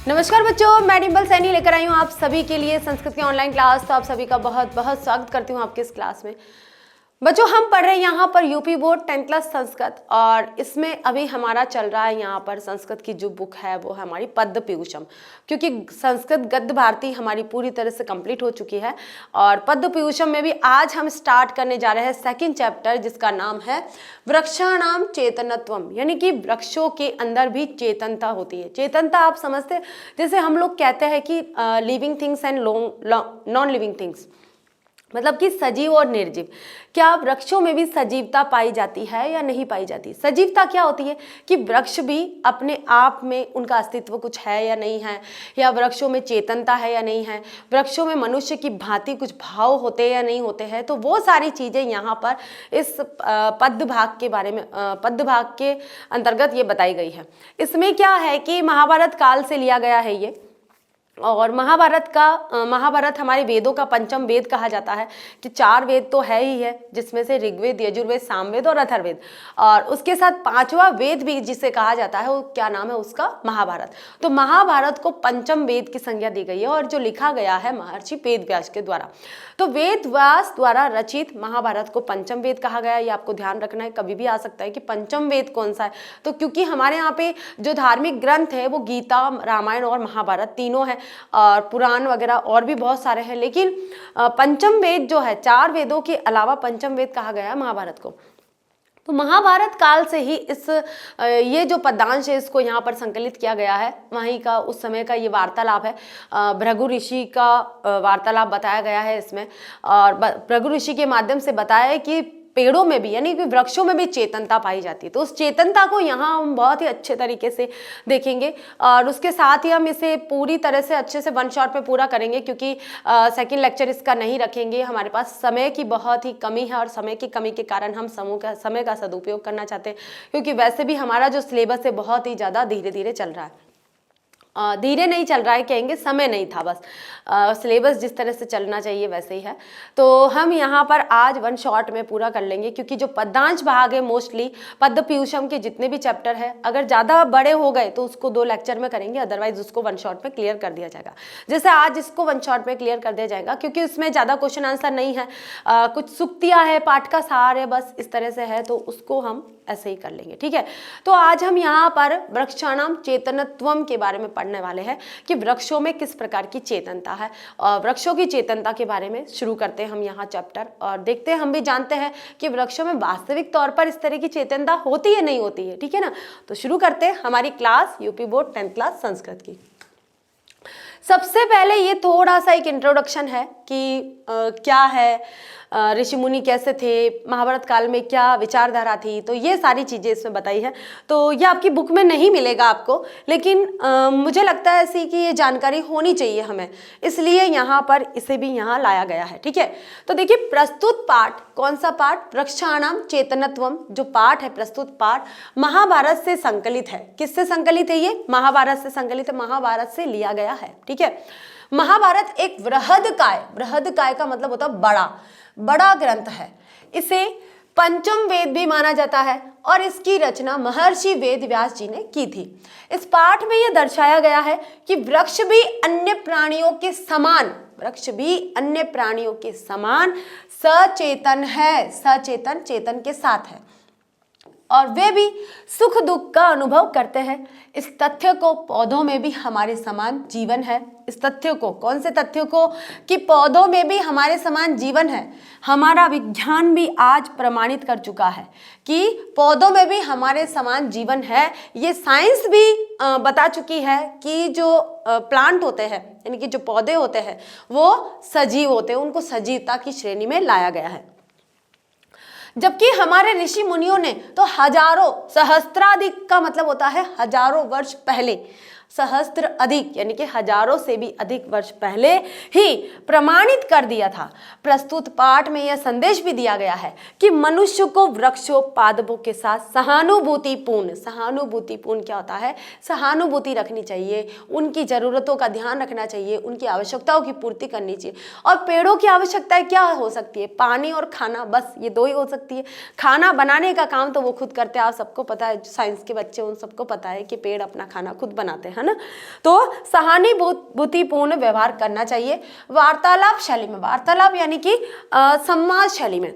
नमस्कार बच्चों, मैं डिम्पल सैनी लेकर आई हूँ आप सभी के लिए संस्कृत की ऑनलाइन क्लास। तो आप सभी का बहुत बहुत स्वागत करती हूँ आपके इस क्लास में। बच्चों, हम पढ़ रहे हैं यहाँ पर UP board 10th class Sanskrit, और इसमें अभी हमारा चल रहा है यहाँ पर संस्कृत की जो बुक है वो है हमारी पद्य पीयूषम, क्योंकि संस्कृत गद्य भारती हमारी पूरी तरह से कंप्लीट हो चुकी है। और पद्य पीयूषम में भी आज हम स्टार्ट करने जा रहे हैं सेकंड चैप्टर, जिसका नाम है वृक्षाणाम चेतनत्वम, यानी कि वृक्षों के अंदर भी चेतनता होती है। चेतनता आप समझते, जैसे हम लोग कहते हैं कि living things and non living things, मतलब कि सजीव और निर्जीव। क्या वृक्षों में भी सजीवता पाई जाती है या नहीं पाई जाती? सजीवता क्या होती है कि वृक्ष भी अपने आप में उनका अस्तित्व कुछ है या नहीं है, या वृक्षों में चेतनता है या नहीं है, वृक्षों में मनुष्य की भांति कुछ भाव होते हैं या नहीं होते हैं। तो वो सारी चीजें यहाँ पर इस पद्य भाग के बारे में, पद्य भाग के अंतर्गत ये बताई गई है। इसमें क्या है कि महाभारत काल से लिया गया है ये, और महाभारत हमारे वेदों का पंचम वेद कहा जाता है कि 4 वेद तो है ही है, जिसमें से ऋग्वेद, यजुर्वेद, सामवेद और अथर्ववेद, और उसके साथ 5वां वेद भी जिसे कहा जाता है वो क्या नाम है उसका? महाभारत। तो महाभारत को पंचम वेद की संज्ञा दी गई है, और जो लिखा गया है महर्षि वेद व्यास के द्वारा। तो वेद व्यास द्वारा रचित महाभारत को पंचम वेद कहा गया। ये आपको ध्यान रखना है, कभी भी आ सकता है कि पंचम वेद कौन सा है। तो क्योंकि हमारे यहाँ पे जो धार्मिक ग्रंथ है वो गीता, रामायण और महाभारत तीनों है, और पुराण वगैरह और भी बहुत सारे हैं, लेकिन पंचम वेद जो है, 4 वेदों के अलावा पंचम वेद कहा गया है महाभारत को। तो महाभारत काल से ही ये जो पद्यांश है इसको यहाँ पर संकलित किया गया है। वहीं का उस समय का ये वार्तालाप है, भृगु ऋषि का वार्तालाप बताया गया है इसमें, और भृगु ऋषि के माध्यम से बताया है कि पेड़ों में भी, यानी कि वृक्षों में भी चेतनता पाई जाती है। तो उस चेतनता को यहाँ हम बहुत ही अच्छे तरीके से देखेंगे, और उसके साथ ही हम इसे पूरी तरह से अच्छे से 1 शॉट पे पूरा करेंगे, क्योंकि सेकंड लेक्चर इसका नहीं रखेंगे। हमारे पास समय की बहुत ही कमी है, और समय की कमी के कारण हम समय का सदुपयोग करना चाहते हैं, क्योंकि वैसे भी हमारा जो सिलेबस है बहुत ही ज़्यादा धीरे धीरे चल रहा है। धीरे नहीं चल रहा है कहेंगे, समय नहीं था, बस सिलेबस जिस तरह से चलना चाहिए वैसे ही है। तो हम यहाँ पर आज 1 शॉट में पूरा कर लेंगे, क्योंकि जो पद्यांश भाग है मोस्टली पद्य पीयूषम के जितने भी चैप्टर है, अगर ज़्यादा बड़े हो गए तो उसको 2 लेक्चर में करेंगे, अदरवाइज उसको 1 शॉट में क्लियर कर दिया जाएगा। जैसे आज इसको 1 शॉट में क्लियर कर दिया जाएगा, क्योंकि उसमें ज़्यादा क्वेश्चन आंसर नहीं है, कुछ सुक्तियाँ है, पाठ का सार है, बस इस तरह से है, तो उसको हम ऐसे ही कर लेंगे, ठीक है। तो आज हम यहाँ पर वृक्षाणाम चेतनत्वम के बारे में पढ़ने वाले हैं कि वृक्षों में किस प्रकार की चेतनता है, और वृक्षों की चेतनता के बारे में शुरू करते हैं हम यहाँ चैप्टर, और देखते हैं, हम भी जानते हैं कि वृक्षों में वास्तविक तौर पर इस तरह की चेतनता होती है नहीं होती है, ठीक है ना। तो शुरू करते हैं हमारी class UP board 10th class Sanskrit की। सबसे पहले ये थोड़ा सा एक इंट्रोडक्शन है कि क्या है, ऋषि मुनि कैसे थे, महाभारत काल में क्या विचारधारा थी, तो ये सारी चीज़ें इसमें बताई है। तो ये आपकी बुक में नहीं मिलेगा आपको, लेकिन मुझे लगता है ऐसी कि ये जानकारी होनी चाहिए हमें, इसलिए यहाँ पर इसे भी यहाँ लाया गया है, ठीक है। तो देखिए, प्रस्तुत पाठ, कौन सा पाठ? वृक्षाणाम चेतनत्वम जो पाठ है, प्रस्तुत पाठ महाभारत से संकलित है। किससे संकलित है ये? महाभारत से संकलित है, महाभारत से लिया गया है, ठीक है। महाभारत एक बृहद काय का मतलब होता है बड़ा ग्रंथ है। इसे पंचम वेद भी माना जाता है, और इसकी रचना महर्षि वेद व्यास जी ने की थी। इस पाठ में यह दर्शाया गया है कि वृक्ष भी अन्य प्राणियों के समान सचेतन है, चेतन के साथ है, और वे भी सुख दुख का अनुभव करते हैं। इस तथ्य को पौधों में भी हमारे समान जीवन है। इस तथ्य को, कौन से तथ्य को? कि पौधों में भी हमारे समान जीवन है। हमारा विज्ञान भी आज प्रमाणित कर चुका है कि पौधों में भी हमारे समान जीवन है। ये साइंस भी बता चुकी है कि जो प्लांट होते हैं, यानी कि जो पौधे होते हैं, वो सजीव होते हैं, उनको सजीवता की श्रेणी में लाया गया है। जबकि हमारे ऋषि मुनियों ने तो हजारों, सहस्त्राधिक का मतलब होता है हजारों वर्ष पहले, सहस्त्र अधिक यानी कि हजारों से भी अधिक वर्ष पहले ही प्रमाणित कर दिया था। प्रस्तुत पाठ में यह संदेश भी दिया गया है कि मनुष्य को वृक्षोपादपों के साथ सहानुभूतिपूर्ण क्या होता है? सहानुभूति रखनी चाहिए, उनकी जरूरतों का ध्यान रखना चाहिए, उनकी आवश्यकताओं की पूर्ति करनी चाहिए। और पेड़ों की आवश्यकताएं क्या हो सकती है? पानी और खाना, बस ये 2 ही हो सकती है। खाना बनाने का काम तो वो खुद करते हैं, आप सबको पता है, साइंस के बच्चे उन सबको पता है कि पेड़ अपना खाना खुद बनाते हैं, है ना। तो सहानुभूतिपूर्ण व्यवहार करना चाहिए। वार्तालाप शैली में, वार्तालाप यानी कि संवाद शैली में,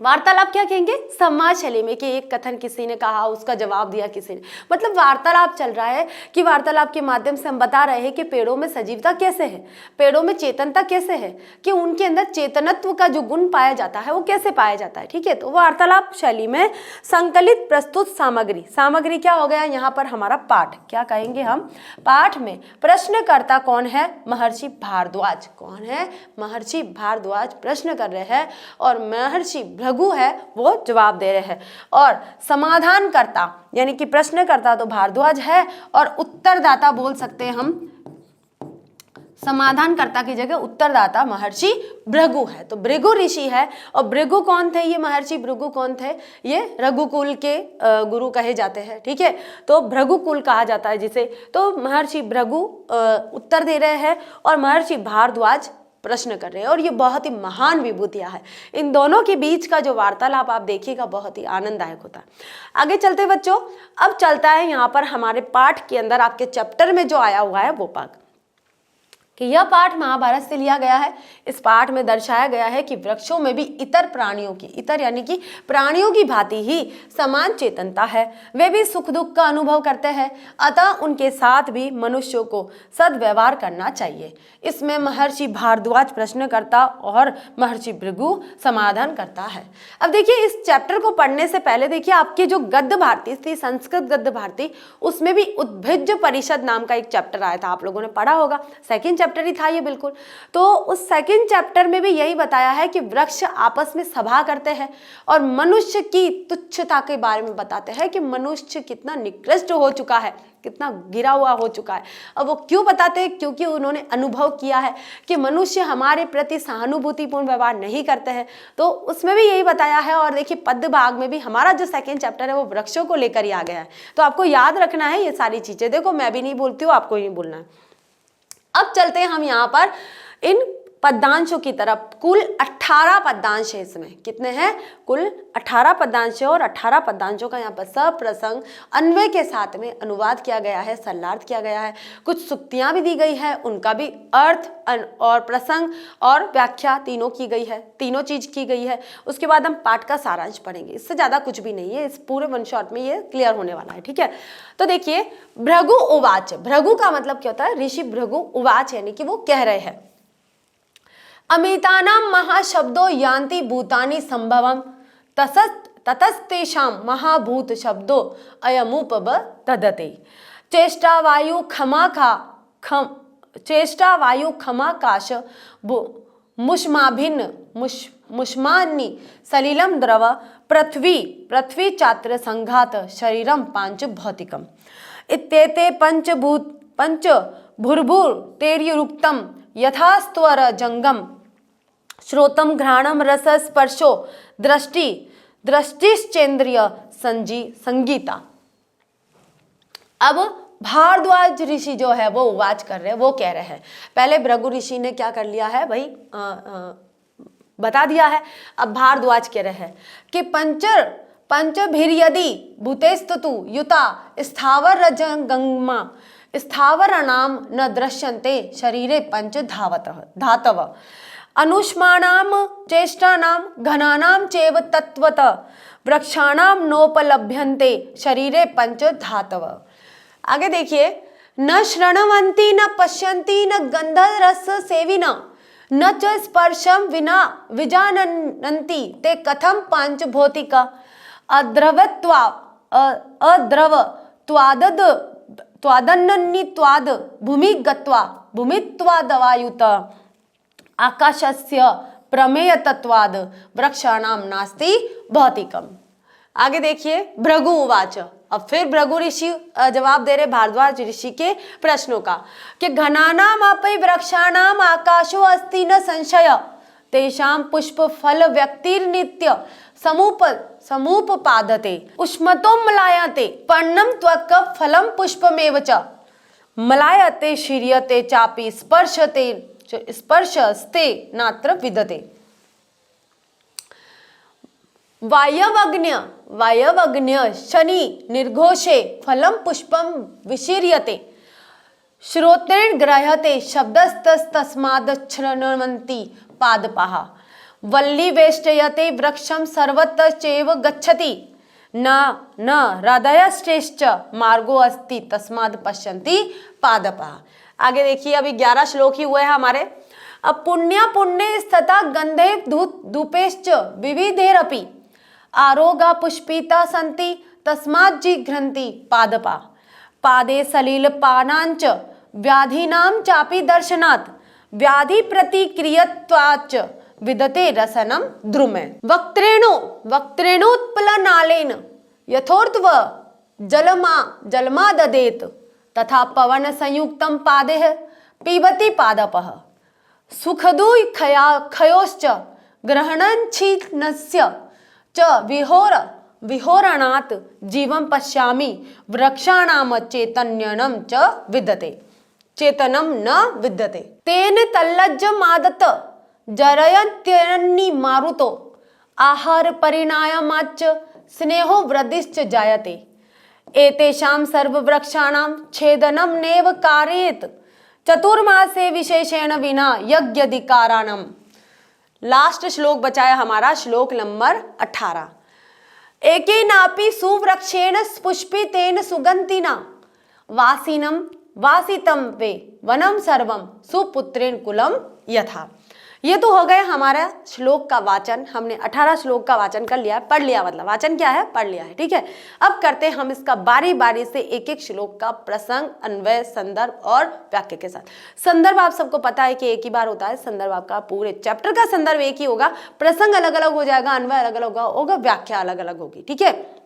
वार्तालाप क्या कहेंगे, संवाद शैली में, कि एक कथन किसी ने कहा, उसका जवाब दिया किसी ने, मतलब वार्तालाप चल रहा है कि वार्तालाप के माध्यम से हम बता रहे हैं कि पेड़ों में सजीवता कैसे है, पेड़ों में चेतनता कैसे है, कि उनके अंदर चेतनत्व का जो गुण पाया जाता है वो कैसे पाया जाता है। ठीक है, तो वार्तालाप शैली में संकलित प्रस्तुत सामग्री, सामग्री क्या हो गया यहाँ पर हमारा पाठ, क्या कहेंगे हम, पाठ में प्रश्नकर्ता कौन है, महर्षि भारद्वाज, कौन है, महर्षि भारद्वाज प्रश्न कर रहे हैं और महर्षि भृगु है वो जवाब दे रहे हैं। और समाधानकर्ता यानी कि प्रश्नकर्ता तो भारद्वाज है और उत्तरदाता बोल सकते हैं हम, समाधानकर्ता की जगह उत्तरदाता महर्षि भृगु है। तो भृगु ऋषि है, और भृगु कौन थे, ये महर्षि भृगु कौन थे, ये रघुकुल के गुरु कहे जाते हैं। ठीक है, तो भृगुकुल कहा जाता है जिसे। तो महर्षि भृगु उत्तर दे रहे हैं और महर्षि भारद्वाज प्रश्न कर रहे हैं, और ये बहुत ही महान विभूतियां हैं। इन दोनों के बीच का जो वार्तालाप आप देखिएगा बहुत ही आनंददायक होता है। आगे चलते बच्चों, अब चलता है यहाँ पर हमारे पाठ के अंदर, आपके चैप्टर में जो आया हुआ है वो पाठ, कि यह पाठ महाभारत से लिया गया है। इस पाठ में दर्शाया गया है कि वृक्षों में भी इतर प्राणियों की, इतर यानी कि प्राणियों की भांति ही समान चेतनता है, वे भी सुख दुख का अनुभव करते हैं, अतः उनके साथ भी मनुष्यों को सद्व्यवहार करना चाहिए। इसमें महर्षि भारद्वाज प्रश्नकर्ता और महर्षि भृगु समाधान करता है। अब देखिए, इस चैप्टर को पढ़ने से पहले देखिए, आपकी जो गद्य भारती थी, संस्कृत गद्य भारती, उसमें भी उद्भिज परिषद नाम का एक चैप्टर आया था, आप लोगों ने पढ़ा होगा, सेकेंड चैप्टर ही था ये बिल्कुल। तो उस सेकंड चैप्टर में भी यही बताया है कि वृक्ष आपस में सभा करते हैं और मनुष्य की तुच्छता के बारे में बताते हैं कि मनुष्य कितना निकृष्ट हो चुका है, कितना गिरा हुआ हो चुका है। अब वो क्यों बताते हैं, क्योंकि उन्होंने अनुभव किया है कि मनुष्य हमारे प्रति सहानुभूतिपूर्ण व्यवहार नहीं करते हैं। तो उसमें भी यही बताया है। और देखिए, पद्य भाग में भी हमारा जो सेकंड चैप्टर है वो वृक्षों को लेकर ही आ गया है। तो आपको याद रखना है ये सारी चीजें। देखो, मैं भी नहीं बोलती हूँ, आपको ही बोलना है। अब चलते हैं हम यहाँ पर इन पद्यांशों की तरफ। कुल 18 पद्यांश है इसमें, कितने हैं, कुल 18 पद्यांश है, और 18 पद्यांशों का यहाँ पर सप्रसंग अन्वय के साथ में अनुवाद किया गया है, सरलार्थ किया गया है। कुछ सुक्तियां भी दी गई है, उनका भी अर्थ और प्रसंग और व्याख्या तीनों की गई है, तीनों चीज की गई है। उसके बाद हम पाठ का सारांश पढ़ेंगे, इससे ज्यादा कुछ भी नहीं है, इस पूरे वन शॉट में ये क्लियर होने वाला है। ठीक है, तो देखिए, भृगु उवाच, भृगु का मतलब क्या होता है, ऋषि भृगु, उवाच यानी कि वो कह रहे हैं, अमितानां महाशब्दो यान्ति भूतानि संभवम ततस्तेषां महाभूत शब्दो अयमुपबदते। चेष्टा वायु खमाकाश मुष्माभिन्न मुष्मानि सलिलम द्रव पृथ्वी चात्र संघात शरीरम पांच भौतिकम इत्येते पंच भूर्भुर तेर्युक्तम यथास्त्वर जंगम श्रोतम घ्राणम रस स्पर्शो दृष्टिश्चेन्द्रिय संगीता। अब भारद्वाज ऋषि जो है वो उवाच कर रहे हैं, वो कह रहे हैं, पहले भृगु ऋषि ने क्या कर लिया है भाई, बता दिया है। अब भारद्वाज कह रहे हैं कि पंचभिर्यदि भूतेस्तु युता स्थावर रजंगमा स्थावराणाम न दृश्यन्ते शरीरे पंच धातव अनुष्माणाम चेष्टानाम घनानाम चैव तत्वत वृक्षाणाम नोपलभ्यन्ते शरीरे पंच धातव। आगे देखिए, न श्रृण्वन्ति न पश्यन्ति न गंध रस सेविना न च स्पर्शम विना विजानन्ति ते कथम पांच भौतिक त्वादन्नित्वाद भूमित्वादवायुत आकाशस्य प्रमेयतत्वाद वृक्षाणाम नास्ति भौतिकम। आगे देखिए, भृगु उवाच, अब फिर भृगु ऋषि जवाब दे रहे भारद्वाज ऋषि के प्रश्नों का, कि घनानाम अपि वृक्षाणाम आकाशो अस्ति न संशय तेषां पुष्प फल व्यक्तिर्नित्य समुपपादते उष्मतो मलायते पर्णम त्वक फलम पुष्पमेव च मलायते शीर्यते चापि स्पर्शस्ते नात्र विदते। वायवग्न्य शनि निर्घोषे फलम पुष्पम विशीर्यते श्रोत्रेण ग्रह्यते शब्दस्तस्मादच्छृण्वन्ति पादपाः वल्ली वेष्टयते वृक्षं सर्वत्र चैव गच्छति न हृदयश्रेष्ठ मार्गो अस्ति तस्माद् पश्यन्ति पादपाः। आगे देखिए, अभी 11 श्लोक ही हुए हैं हमारे। अब पुण्य पुण्य तथा गंधे धूपेश्च विविधेरपि आरोगा पुष्पिता सन्ति तस्मात् जिघ्रन्ति पादपा पादे सलिल पानांच व्याधीनां चापि दर्शनात् व्याधि प्रतिक्रियत्वाच्च विदते रसनम द्रुमे वक्त्रेणोत्पलनालेन यथोर्ध्व जलमा ददेत तथा पवन संयुक्तं पादेः पिबति पादपः सुखदुः खयोश्च ग्रहणच्छिन्नस्य च विहोरणात् जीवं पश्यामि वृक्षाणां चैतन्यं च विद्यते चेतनं न विद्यते तेन तल्लज्जमादत जरयत्यन्नि मारुतो आहार परिणामाच्च स्नेहो वृद्धिश्च जायते एतेषां सर्ववृक्षाणां छेदनं नैव कारयेत् चतुर्मासे विशेषेण विना यज्ञधिकाराणम्। लास्ट श्लोक बचाया हमारा श्लोक नंबर 18। एकेनापि सुवृक्षेण पुष्पितेन सुगन्धिना वासितं वे वनम सर्वम सुपुत्रेण कुलम यथा। ये तो हो गए हमारा श्लोक का वाचन। हमने 18 श्लोक का वाचन कर लिया है, पढ़ लिया, मतलब वाचन क्या है, पढ़ लिया है। ठीक है, अब करते हैं हम इसका बारी बारी से एक एक श्लोक का प्रसंग, अन्वय, संदर्भ और वाक्य के साथ। संदर्भ आप सबको पता है कि एक ही बार होता है। संदर्भ आपका पूरे चैप्टर का संदर्भ एक ही होगा, प्रसंग अलग अलग हो जाएगा, अन्वय अलग अलग होगा, व्याख्या अलग अलग होगी। ठीक है,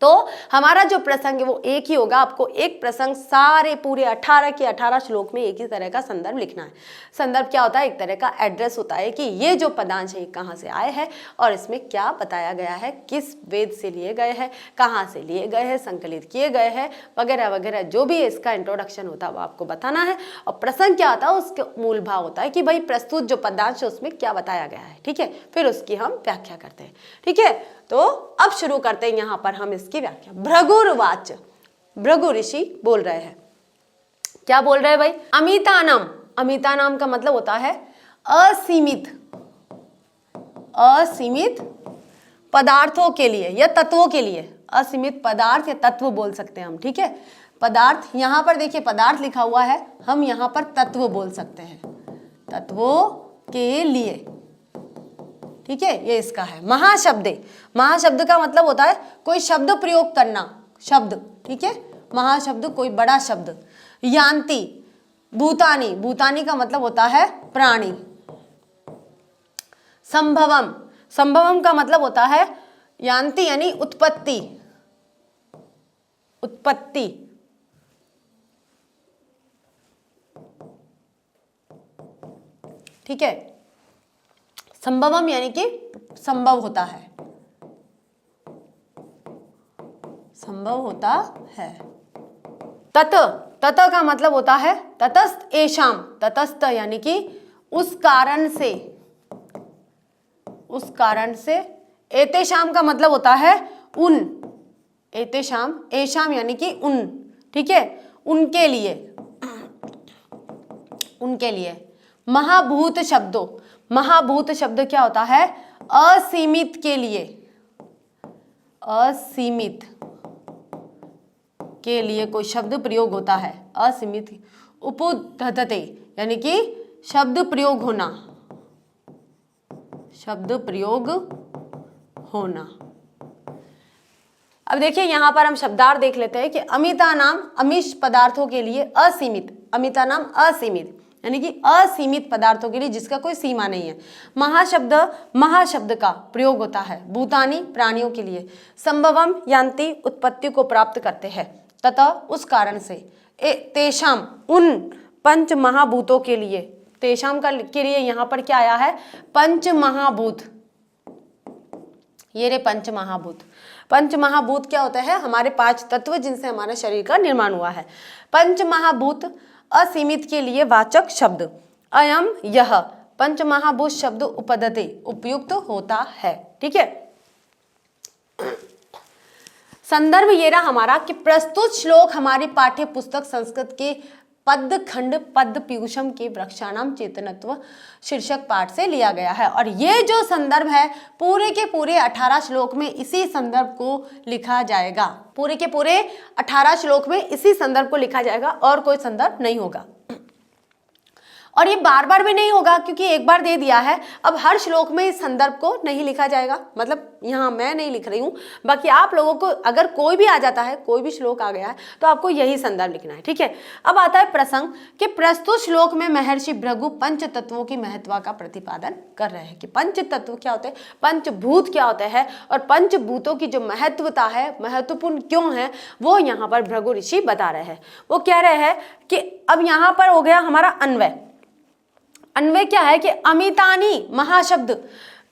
तो हमारा जो प्रसंग है वो एक ही होगा। आपको एक प्रसंग सारे पूरे 18 के 18 श्लोक में एक ही तरह का संदर्भ लिखना है। संदर्भ क्या होता है, एक तरह का एड्रेस होता है कि ये जो पदांश है कहाँ से आए हैं और इसमें क्या बताया गया है, किस वेद से लिए गए हैं, कहाँ से लिए गए हैं, संकलित किए गए हैं, वगैरह वगैरह, जो भी इसका इंट्रोडक्शन होता है वो आपको बताना है। और प्रसंग क्या होता है, उसके मूल भाव होता है कि भाई प्रस्तुत जो पदांश है उसमें क्या बताया गया है। ठीक है, फिर उसकी हम व्याख्या करते हैं। ठीक है, तो अब शुरू करते हैं यहाँ पर हम इसकी व्याख्या। भृगुर्वाच, भृगु ऋषि बोल रहे हैं। क्या बोल रहे हैं भाई, अमितानाम, अमितानाम का मतलब होता है असीमित, असीमित पदार्थों के लिए या तत्वों के लिए। असीमित पदार्थ या तत्व बोल सकते हैं हम। ठीक है, पदार्थ, यहाँ पर देखिए पदार्थ लिखा हुआ है, हम यहाँ पर तत्व बोल सकते हैं, तत्वों के लिए। ठीक है, ये इसका है। महाशब्दे, महाशब्द का मतलब होता है कोई शब्द प्रयोग करना, शब्द। ठीक है, महाशब्द कोई बड़ा शब्द। यान्ति, भूतानी, भूतानी का मतलब होता है प्राणी। संभवम, संभवम का मतलब होता है यान्ति यानी उत्पत्ति, उत्पत्ति। ठीक है, संभवम यानी कि संभव होता है, संभव होता है। तत, तत का मतलब होता है ततस्त एशाम, ततस्त यानी कि उस कारण से, उस कारण से। एतेशाम का मतलब होता है उन, एतेशाम, एशाम यानी कि उन। ठीक है, उनके लिए, उनके लिए। महाभूत शब्दों, महाभूत शब्द क्या होता है, असीमित के लिए, असीमित के लिए कोई शब्द प्रयोग होता है। असीमित, उपधते यानी कि शब्द प्रयोग होना, शब्द प्रयोग होना। अब देखिए यहां पर हम शब्दार्थ देख लेते हैं कि अमिता नाम, अमिष पदार्थों के लिए असीमित, अमिता नाम असीमित यानी कि असीमित पदार्थों के लिए जिसका कोई सीमा नहीं है। महाशब्द, महाशब्द का प्रयोग होता है भूतानी, प्राणियों के लिए। संभवम यान्ति, उत्पत्ति को प्राप्त करते हैं। तथा, उस कारण से। तेषाम, उन पंच महाभूतों के लिए। तेषाम का के लिए यहाँ पर क्या आया है, पंच महाभूत। ये रे पंच महाभूत। पंच महाभूत क्या होते हैं, हमारे 5 तत्व जिनसे हमारे शरीर का निर्माण हुआ है। पंच महाभूत असीमित के लिए वाचक शब्द। अयम, यह पंच महाभूत शब्द उपदते, उपयुक्त होता है। ठीक है, संदर्भ ये रहा हमारा कि प्रस्तुत श्लोक हमारी पाठ्य पुस्तक संस्कृत के पद खंड पद पीयूषम के वृक्षाणाम चेतनत्व शीर्षक पाठ से लिया गया है। और ये जो संदर्भ है पूरे के पूरे 18 श्लोक में इसी संदर्भ को लिखा जाएगा। पूरे के पूरे 18 श्लोक में इसी संदर्भ को लिखा जाएगा और कोई संदर्भ नहीं होगा। और ये बार बार भी नहीं होगा क्योंकि एक बार दे दिया है। अब हर श्लोक में इस संदर्भ को नहीं लिखा जाएगा, मतलब यहाँ मैं नहीं लिख रही हूँ, बाकी आप लोगों को अगर कोई भी आ जाता है, कोई भी श्लोक आ गया है तो आपको यही संदर्भ लिखना है, ठीक है। अब आता है प्रसंग कि प्रस्तुत श्लोक में महर्षि भृगु पंच तत्वों की महत्व का प्रतिपादन कर रहे हैं कि पंच तत्व क्या होते हैं, पंचभूत क्या होते हैं और पंचभूतों की जो महत्वता है, महत्वपूर्ण क्यों है, वो यहाँ पर भृगु ऋषि बता रहे हैं। वो कह रहे हैं कि अब यहाँ पर हो गया हमारा अन्वय। अन्वय क्या है कि अमितानी महाशब्द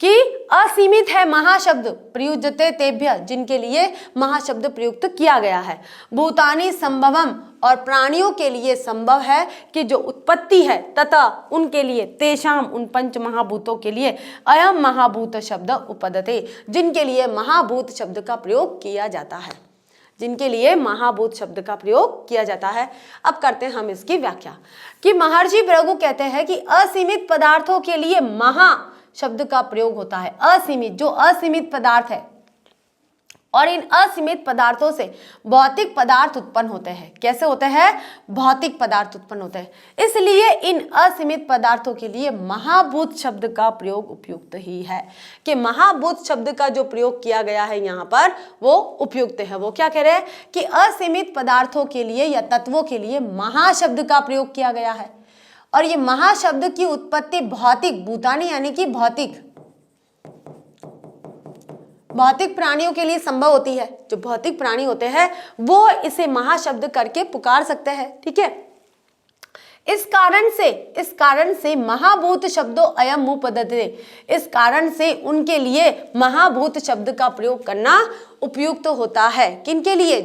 की असीमित है महाशब्द प्रयुज्यते तेभ्य, जिनके लिए महाशब्द प्रयुक्त किया गया है। भूतानि संभवम, और प्राणियों के लिए संभव है कि जो उत्पत्ति है, तथा उनके लिए तेषाम, उन पंच महाभूतों के लिए अयम महाभूत शब्द उपदते, जिनके लिए महाभूत शब्द का प्रयोग किया जाता है, जिनके लिए महाभूत शब्द का प्रयोग किया जाता है। अब करते हैं हम इसकी व्याख्या कि महर्षि भृगु कहते हैं कि असीमित पदार्थों के लिए महा शब्द का प्रयोग होता है। असीमित, जो असीमित पदार्थ है, और इन असीमित पदार्थों से भौतिक पदार्थ उत्पन्न होते हैं। कैसे होते हैं? भौतिक पदार्थ उत्पन्न होते हैं। इसलिए इन असीमित पदार्थों के लिए महाभूत शब्द का प्रयोग उपयुक्त ही है, कि महाभूत शब्द का जो प्रयोग किया गया है यहाँ पर वो उपयुक्त है। वो क्या कह रहे हैं कि असीमित पदार्थों के लिए या तत्वों के लिए महाशब्द का प्रयोग किया गया है, और ये महाशब्द की उत्पत्ति भौतिक, भूतानी यानी कि भौतिक प्राणियों के लिए संभव होती है। जो भौतिक प्राणी होते हैं वो इसे महाशब्द करके पुकार सकते हैं, ठीक है। इस कारण से महाभूत शब्दों अयम उपदते, इस कारण से उनके लिए महाभूत शब्द का प्रयोग करना उपयुक्त होता है। किनके लिए?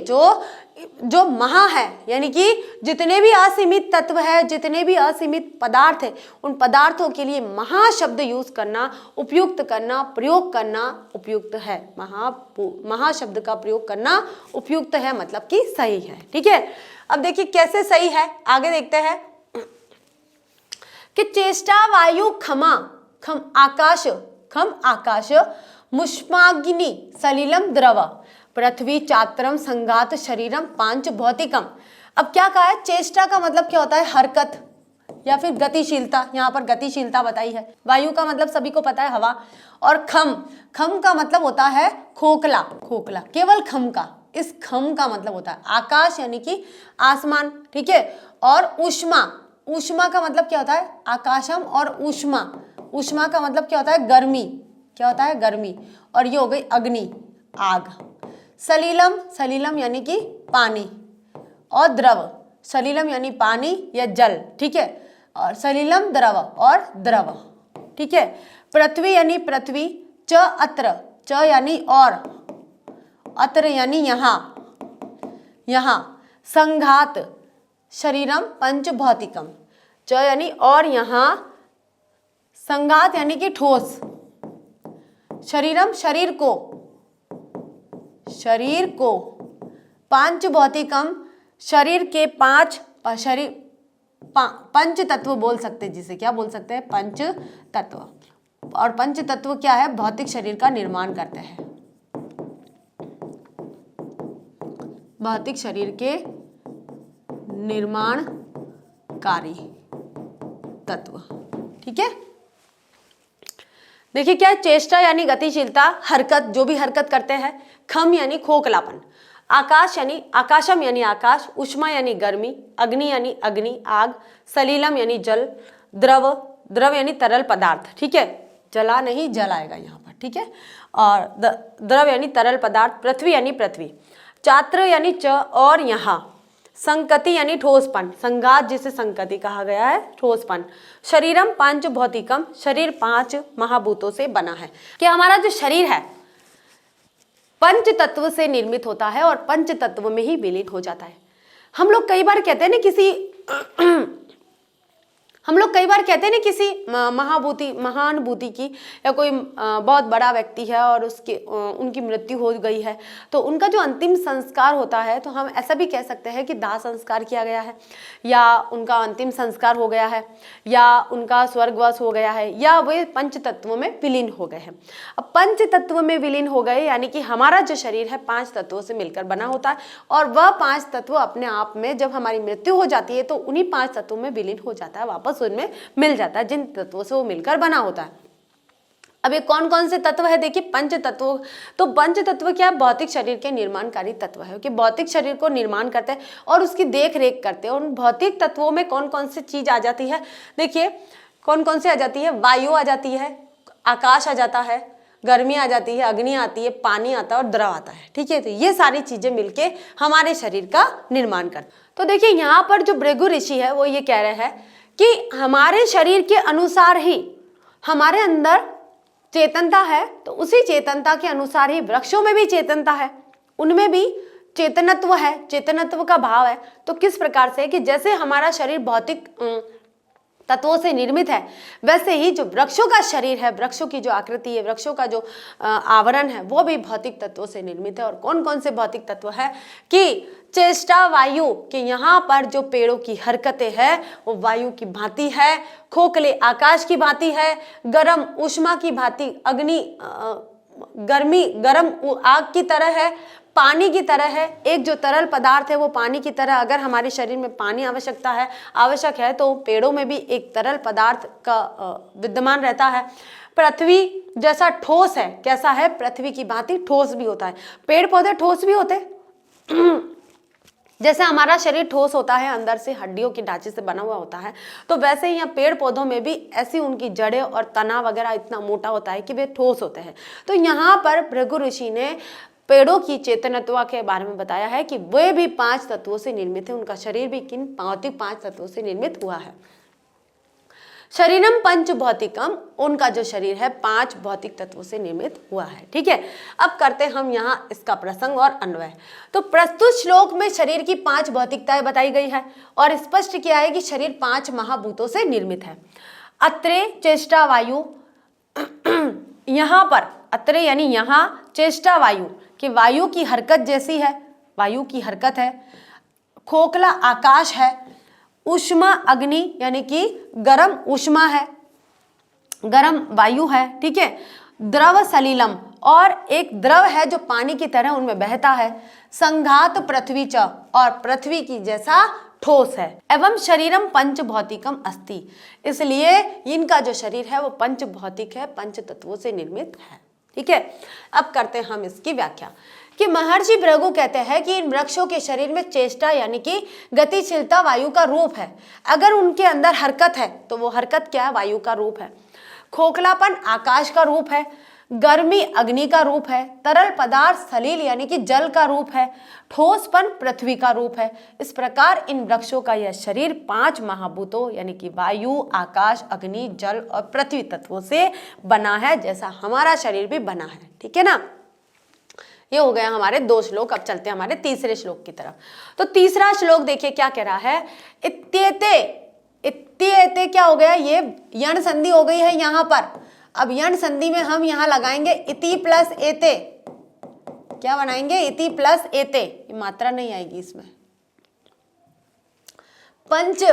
जो महा है, यानी कि जितने भी असीमित तत्व है, जितने भी असीमित पदार्थ है, उन पदार्थों के लिए महाशब्द यूज करना, उपयुक्त करना, प्रयोग करना उपयुक्त है। महाशब्द का प्रयोग करना उपयुक्त है, मतलब कि सही है, ठीक है। अब देखिए कैसे सही है, आगे देखते हैं कि चेष्टा वायु खम आकाश मुष्माग्नि सलिलम द्रव पृथ्वी चात्रम संघात शरीरम पांच भौतिकम। अब क्या कहा है? चेष्टा का मतलब क्या होता है? हरकत या फिर गतिशीलता। यहाँ पर गतिशीलता बताई है। वायु का मतलब सभी को पता है, हवा। और खम का मतलब होता है खोखला, केवल खम का, इस खम का मतलब होता है आकाश यानी कि आसमान, ठीक है। और ऊष्मा का मतलब क्या होता है? आकाशम। और ऊष्मा का मतलब क्या होता है? गर्मी। क्या होता है? गर्मी। और ये हो गई अग्नि, आग। सलीलम यानी कि पानी, और द्रव, सलीलम यानी पानी या जल, ठीक है। और सलीलम द्रव, और द्रव, ठीक है। पृथ्वी यानी पृथ्वी, च यानी और, अत्र यानी यहाँ, संघात शरीरम पंच भौतिकम, च यानी और, यहाँ, संघात यानी कि ठोस, शरीरम शरीर को, पांच भौतिकम शरीर के पंच तत्व बोल सकते हैं, जिसे क्या बोल सकते हैं? पंच तत्व। और पंच तत्व क्या है? भौतिक शरीर का निर्माण करते हैं, भौतिक शरीर के निर्माणकारी तत्व, ठीक है। देखिए क्या है? चेष्टा यानी गतिशीलता, हरकत, जो भी हरकत करते हैं। खम यानी खोखलापन, आकाशम यानी आकाश, उष्मा यानी गर्मी, अग्नि यानी अग्नि, आग, सलीलम यानी जल, द्रव यानी तरल पदार्थ, ठीक है। जला नहीं, जल आएगा यहाँ पर, ठीक है। और द्रव यानी तरल पदार्थ, पृथ्वी यानी पृथ्वी, चात्र यानी च, और यहाँ संकति यानी ठोसपन, संघात जिसे संकति कहा गया है, ठोसपन। शरीरम पंच भौतिकम, शरीर पांच महाभूतों से बना है, कि हमारा जो शरीर है पंच तत्व से निर्मित होता है और पंच तत्व में ही विलीन हो जाता है। हम लोग कई बार कहते हैं ना, हम लोग कई बार कहते हैं ना किसी महानुभूति की, या कोई बहुत बड़ा व्यक्ति है और उनकी मृत्यु हो गई है, तो उनका जो अंतिम संस्कार होता है, तो हम ऐसा भी कह सकते हैं कि दाह संस्कार किया गया है, या उनका अंतिम संस्कार हो गया है, या उनका स्वर्गवास हो गया है, या वे पंच तत्वों में विलीन हो गए हैं। अब पंच तत्व में विलीन हो गए यानी कि हमारा जो शरीर है 5 तत्वों से मिलकर बना होता है, और वह 5 तत्व अपने आप में जब हमारी मृत्यु हो जाती है तो उन्हीं 5 तत्वों में विलीन हो जाता है, वापस उनमें मिल जाता है जिन तत्वों से वो मिलकर बना होता है। अब ये कौन कौन से तत्व है, देखिए पंच तत्व। तो पंच तत्व क्या है, भौतिक शरीर के निर्माणकारी तत्व है, कि भौतिक शरीर को निर्माण करते हैं और उसकी देख रेख करते हैं। उन भौतिक तत्वों में कौन कौन सी चीज आ जाती है, देखिए कौन कौन सी आ जाती है, वायु आ जाती है, आकाश आ जाता है, गर्मी आ जाती है, अग्नि आती है, पानी आता है और द्रव आता है। ठीक है, तो ये सारी चीजें मिलके हमारे शरीर का निर्माण करते हैं। तो देखिए यहाँ पर जो भृगु ऋषि है वो ये कह रहे हैं कि हमारे शरीर के अनुसार ही हमारे अंदर चेतनता है, तो उसी चेतनता के अनुसार ही वृक्षों में भी चेतनता है, उनमें भी चेतनत्व है, चेतनत्व का भाव है। तो किस प्रकार से कि जैसे हमारा शरीर भौतिक तत्वों से निर्मित है, वैसे ही जो वृक्षों का शरीर है, वृक्षों की जो आकृति है, वृक्षों का जो आवरण है, वो भी भौतिक तत्वों से निर्मित है। और कौन कौन से भौतिक तत्व है कि चेष्टा वायु, कि यहाँ पर जो पेड़ों की हरकतें हैं वो वायु की भांति है, खोखले आकाश की भांति है, गर्म ऊष्मा की भांति, अग्नि गर्मी गर्म आग की तरह है, पानी की तरह है। एक जो तरल पदार्थ है वो पानी की तरह, अगर हमारे शरीर में पानी आवश्यक है तो पेड़ों में भी एक तरल पदार्थ का विद्यमान रहता है। पृथ्वी जैसा ठोस है, कैसा है, पृथ्वी की भांति ठोस भी होता है। पेड़ पौधे ठोस भी होते जैसे हमारा शरीर ठोस होता है, अंदर से हड्डियों के ढांचे से बना हुआ होता है, तो वैसे ही यहाँ पेड़ पौधों में भी ऐसी उनकी जड़ें और तना वगैरह इतना मोटा होता है कि वे ठोस होते हैं। तो यहाँ पर भृगु ऋषि ने पेड़ों की चेतनत्व के बारे में बताया है कि वे भी 5 तत्वों से निर्मित है, उनका शरीर भी किन भौतिक 5 तत्वों से निर्मित हुआ है। शरीरम पंच भौतिकम, उनका जो शरीर है 5 भौतिक तत्वों से निर्मित हुआ है। ठीक है, अब करते हम यहाँ इसका प्रसंग और अन्वय। तो प्रस्तुत श्लोक में शरीर की 5 भौतिकताएं बताई गई है और स्पष्ट किया है कि शरीर 5 महाभूतों से निर्मित है। अत्रे चेष्टा वायु, यहाँ पर अत्रे यानी यहाँ, चेष्टा वायु कि वायु की हरकत जैसी है, वायु की हरकत है, खोखला आकाश है, ऊष्मा अग्नि यानी कि गर्म ऊष्मा है, गर्म वायु है। ठीक है, द्रव सलिलम, और एक द्रव है जो पानी की तरह उनमें बहता है, संघात पृथ्वी च, और पृथ्वी की जैसा ठोस है, एवं शरीरम पंच भौतिकम अस्ति, इसलिए इनका जो शरीर है वो पंच भौतिक है, पंच तत्वों से निर्मित है। ठीक है, अब करते हैं हम इसकी व्याख्या कि महर्षि भृगु कहते हैं कि इन वृक्षों के शरीर में चेष्टा यानी कि गतिशीलता वायु का रूप है। अगर उनके अंदर हरकत है तो वो हरकत क्या है, वायु का रूप है। खोखलापन आकाश का रूप है, गर्मी अग्नि का रूप है, तरल पदार्थ सलील यानी कि जल का रूप है, ठोसपन पृथ्वी का रूप है। इस प्रकार इन वृक्षों का यह शरीर 5 महाभूतों यानी कि वायु, आकाश, अग्नि, जल और पृथ्वी तत्वों से बना है, जैसा हमारा शरीर भी बना है। ठीक है ना, ये हो गया हमारे 2 श्लोक। अब चलते हैं हमारे तीसरे श्लोक की तरफ। तो तीसरा श्लोक देखिए क्या कह रहा है, इत्येते, इत्येते क्या हो गया, ये यण संधि हो गई है यहाँ पर। अब यण संधि में हम यहाँ लगाएंगे इति प्लस एते, क्या बनाएंगे, इति प्लस एते, ये मात्रा नहीं आएगी इसमें। पंच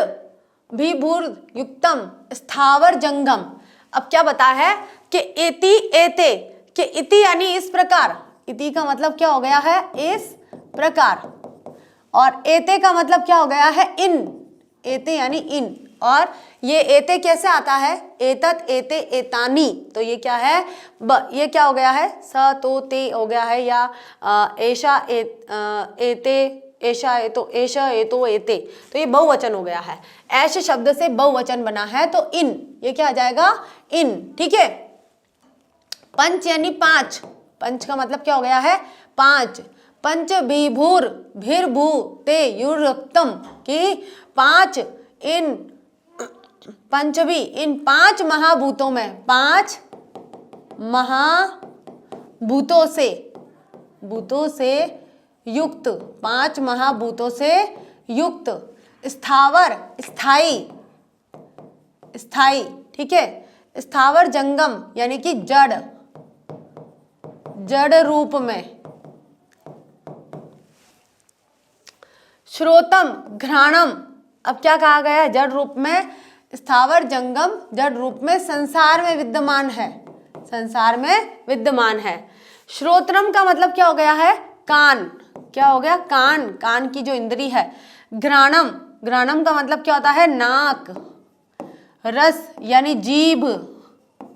विभूर युक्तम स्थावर जंगम, अब क्या बता है कि इति एते, कि इति यानी इस प्रकार, इति का मतलब क्या हो गया है, इस प्रकार, और एते का मतलब क्या हो गया है, इन, एते यानी इन, और ये एते कैसे आता है, एतत एते एतानी, तो ये क्या है, ये क्या हो गया है, स तो ते हो गया है, या ऐशा एते, ऐशा एतो, ऐशा एतो एते, तो ये बहुवचन हो गया है। ऐश शब्द से बहुवचन बना है तो इन, ये क्या आ जाएगा, इन। ठीक है, पंच यानी 5, पंच का मतलब क्या हो गया है, 5। पंच विभूर भीर्भू ते युक्तम, कि 5 इन पंचवी, इन 5 महाभूतों में, 5 महाभूतों से, भूतों से युक्त, 5 महाभूतों से युक्त, स्थावर स्थाई, स्थाई, ठीक है, स्थावर जंगम यानी कि जड़, जड़ रूप में, श्रोतम घ्राणम, अब क्या कहा गया है, जड़ रूप में, स्थावर जंगम जड़ रूप में संसार में विद्यमान है, संसार में विद्यमान है। श्रोत्रम का मतलब क्या हो गया है, कान, क्या हो गया, कान, कान की जो इंद्री है। घ्राणम, घ्राणम का मतलब क्या होता है, नाक। रस यानी जीभ,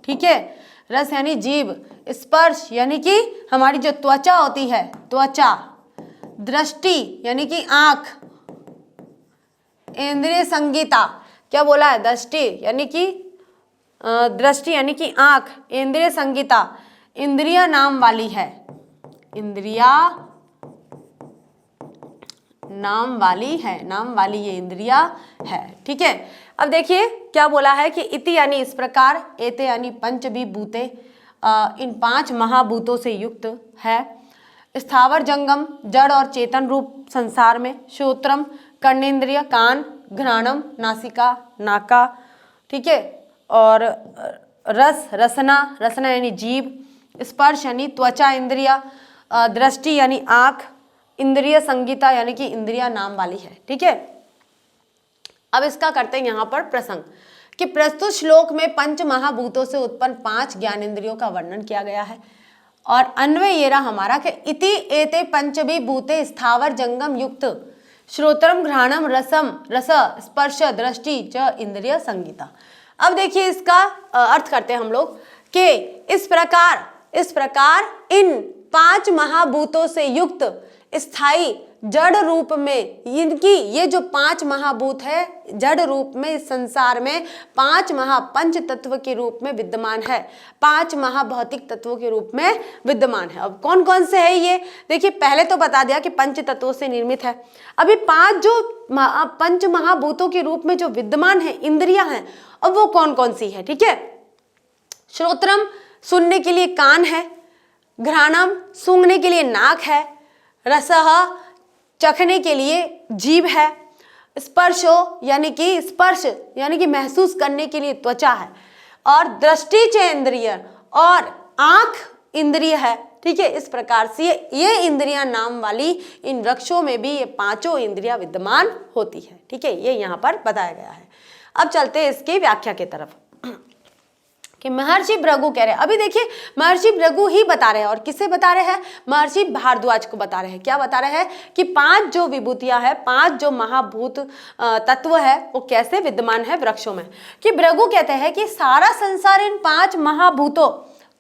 ठीक है, रस यानी जीभ। स्पर्श यानी कि हमारी जो त्वचा होती है, त्वचा। दृष्टि यानी कि आंख। इंद्रिय संगीता, क्या बोला है, दृष्टि यानी कि दृष्टि यानी कि आंख। इंद्रिय संगीता, इंद्रिया नाम वाली है, इंद्रिया नाम वाली है, नाम वाली ये इंद्रिया है, ठीक है। अब देखिए क्या बोला है कि इति यानी इस प्रकार, एते यानी पंचविभूते, इन 5 महाभूतों से युक्त है। स्थावर जंगम जड़ और चेतन रूप संसार में। श्रोत्रम कर्णेंद्रिय, कान। घ्राणम नासिका, नाका, ठीक है। और रस, रसना, रसना यानी जीभ। स्पर्श यानी त्वचा इंद्रिया। दृष्टि यानी आंख। इंद्रिय संगीता यानी कि इंद्रिया नाम वाली है, ठीक है। अब इसका करते हैं यहाँ पर प्रसंग कि प्रस्तुत श्लोक में पंच महाभूतों से उत्पन्न 5 ज्ञानेंद्रियों का वर्णन किया गया है और अन्वय ये रहा हमारा कि इति एते पंचविभूते स्थावर जंगम युक्त श्रोत्रम घ्राणम रसम रस स्पर्श दृष्टि च इंद्रिय संगीता। अब देखिए इसका अर्थ करते हैं हम लोग कि इस प्रकार इन 5 महाभूतों से युक्त स्थायी जड़ रूप में, इनकी ये जो 5 महाभूत है जड़ रूप में इस संसार में 5 महापंच तत्व के रूप में विद्यमान है, 5 महाभौतिक तत्वों के रूप में विद्यमान है। अब कौन कौन से है ये, देखिए पहले तो बता दिया कि पंच तत्वों से निर्मित है। अभी 5 जो पंच महाभूतों के रूप में जो विद्यमान है इंद्रियां हैं, अब वो कौन कौन सी है, ठीक है। श्रोत्रम सुनने के लिए कान है। घ्राणम सूंघने के लिए नाक है। रसः चखने के लिए जीभ है। स्पर्शो यानी कि महसूस करने के लिए त्वचा है। और दृष्टि चेंद्रिय और आंख इंद्रिय है, ठीक है। इस प्रकार से ये इंद्रियां नाम वाली इन वृक्षों में भी ये 5 इंद्रियां विद्यमान होती है, ठीक है। ये यहाँ पर बताया गया है। अब चलते हैं इसकी व्याख्या की तरफ कि महर्षि भृगु कह रहे हैं। अभी देखिए महर्षि भृगु ही बता रहे हैं, और किसे बता रहे हैं, महर्षि भारद्वाज को बता रहे हैं। क्या बता रहे हैं कि 5 जो विभूतियां है, 5 जो महाभूत तत्व है वो कैसे विद्यमान है वृक्षों में। कि भृगु कहते हैं कि सारा संसार इन 5 महाभूतों,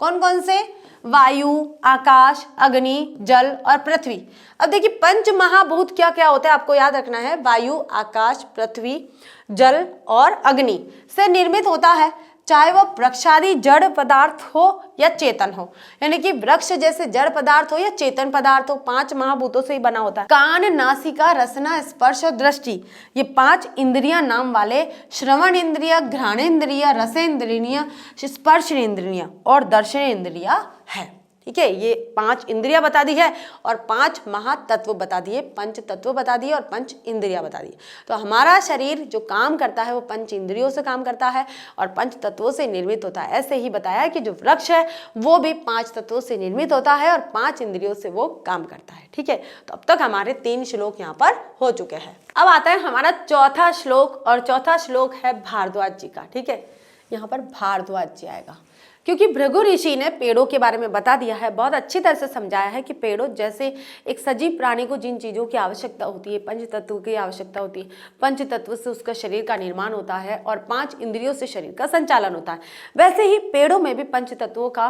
कौन कौन से, वायु, आकाश, अग्नि, जल और पृथ्वी। अब देखिए पंच महाभूत क्या क्या होते हैं आपको याद रखना है, वायु, आकाश, पृथ्वी, जल और अग्नि से निर्मित होता है, चाहे वह वृक्षादि जड़ पदार्थ हो या चेतन हो। यानी कि वृक्ष जैसे जड़ पदार्थ हो या चेतन पदार्थ हो, 5 महाभूतों से ही बना होता है। कान, नासिका, रसना, स्पर्श और दृष्टि, ये 5 इंद्रियां नाम वाले श्रवण इंद्रिय, घ्राणेन्द्रिय, रसेंद्रिय, स्पर्शेंद्रिय और दर्शनेन्द्रिय है, ठीक है। ये 5 इंद्रियां बता दी है और 5 महातत्व बता दिए, पंच तत्व बता दिए और 5 इंद्रियां बता दी। तो हमारा शरीर जो काम करता है वो 5 इंद्रियों से काम करता है और 5 तत्वों से निर्मित होता है। ऐसे ही बताया कि जो वृक्ष है वो भी 5 तत्वों से निर्मित होता है और 5 इंद्रियों से वो काम करता है, ठीक है। तो अब तक हमारे 3 श्लोक यहाँ पर हो चुके हैं। अब आता है हमारा चौथा श्लोक, और चौथा श्लोक है भारद्वाज जी का, ठीक है। यहाँ पर भारद्वाज जी आएगा क्योंकि भृगु ऋषि ने पेड़ों के बारे में बता दिया है, बहुत अच्छी तरह से समझाया है कि पेड़ों जैसे एक सजीव प्राणी को जिन चीज़ों की आवश्यकता होती है, पंच तत्व की आवश्यकता होती है, पंच तत्व से उसका शरीर का निर्माण होता है और 5 इंद्रियों से शरीर का संचालन होता है, वैसे ही पेड़ों में भी पंच तत्वों का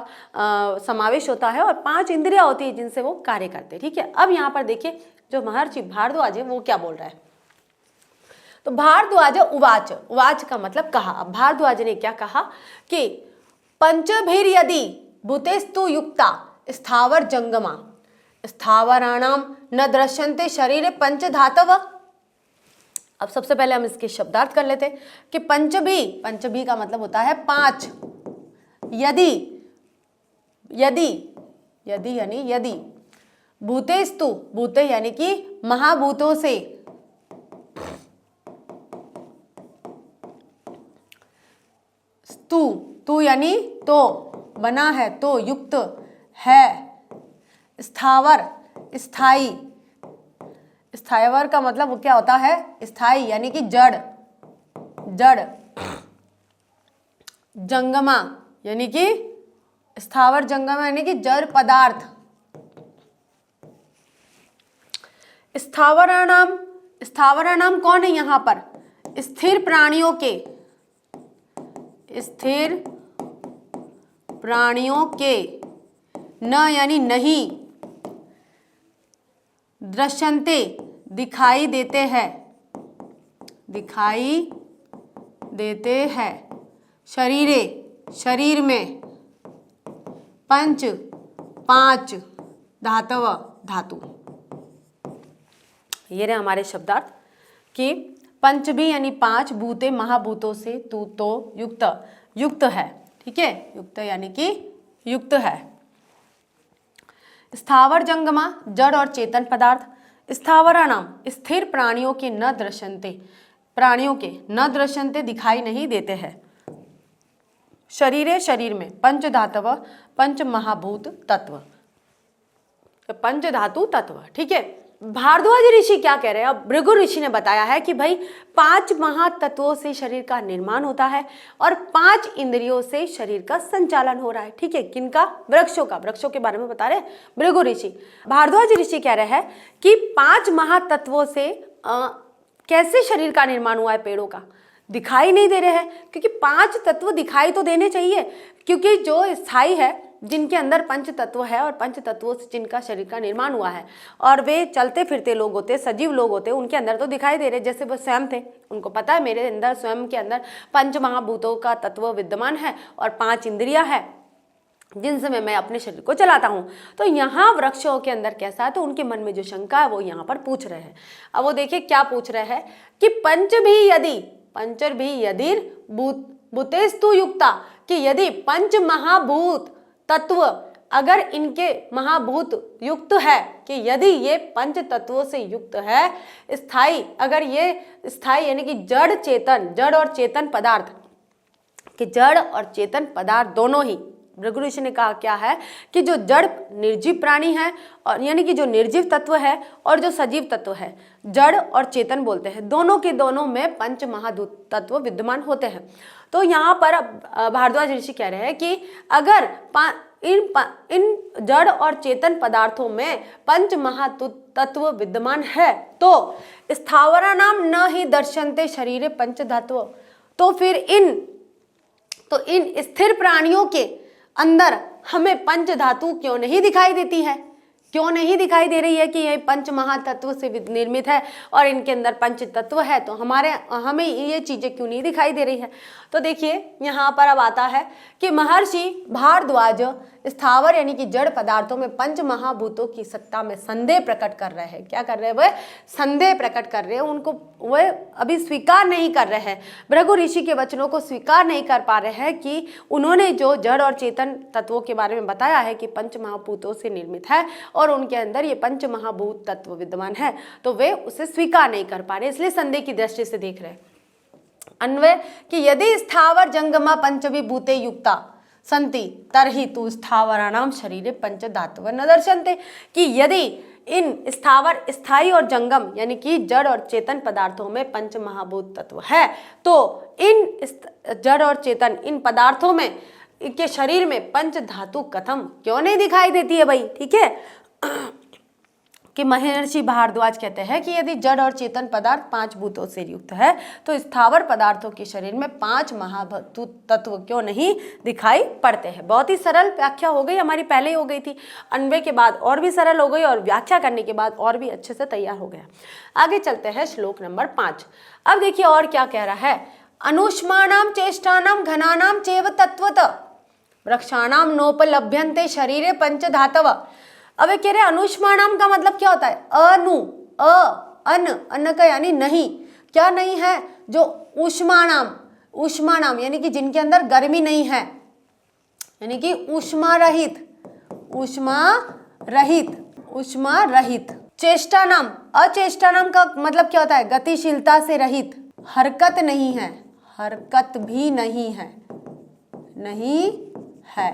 समावेश होता है और 5 इंद्रियाँ होती है जिनसे वो कार्य करते हैं, ठीक है। अब यहाँ पर देखिए जो महर्षि भारद्वाज है वो क्या बोल रहा है, तो भारद्वाज उवाच, उवाच का मतलब कहा। अब भारद्वाज ने क्या कहा कि पंचभिर्यदि भूतेस्तु युक्ता स्थावर जंगमा स्थावराणाम न दृश्यन्ते शरीरे पंच धातव। अब सबसे पहले हम इसके शब्दार्थ कर लेते कि पंचभी का मतलब होता है 5। यदि यानी यदि, भूतेस्तु भूते यानी कि महाभूतों से, तू यानी तो, बना है तो, युक्त है, स्थावर स्थाई, स्थावर का मतलब क्या होता है, स्थाई यानी कि जड़, जंगमा यानी कि स्थावर, जंगमा यानी कि जड़ पदार्थ, स्थावराणाम कौन है यहाँ पर, स्थिर प्राणियों के, स्थिर प्राणियों के, न यानी नहीं, दृश्यन्ते दिखाई देते हैं, दिखाई देते हैं, शरीरे शरीर में, पंच पांच, धातव धातु। ये रहे हमारे शब्दार्थ कि पंच भी यानी पांच, भूते महाभूतों से, तू तो, युक्त है, ठीक है, युक्त यानी कि युक्त है। स्थावर जंगमा जड़ और चेतन पदार्थ, स्थावराणाम स्थिर प्राणियों के न दृश्यन्ते, प्राणियों के न दृश्यन्ते दिखाई नहीं देते हैं, शरीरे शरीर में, पंच धातव पंच महाभूत तत्व, पंच धातु तत्व, ठीक है। भारद्वाज ऋषि क्या कह रहे हैं, अब भृगु ऋषि ने बताया है कि भाई 5 महातत्वों से शरीर का निर्माण होता है और 5 इंद्रियों से शरीर का संचालन हो रहा है, ठीक है। किनका, वृक्षों का, वृक्षों के बारे में बता रहे भृगु ऋषि। भारद्वाज ऋषि कह रहे हैं कि 5 महातत्वों से कैसे शरीर का निर्माण हुआ है, पेड़ों का दिखाई नहीं दे रहे हैं, क्योंकि 5 तत्व दिखाई तो देने चाहिए, क्योंकि जो स्थायी है, जिनके अंदर पंच तत्व है और पंच तत्वों से जिनका शरीर का निर्माण हुआ है और वे चलते फिरते लोग होते, सजीव लोग होते, उनके अंदर तो दिखाई दे रहे, जैसे वो स्वयं थे, उनको पता है मेरे अंदर, स्वयं के अंदर पंच महाभूतों का तत्व विद्यमान है और 5 इंद्रियां हैं जिनसे मैं अपने शरीर को चलाता हूँ। तो यहाँ वृक्षों के अंदर कैसा है, तो उनके मन में जो शंका है वो यहाँ पर पूछ रहे हैं। अब वो देखिए क्या पूछ रहे हैं कि पंचर भी यदि भूतेस्तु युक्ता, कि यदि पंच महाभूत तत्व अगर इनके महाभूत युक्त है, कि यदि ये पंच तत्वों से युक्त है, स्थाई, अगर ये स्थाई यानी कि जड़ और चेतन पदार्थ, कि जड़ और चेतन पदार्थ दोनों ही, भृगु ऋषि ने कहा क्या है कि जो जड़ निर्जीव प्राणी है और यानी कि जो निर्जीव तत्व है और जो सजीव तत्व है, जड़ और चेतन बोलते हैं, दोनों के दोनों में पंच महाभूत तत्व विद्यमान होते हैं। तो यहाँ पर भारद्वाज ऋषि कह रहे हैं कि अगर इन जड़ और चेतन पदार्थों में पंच महाभूत तत्व विद्यमान है तो स्थावराणाम न ही दर्शनते शरीरे पंच धातु, तो फिर इन स्थिर प्राणियों के अंदर हमें पंच धातु क्यों नहीं दिखाई देती है, क्यों नहीं दिखाई दे रही है कि यह पंच महातत्व से निर्मित है और इनके अंदर पंच तत्व है, तो हमें ये चीजें क्यों नहीं दिखाई दे रही है। तो देखिए यहाँ पर अब आता है कि महर्षि भारद्वाज स्थावर यानी कि जड़ पदार्थों में पंच महाभूतों की सत्ता में संदेह प्रकट कर रहे हैं। क्या कर रहे हैं, वह संदेह प्रकट कर रहे हैं, उनको वह अभी स्वीकार नहीं कर रहे हैं, भृगु ऋषि के वचनों को स्वीकार नहीं कर पा रहे हैं कि उन्होंने जो जड़ और चेतन तत्वों के बारे में बताया है कि पंच महाभूतों से निर्मित है और उनके अंदर ये पंच महाभूत तत्व विद्यमान है, तो वे उसे स्वीकार नहीं कर पा रहे, इसलिए संदेह की दृष्टि से देख रहे हैं। अन्वय कि यदि स्थावर जंगमा पंचवी भूते युक्ता संति तरहि तु स्थावराणाम शरीरे पंच धातव न दर्शनते, कि यदि इन स्थावर स्थायी और जंगम यानी कि जड़ और चेतन पदार्थों में पंच महाभूत तत्व है, तो इन जड़ और चेतन इन पदार्थों में के शरीर में पंच धातु कथम क्यों नहीं दिखाई देती है भाई, ठीक है। कि महर्षि भारद्वाज कहते हैं कि यदि जड़ और चेतन पदार्थ 5 भूतों से युक्त है तो स्थावर पदार्थों के शरीर में 5 महाभूत तत्व क्यों नहीं दिखाई पड़ते हैं। बहुत ही सरल व्याख्या हो गई, हमारी पहले ही हो गई थी, अन्वय के बाद और भी सरल हो गई और व्याख्या करने के बाद और भी अच्छे से तैयार हो गया। आगे चलते हैं श्लोक नंबर 5। अब देखिए और क्या कह रहा है, अनुष्माणाम चेष्टानाम घनानाम चेव तत्वत वृक्षाणाम नोपलभ्यन्ते शरीरे पंच धातव। अब कह रहे अनुष्माणाम का मतलब क्या होता है, अन का यानी नहीं, क्या नहीं है, जो ऊष्माणाम यानी कि जिनके अंदर गर्मी नहीं है, यानी कि ऊष्मा रहित। चेष्टानाम, अचेष्टानाम का मतलब क्या होता है, गतिशीलता से रहित, हरकत भी नहीं है, नहीं है।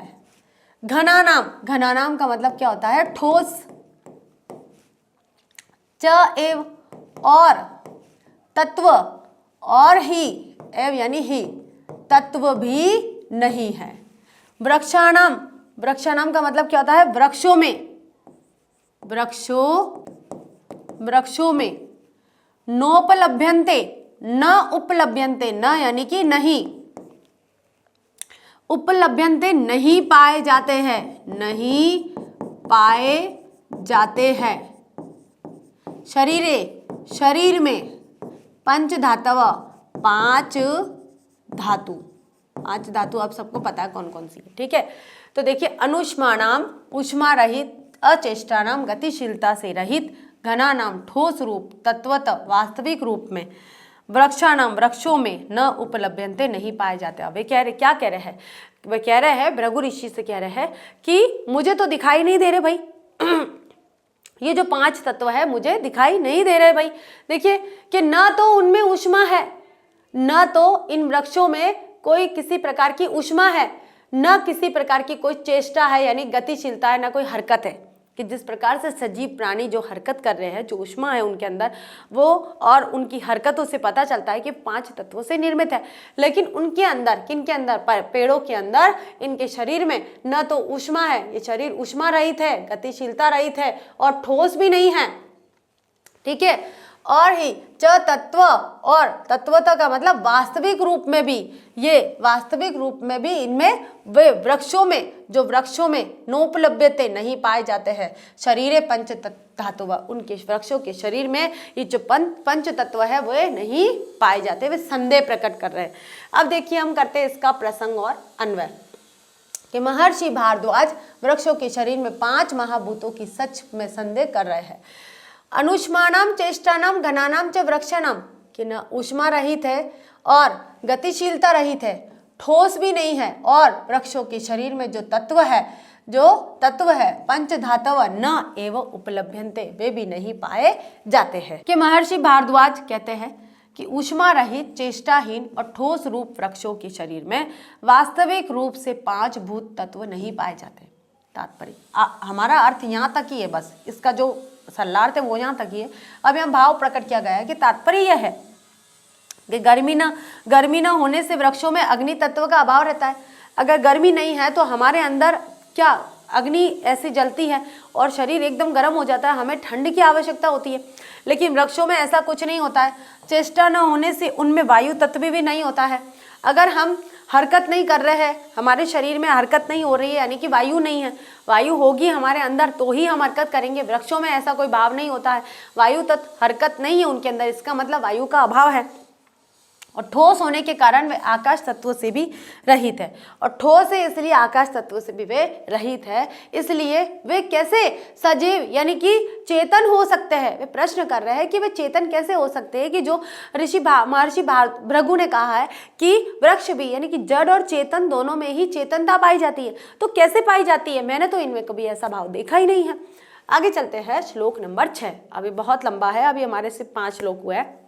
घनानाम, घनानाम का मतलब क्या होता है? ठोस। च एव और तत्व, और ही, एव यानी ही, तत्व भी नहीं है। वृक्षाणाम, वृक्षाणाम का मतलब क्या होता है? वृक्षों में, वृक्षों में। नोपलभ्यन्ते, न उपलभ्यन्ते, न यानी कि नहीं, उपलभ्यन्ते नहीं पाए जाते हैं, नहीं पाए जाते हैं। शरीरे, शरीर में। पंच धातव, पांच धातु, पांच धातु आप सबको पता है कौन कौन सी है, ठीक है। तो देखिए, अनुष्माणाम ऊष्मा रहित, अचेष्टानाम गतिशीलता से रहित, घनानाम ठोस रूप, तत्वत वास्तविक रूप में, वृक्षाणाम वृक्षों में, न उपलभ्यन्ते नहीं पाए जाते। अब वे कह रहे, क्या कह रहे हैं? वे कह रहे हैं, भृगु ऋषि से कह रहे हैं कि मुझे तो दिखाई नहीं दे रहे भाई ये जो पांच तत्व है मुझे दिखाई नहीं दे रहे भाई। देखिए कि ना तो उनमें ऊष्मा है, न तो इन वृक्षों में कोई किसी प्रकार की ऊष्मा है, न किसी प्रकार की कोई चेष्टा है यानी गतिशीलता है, न कोई हरकत है। कि जिस प्रकार से सजीव प्राणी जो हरकत कर रहे हैं, जो ऊष्मा है उनके अंदर, वो और उनकी हरकतों से पता चलता है कि पांच तत्वों से निर्मित है। लेकिन उनके अंदर, किनके अंदर? पेड़ों के अंदर, इनके शरीर में न तो ऊष्मा है, ये शरीर ऊष्मा रहित है, गतिशीलता रहित है और ठोस भी नहीं है, ठीक है। और ही च तत्व, और तत्वता का मतलब वास्तविक रूप में भी, ये वास्तविक रूप में भी इनमें, वे वृक्षों में, जो वृक्षों में नोपलभ्यते नहीं पाए जाते हैं। शरीरे पंच धातु, उनके वृक्षों के शरीर में ये जो पंच तत्व है वे नहीं पाए जाते, वे संदेह प्रकट कर रहे हैं। अब देखिए, हम करते हैं इसका प्रसंग और अन्वय कि महर्षि भारद्वाज वृक्षों के शरीर में पांच महाभूतों की सच में संदेह कर रहे हैं। अनुष्माणाम चेष्टानाम घनानाम च वृक्षाणाम, कि न ऊष्मा रहित है और गतिशीलता रहित है, ठोस भी नहीं है, और वृक्षों के शरीर में जो तत्व है पंच धातव न एव उपलभ्यन्ते, वे भी नहीं पाए जाते हैं। कि महर्षि भारद्वाज कहते हैं कि ऊष्मा रहित, चेष्टाहीन और ठोस रूप वृक्षों के शरीर में वास्तविक रूप से पांच भूत तत्व नहीं पाए जाते। तात्पर्य, हमारा अर्थ यहाँ तक ही है, बस इसका जो सरलार्थ है वो यहाँ तक ही है। अभी हम भाव प्रकट किया गया है कि तात्पर्य यह है कि गर्मी ना होने से वृक्षों में अग्नि तत्व का अभाव रहता है। अगर गर्मी नहीं है तो हमारे अंदर क्या अग्नि ऐसी जलती है और शरीर एकदम गर्म हो जाता है, हमें ठंड की आवश्यकता होती है। लेकिन वृक्षों में ऐसा कुछ नहीं होता है। चेष्टा न होने से उनमें वायु तत्व भी नहीं होता है। अगर हम हरकत नहीं कर रहे हैं, हमारे शरीर में हरकत नहीं हो रही है, यानी कि वायु नहीं है, वायु होगी हमारे अंदर तो ही हम हरकत करेंगे। वृक्षों में ऐसा कोई भाव नहीं होता है, वायु तत्व हरकत नहीं है उनके अंदर, इसका मतलब वायु का अभाव है। और ठोस होने के कारण वे आकाश तत्व से भी रहित है, और ठोस है इसलिए आकाश तत्व से भी वे रहित है, इसलिए वे कैसे सजीव यानी कि चेतन हो सकते हैं। वे प्रश्न कर रहे हैं कि वे चेतन कैसे हो सकते हैं, कि जो महर्षि भृगु ने कहा है कि वृक्ष भी यानी कि जड़ और चेतन दोनों में ही चेतनता पाई जाती है, तो कैसे पाई जाती है? मैंने तो इनमें कभी ऐसा भाव देखा ही नहीं है। आगे चलते हैं, श्लोक नंबर 6। अभी बहुत लंबा है, अभी हमारे सिर्फ 5 श्लोक हुए हैं।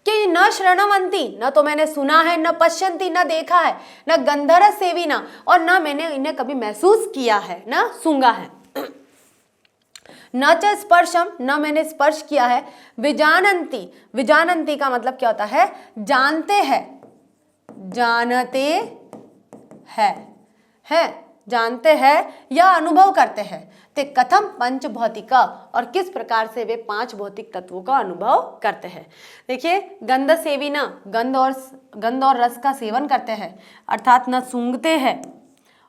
कि न श्रणवंती, न तो मैंने सुना है, न पश्यंती, न देखा है, न गंधर्व सेविना, और न मैंने इन्हें कभी महसूस किया है, न सूंघा है। न च स्पर्शम, न मैंने स्पर्श किया है। विजानंती, विजानंती का मतलब क्या होता है? जानते हैं, जानते हैं, जानते हैं या अनुभव करते हैं। ते कथम पंच भौतिका, और किस प्रकार से वे 5 भौतिक तत्वों का अनुभव करते हैं। देखिए, गंध सेविना, गंध और रस का सेवन करते हैं, अर्थात न सूंघते हैं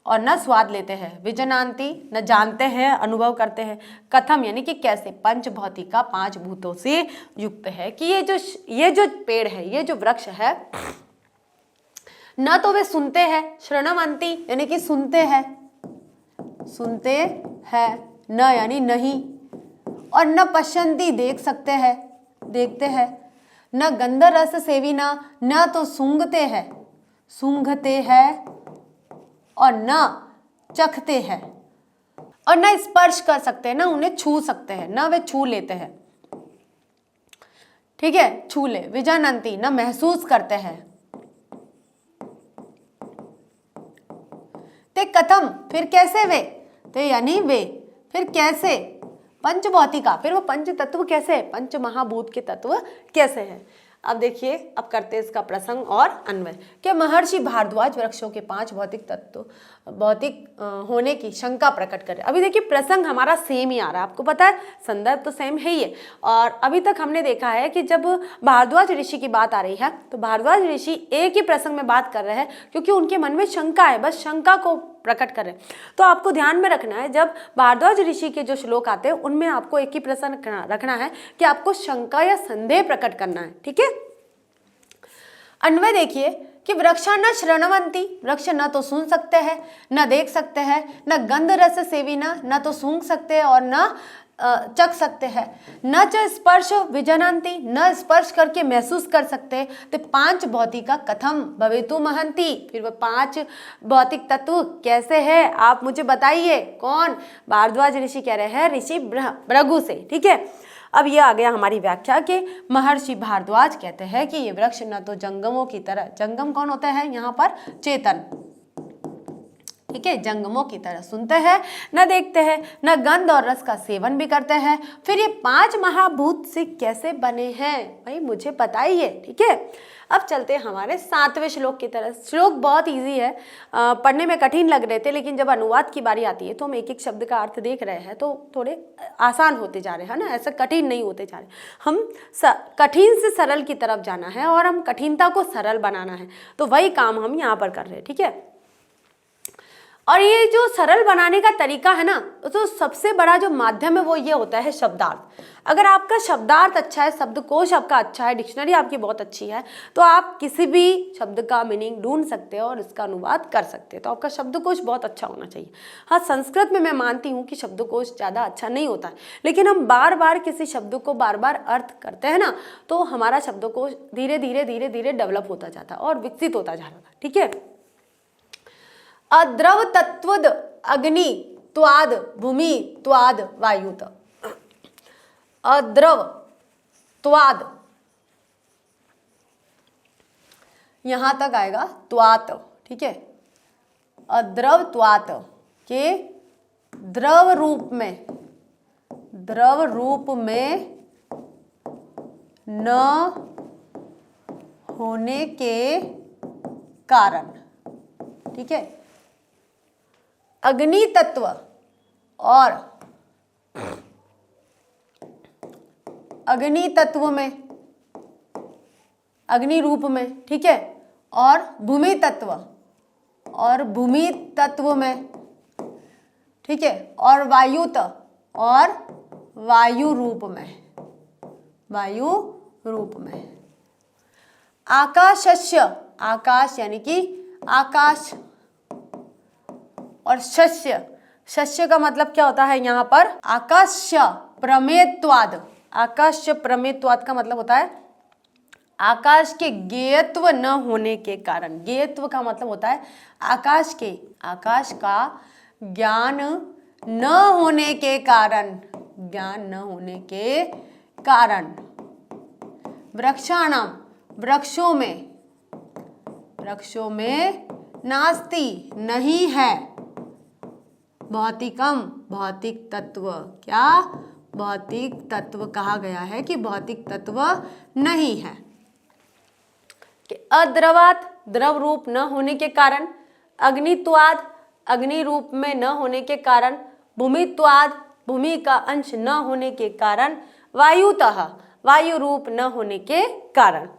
और न स्वाद लेते हैं। विजनांती, न जानते हैं, अनुभव करते हैं। कथम यानी कि कैसे, पंच भौतिका 5 भूतों से युक्त है। कि ये जो पेड़ है, ये जो वृक्ष है, न तो वे सुनते हैं, श्रणवंती यानी कि सुनते हैं, न यानी नहीं, और न पश्यंती देख सकते हैं, देखते हैं, न गंध रस सेविना, न तो सूंघते हैं और न चखते हैं, और न स्पर्श कर सकते हैं, न उन्हें छू सकते हैं, न वे छू लेते हैं। ठीक है, छू ले। विजानंती, न महसूस करते हैं, ते कथम, फिर कैसे वे, ते यानी वे, फिर कैसे, पंचभौतिका, फिर वो पंच तत्व कैसे है, पंच महाभूत के तत्व कैसे हैं। अब देखिए, अब करते हैं इसका प्रसंग और अन्वय। कि महर्षि भारद्वाज वृक्षों के 5 भौतिक तत्व भौतिक होने की शंका प्रकट करे। अभी देखिए प्रसंग हमारा सेम ही आ रहा है, आपको पता है संदर्भ तो सेम है ही है। और अभी तक हमने देखा है कि जब भारद्वाज ऋषि की बात आ रही है तो भारद्वाज ऋषि एक ही प्रसंग में बात कर रहे हैं, क्योंकि उनके मन में शंका है, बस शंका को प्रकट कर रहे हैं। तो आपको ध्यान में रखना है, जब भारद्वाज ऋषि के जो श्लोक आते हैं उनमें आपको एक ही प्रश्न रखना है कि आपको शंका या संदेह प्रकट करना है, ठीक है। अन्वय देखिए कि वृक्षा न श्रवणवंती, वृक्ष न तो सुन सकते हैं, न देख सकते हैं, न गंध रस सेविना, न तो सूंघ सकते हैं और न चख सकते हैं, न च स्पर्श विजनंती, न स्पर्श करके महसूस कर सकते। तो 5 भौतिका कथम भवेतु महंती, फिर वो 5 भौतिक तत्व कैसे है आप मुझे बताइए। कौन? भारद्वाज ऋषि कह रहे हैं ऋषि भृगु से, ठीक है। अब ये आ गया हमारी व्याख्या के महर्षि भारद्वाज कहते हैं कि ये वृक्ष न तो जंगमों की तरह, जंगम कौन होता है यहाँ पर? चेतन, ठीक है, जंगमों की तरह सुनते हैं, न देखते हैं, न गंध और रस का सेवन भी करते हैं। फिर ये 5 महाभूत से कैसे बने हैं भाई मुझे बताइए, ठीक है। अब चलते हैं हमारे 7वें श्लोक की तरफ। श्लोक बहुत इजी है, पढ़ने में कठिन लग रहे थे, लेकिन जब अनुवाद की बारी आती है तो हम एक एक शब्द का अर्थ देख रहे हैं तो थोड़े आसान होते जा रहे हैं ना, ऐसा कठिन नहीं होते जा रहे। हम कठिन से सरल की तरफ जाना है और हम कठिनता को सरल बनाना है, तो वही काम हम यहाँ पर कर रहे हैं, ठीक है। और ये जो सरल बनाने का तरीका है ना, तो सबसे बड़ा जो माध्यम है वो ये होता है शब्दार्थ। अगर आपका शब्दार्थ अच्छा है, शब्दकोश आपका अच्छा है, डिक्शनरी आपकी बहुत अच्छी है, तो आप किसी भी शब्द का मीनिंग ढूंढ सकते हो और इसका अनुवाद कर सकते हो। तो आपका शब्दकोश बहुत अच्छा होना चाहिए। हाँ, संस्कृत में मैं मानती हूँ कि शब्दकोश ज़्यादा अच्छा नहीं होता है, लेकिन हम बार बार किसी शब्द को बार बार अर्थ करते हैं ना, तो हमारा शब्दकोश धीरे धीरे धीरे धीरे डेवलप होता जाता है और विकसित होता जा रहा था, ठीक है। अद्रव तत्वद अग्नि त्वाद भूमि त्वाद वायुत, अद्रव त्वाद यहां तक आएगा त्वात, ठीक है। अद्रव त्वात के द्रव रूप में न होने के कारण, ठीक है। अग्नि तत्व और अग्नि तत्व में, अग्नि रूप में, ठीक है, और भूमि तत्व और भूमि तत्व में, ठीक है, और वायुत और वायु रूप में, वायु रूप में। आकाशस्य, आकाश यानी कि आकाश, और शस्य, शस्य का मतलब क्या होता है यहाँ पर? आकाश्य प्रमेयत्वाद, आकाश्य प्रमेयत्वाद का मतलब होता है आकाश के ज्ञेयत्व न होने के कारण। ज्ञेयत्व का मतलब होता है आकाश का ज्ञान न होने के कारण, ज्ञान न होने के कारण। वृक्षाणाम, वृक्षों में नास्ति नहीं है, भौतिकम भौतिक तत्व, क्या? भौतिक तत्व कहा गया है कि भौतिक तत्व नहीं है। कि अद्रवात, द्रव रूप न होने के कारण, अग्नित्वाद, अग्नि रूप में न होने के कारण, भूमित्वाद, भूमि का अंश न होने के कारण, वायुतः, वायु रूप न होने के कारण।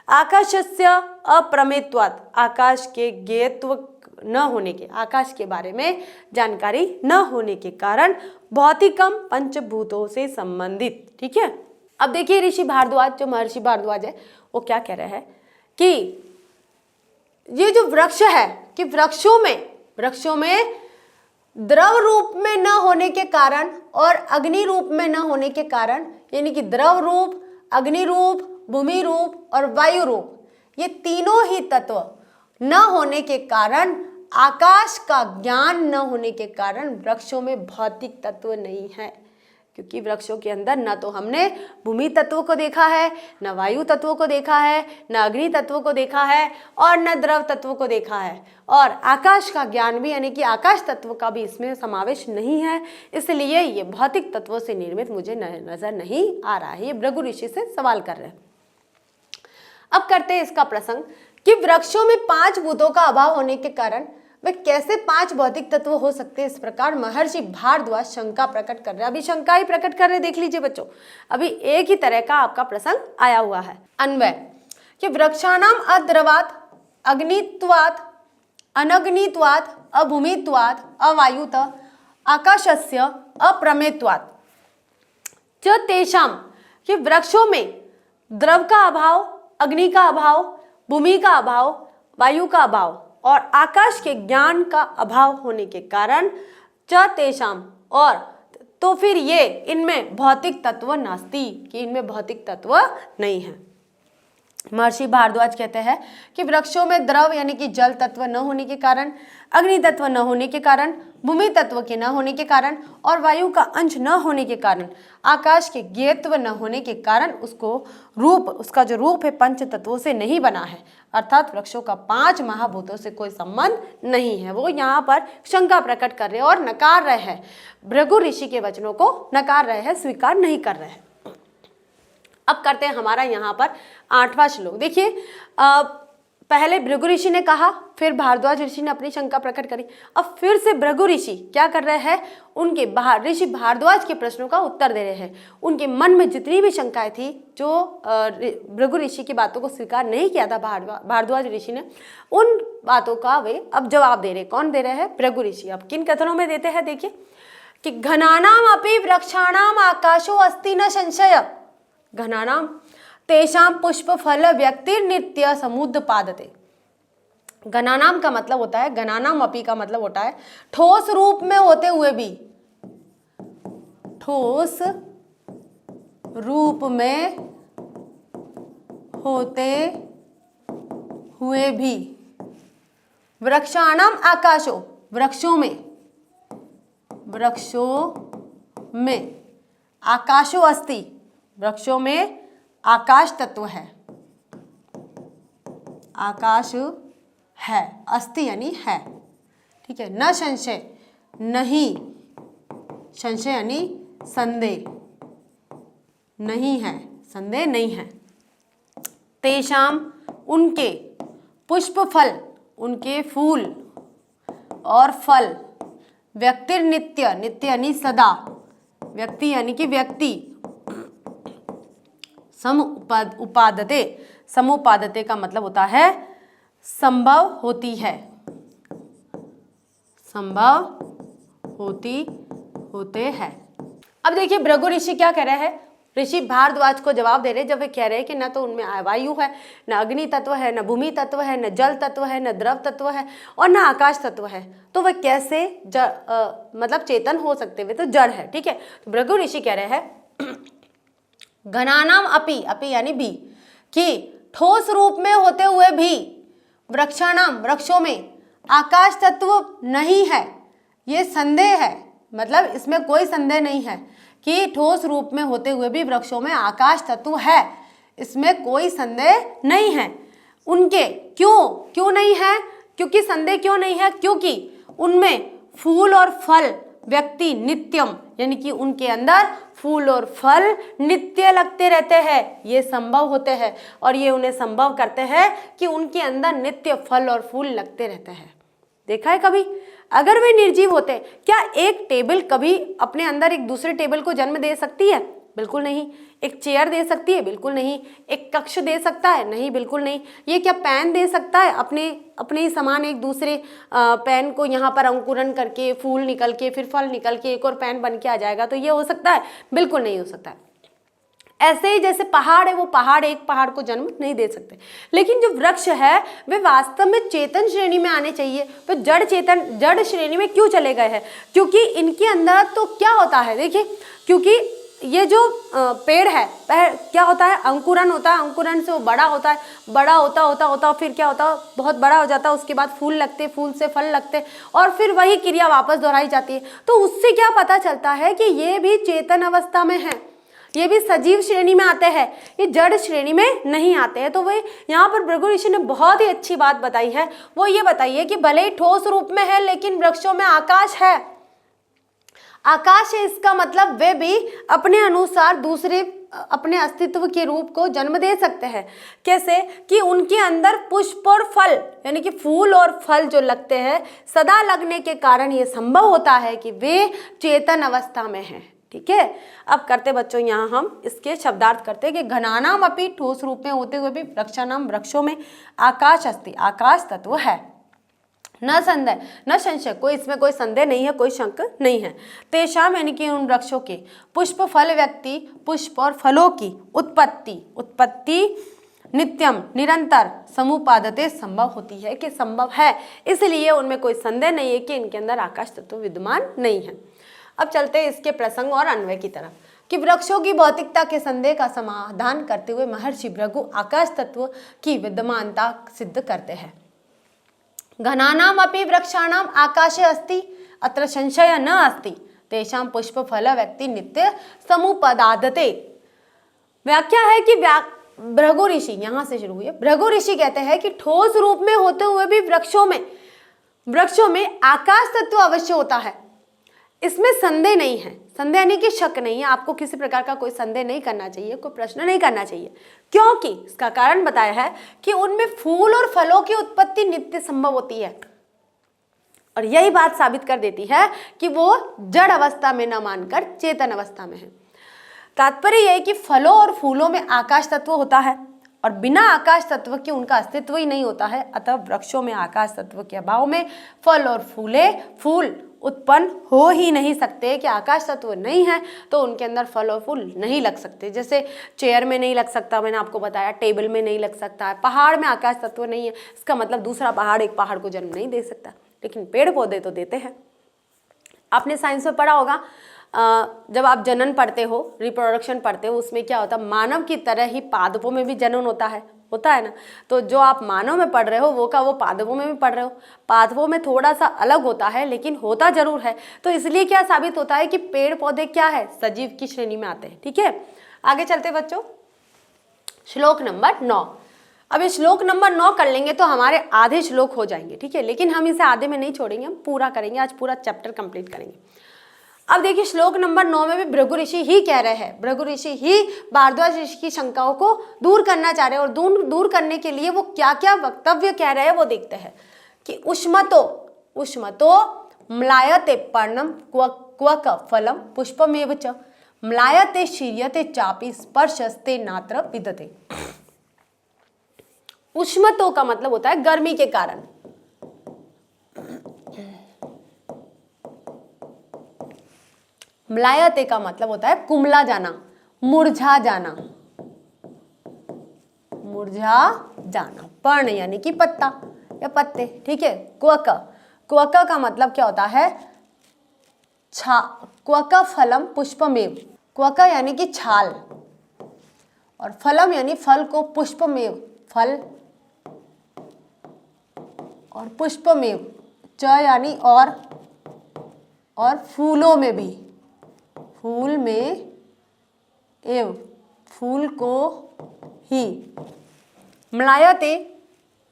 आकाशस्य अप्रमेयत्वात्, आकाश के ज्ञेयत्व न होने के, आकाश के बारे में जानकारी न होने के कारण, भौतिकम पंचभूतों से संबंधित, ठीक है। अब देखिए ऋषि भारद्वाज, जो महर्षि भारद्वाज है, वो क्या कह रहे हैं कि ये जो वृक्ष है कि वृक्षों में द्रव रूप में न होने के कारण और अग्नि रूप में न होने के कारण, यानी कि द्रव रूप, अग्नि रूप, भूमि रूप और वायु रूप, ये तीनों ही तत्व न होने के कारण, आकाश का ज्ञान न होने के कारण वृक्षों में भौतिक तत्व नहीं है। क्योंकि वृक्षों के अंदर न तो हमने भूमि तत्वों को देखा है, न वायु तत्वों को देखा है, न अग्नि तत्वों को देखा है और न द्रव तत्वों को देखा है, और आकाश का ज्ञान भी यानी कि आकाश तत्व का भी इसमें समावेश नहीं है। इसलिए ये भौतिक तत्वों से निर्मित मुझे नजर नहीं आ रहा है। ये भृगु ऋषि से सवाल कर रहे हैं। अब करते हैं इसका प्रसंग कि वृक्षों में 5 भूतों का अभाव होने के कारण वे कैसे 5 भौतिक तत्व हो सकते हैं। इस प्रकार महर्षि भारद्वाज शंका प्रकट कर रहे हैं। अभी शंका ही प्रकट कर रहे, देख लीजिए बच्चों, अभी एक ही तरह का आपका प्रसंग आया हुआ है। अन्वय कि वृक्षाणाम अद्रवात, अग्नित्वात्, अनग्नित्वात्, अभूमित्वात्, अवायुत, आकाशस्य अप्रमेयत्वात् च तेषाम कि वृक्षों में द्रव का अभाव, अग्नि का अभाव, भूमि का अभाव, वायु का अभाव और आकाश के ज्ञान का अभाव होने के कारण च तेषाम, और तो फिर ये इनमें भौतिक तत्व नास्ति, कि इनमें भौतिक तत्व नहीं है। महर्षि भारद्वाज कहते हैं कि वृक्षों में द्रव यानी कि जल तत्व न होने के कारण, अग्नि तत्व न होने के कारण, भूमि तत्व के न होने के कारण और वायु का अंश न होने के कारण, आकाश के ज्ञेयत्व न होने के कारण उसको रूप, उसका जो रूप है पंच तत्वों से नहीं बना है। अर्थात वृक्षों का 5 महाभूतों से कोई संबंध नहीं है। वो यहाँ पर शंका प्रकट कर रहे हैं और नकार रहे हैं, भृगु ऋषि के वचनों को नकार रहे हैं, स्वीकार नहीं कर रहे हैं। अब करते हैं हमारा यहाँ पर 8वां श्लोक। देखिए पहले भृगु ऋषि ने कहा, फिर भारद्वाज ऋषि ने अपनी शंका प्रकट करी, अब फिर से भृगु ऋषि क्या कर रहे हैं, उनके ऋषि भारद्वाज के प्रश्नों का उत्तर दे रहे हैं। उनके मन में जितनी भी शंकाएं थी, जो भृगु ऋषि की बातों को स्वीकार नहीं किया था भारद्वाज ऋषि ने, उन बातों का वे अब जवाब दे रहे। कौन दे रहे हैं? भृगु ऋषि। अब किन कथनों में देते हैं देखिए कि घनानाम अपि वृक्षाणाम आकाशो अस्ति न संशय, घनानाम तेषां पुष्प फल व्यक्तिर्नित्य समुत्पादते। घनानाम का मतलब होता है, घनानाम अपि का मतलब होता है ठोस रूप में होते हुए भी, ठोस रूप में होते हुए भी, वृक्षाणाम आकाशो, वृक्षों में आकाशो अस्ति, वृक्षों में आकाश तत्व है, आकाश है, अस्ति यानी है, ठीक है। न संशय, नहीं, संशय यानी संदेह, नहीं है, संदेह नहीं है। तेषाम उनके, पुष्प फल उनके फूल और फल, व्यक्तिर्नित्य, नित्य यानी सदा, व्यक्ति यानी कि व्यक्ति, समुपादते, समुपादते का मतलब होता है संभव होती है, संभव होते हैं। अब देखिए भृगु ऋषि क्या कह रहे हैं, ऋषि भारद्वाज को जवाब दे रहे, जब वे कह रहे हैं कि न तो उनमें वायु है, न अग्नि तत्व है, न भूमि तत्व है, न जल तत्व है, न द्रव तत्व है और न आकाश तत्व है, तो वह कैसे मतलब चेतन हो सकते हुए, तो जड़ है, ठीक है। तो भृगु ऋषि कह रहे हैं घनानाम अपि, अपि यानी भी, कि ठोस रूप में होते हुए भी वृक्षाणाम, वृक्षों में आकाश तत्व नहीं है, ये संदेह है, मतलब इसमें कोई संदेह नहीं है कि ठोस रूप में होते हुए भी वृक्षों में आकाश तत्व है, इसमें कोई संदेह नहीं है। उनके क्यों नहीं है, क्योंकि संदेह क्यों नहीं है, क्योंकि उनमें फूल और फल व्यक्ति नित्यम, यानी कि उनके अंदर फूल और फल नित्य लगते रहते हैं, ये संभव होते हैं और ये उन्हें संभव करते हैं कि उनके अंदर नित्य फल और फूल लगते रहते हैं। देखा है कभी, अगर वे निर्जीव होते, क्या एक टेबल कभी अपने अंदर एक दूसरे टेबल को जन्म दे सकती है? बिल्कुल नहीं। एक चेयर दे सकती है? बिल्कुल नहीं। एक कक्ष दे सकता है? नहीं, बिल्कुल नहीं। ये क्या पेन दे सकता है अपने ही समान एक दूसरे पेन को यहाँ पर अंकुरन करके फूल निकल के फिर फल निकल के एक और पेन बन के आ जाएगा, तो ये हो सकता है? बिल्कुल नहीं हो सकता है। ऐसे ही जैसे पहाड़ है, वो पहाड़ एक पहाड़ को जन्म नहीं दे सकते, लेकिन जो वृक्ष है वे वास्तव में चेतन श्रेणी में आने चाहिए। तो जड़ श्रेणी में क्यों चले गए हैं? क्योंकि इनके अंदर तो क्या होता है, देखिए, क्योंकि ये जो पेड़ है क्या होता है, अंकुरन होता है, अंकुरन से वो बड़ा होता है, बड़ा होता होता होता फिर क्या होता है, बहुत बड़ा हो जाता है, उसके बाद फूल लगते, फूल से फल लगते और फिर वही क्रिया वापस दोहराई जाती है। तो उससे क्या पता चलता है कि ये भी चेतन अवस्था में है, ये भी सजीव श्रेणी में आते हैं, ये जड़ श्रेणी में नहीं आते हैं। तो वही यहाँ पर भृगु ऋषि ने बहुत ही अच्छी बात बताई है, वो ये बताइए कि भले ही ठोस रूप में है लेकिन वृक्षों में आकाश है, आकाश है, इसका मतलब वे भी अपने अनुसार दूसरे अपने अस्तित्व के रूप को जन्म दे सकते हैं। कैसे कि उनके अंदर पुष्प और फल यानी कि फूल और फल जो लगते हैं सदा लगने के कारण ये संभव होता है कि वे चेतन अवस्था में हैं। ठीक है, अब करते बच्चों यहाँ हम इसके शब्दार्थ करते हैं कि घनानाम अपि, ठोस रूप में होते हुए भी वृक्षानाम, वृक्षों में आकाश अस्ति, आकाश तत्व है, न संदेह न संशय, कोई इसमें कोई संदेह नहीं है, कोई शंक नहीं है। तेषाम यानी कि उन वृक्षों के पुष्प फल व्यक्ति, पुष्प और फलों की उत्पत्ति नित्यम निरंतर समुपादते संभव होती है, कि संभव है, इसलिए उनमें कोई संदेह नहीं है कि इनके अंदर आकाश तत्व विद्यमान नहीं है। अब चलते हैं इसके प्रसंग और अन्वय की तरफ कि वृक्षों की भौतिकता के संदेह का समाधान करते हुए महर्षि भृगु आकाश तत्व की विद्यमानता सिद्ध करते हैं। घनानाम अपि वृक्षाणाम आकाशे अस्ति, अत्र संशय न अस्ति, तेषां पुष्प फल व्यक्ति नित्य समुपदादते। व्याख्या है कि भृगु ऋषि, यहां से शुरू हुई, भृगु ऋषि कहते हैं कि ठोस रूप में होते हुए भी वृक्षों में आकाश तत्व अवश्य होता है, इसमें संदेह नहीं है, संदेह यानी कि शक नहीं है, आपको किसी प्रकार का कोई संदेह नहीं करना चाहिए, कोई प्रश्न नहीं करना चाहिए, क्योंकि इसका कारण बताया है कि उनमें फूल और फलों की उत्पत्ति नित्य संभव होती है, और यही बात साबित कर देती है कि वो जड़ अवस्था में न मानकर चेतन अवस्था में है। तात्पर्य यह है कि फलों और फूलों में आकाश तत्व होता है और बिना आकाश तत्व के उनका अस्तित्व ही नहीं होता है, अतः वृक्षों में आकाश तत्व के अभाव में फल और फूल उत्पन्न हो ही नहीं सकते, कि आकाश तत्व नहीं है तो उनके अंदर फल और फूल नहीं लग सकते। जैसे चेयर में नहीं लग सकता, मैंने आपको बताया, टेबल में नहीं लग सकता है, पहाड़ में आकाश तत्व नहीं है, इसका मतलब दूसरा पहाड़ एक पहाड़ को जन्म नहीं दे सकता, लेकिन पेड़ पौधे तो देते हैं। आपने साइंस में पढ़ा होगा, जब आप जनन पढ़ते हो, रिप्रोडक्शन पढ़ते हो, उसमें क्या होता है, मानव की तरह ही पादपों में भी जनन होता है ना। तो जो आप मानव में पढ़ रहे हो वो पादपों में भी पढ़ रहे हो, पादपों में थोड़ा सा अलग होता है लेकिन होता जरूर है। तो इसलिए क्या साबित होता है कि पेड़ पौधे क्या है, सजीव की श्रेणी में आते हैं। ठीक है, आगे चलते बच्चों, श्लोक नंबर 9। अब ये श्लोक नंबर 9 कर लेंगे तो हमारे आधे श्लोक हो जाएंगे। ठीक है, लेकिन हम इसे आधे में नहीं छोड़ेंगे, हम पूरा करेंगे, आज पूरा चैप्टर कंप्लीट करेंगे। अब देखिए श्लोक नंबर 9 में भी भृगु ऋषि ही कह रहे हैं, भृगु ऋषि ही भारद्वाज ऋषि की शंकाओं को दूर करना चाह रहे हैं, और दूर करने के लिए वो क्या क्या वक्तव्य कह रहे हैं वो देखते हैं कि उष्मतो म्लायते पर्णम क्वक फलम पुष्पमेव च म्लायते शीर्यते चापि स्पर्शस्ते नात्र विदते। उष्मतो का मतलब होता है गर्मी के कारण, म्लायते का मतलब होता है कुमला जाना, मुरझा जाना, पर्ण यानी कि पत्ता या पत्ते। ठीक है, क्वक का मतलब क्या होता है, क्वक फलम पुष्पमेव, क्वक यानी कि छाल, और फलम यानी फल को, पुष्पमेव फल, और पुष्पमेव च यानी और फूलों में भी, फूल में एव फूल को ही, म्लायते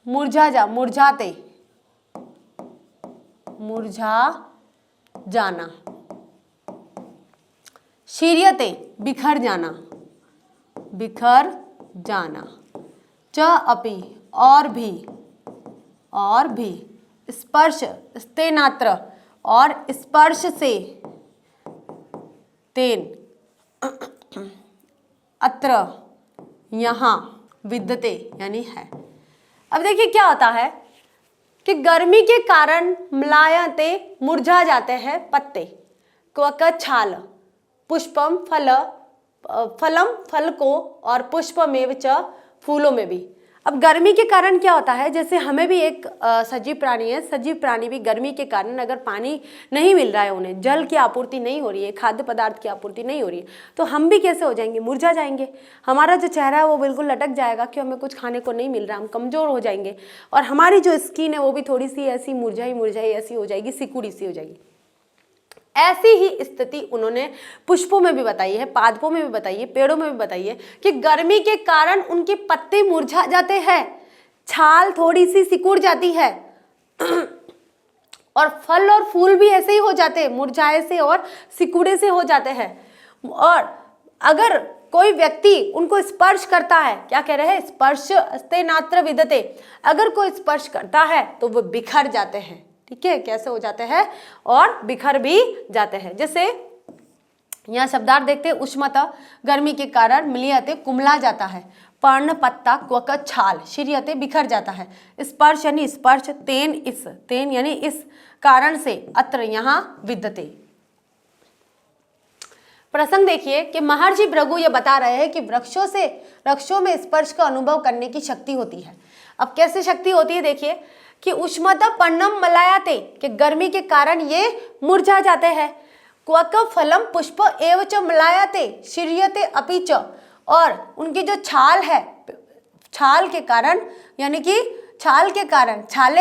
मुरझा जाना, शीर्यते बिखर जाना, च अपि और भी, स्पर्श स्तेनात्र और स्पर्श से, तेन अत्र यहाँ, विद्यते यानी है। अब देखिए क्या होता है कि गर्मी के कारण म्लायते मुरझा जाते हैं पत्ते, क्वक छाल, पुष्पम फलम फल को, और पुष्पमेव च फूलों में भी। अब गर्मी के कारण क्या होता है, जैसे हमें भी एक सजीव प्राणी है, सजीव प्राणी भी गर्मी के कारण अगर पानी नहीं मिल रहा है, उन्हें जल की आपूर्ति नहीं हो रही है, खाद्य पदार्थ की आपूर्ति नहीं हो रही है, तो हम भी कैसे हो जाएंगे, मुरझा जाएंगे। हमारा जो चेहरा है वो बिल्कुल लटक जाएगा कि हमें कुछ खाने को नहीं मिल रहा, हम कमज़ोर हो जाएंगे, और हमारी जो स्किन है वो भी थोड़ी सी ऐसी मुरझाई मुरझाई ऐसी हो जाएगी, सिकुड़ी सी हो जाएगी। ऐसी ही स्थिति उन्होंने पुष्पों में भी बताई है, पादपों में भी बताई है, पेड़ों में भी बताई है कि गर्मी के कारण उनके पत्ते मुरझा जाते हैं, छाल थोड़ी सी सिकुड़ जाती है और फल और फूल भी ऐसे ही हो जाते हैं, मुरझाए से और सिकुड़े से हो जाते हैं। और अगर कोई व्यक्ति उनको स्पर्श करता है, क्या कह रहे हैं, स्पर्श अस्ते नात्र विदते, अगर कोई स्पर्श करता है तो वो बिखर जाते हैं। ठीक है, कैसे हो जाते हैं, और बिखर भी जाते हैं। जैसे यहाँ शब्दार्थ देखते हैं, उष्मता गर्मी के कारण, मिलियते कुमला जाता है, पर्ण पत्ता क्वक छाल, शिरियते बिखर जाता है, स्पर्श यानी स्पर्श, तेन इस, तेन यानी इस कारण से, अत्र यहाँ विद्यते। प्रसंग देखिए कि महर्षि भृगु ये बता रहे हैं कि वृक्षों में स्पर्श का अनुभव करने की शक्ति होती है। अब कैसे शक्ति होती है, देखिए कि उष्मता पर्णम मलायाते, कि गर्मी के कारण ये मुरझा जाते हैं, क्वक फलम पुष्प एव च मलायाते शिर्यते अपि च, और उनकी जो छाल है, छाल के कारण यानी कि छाले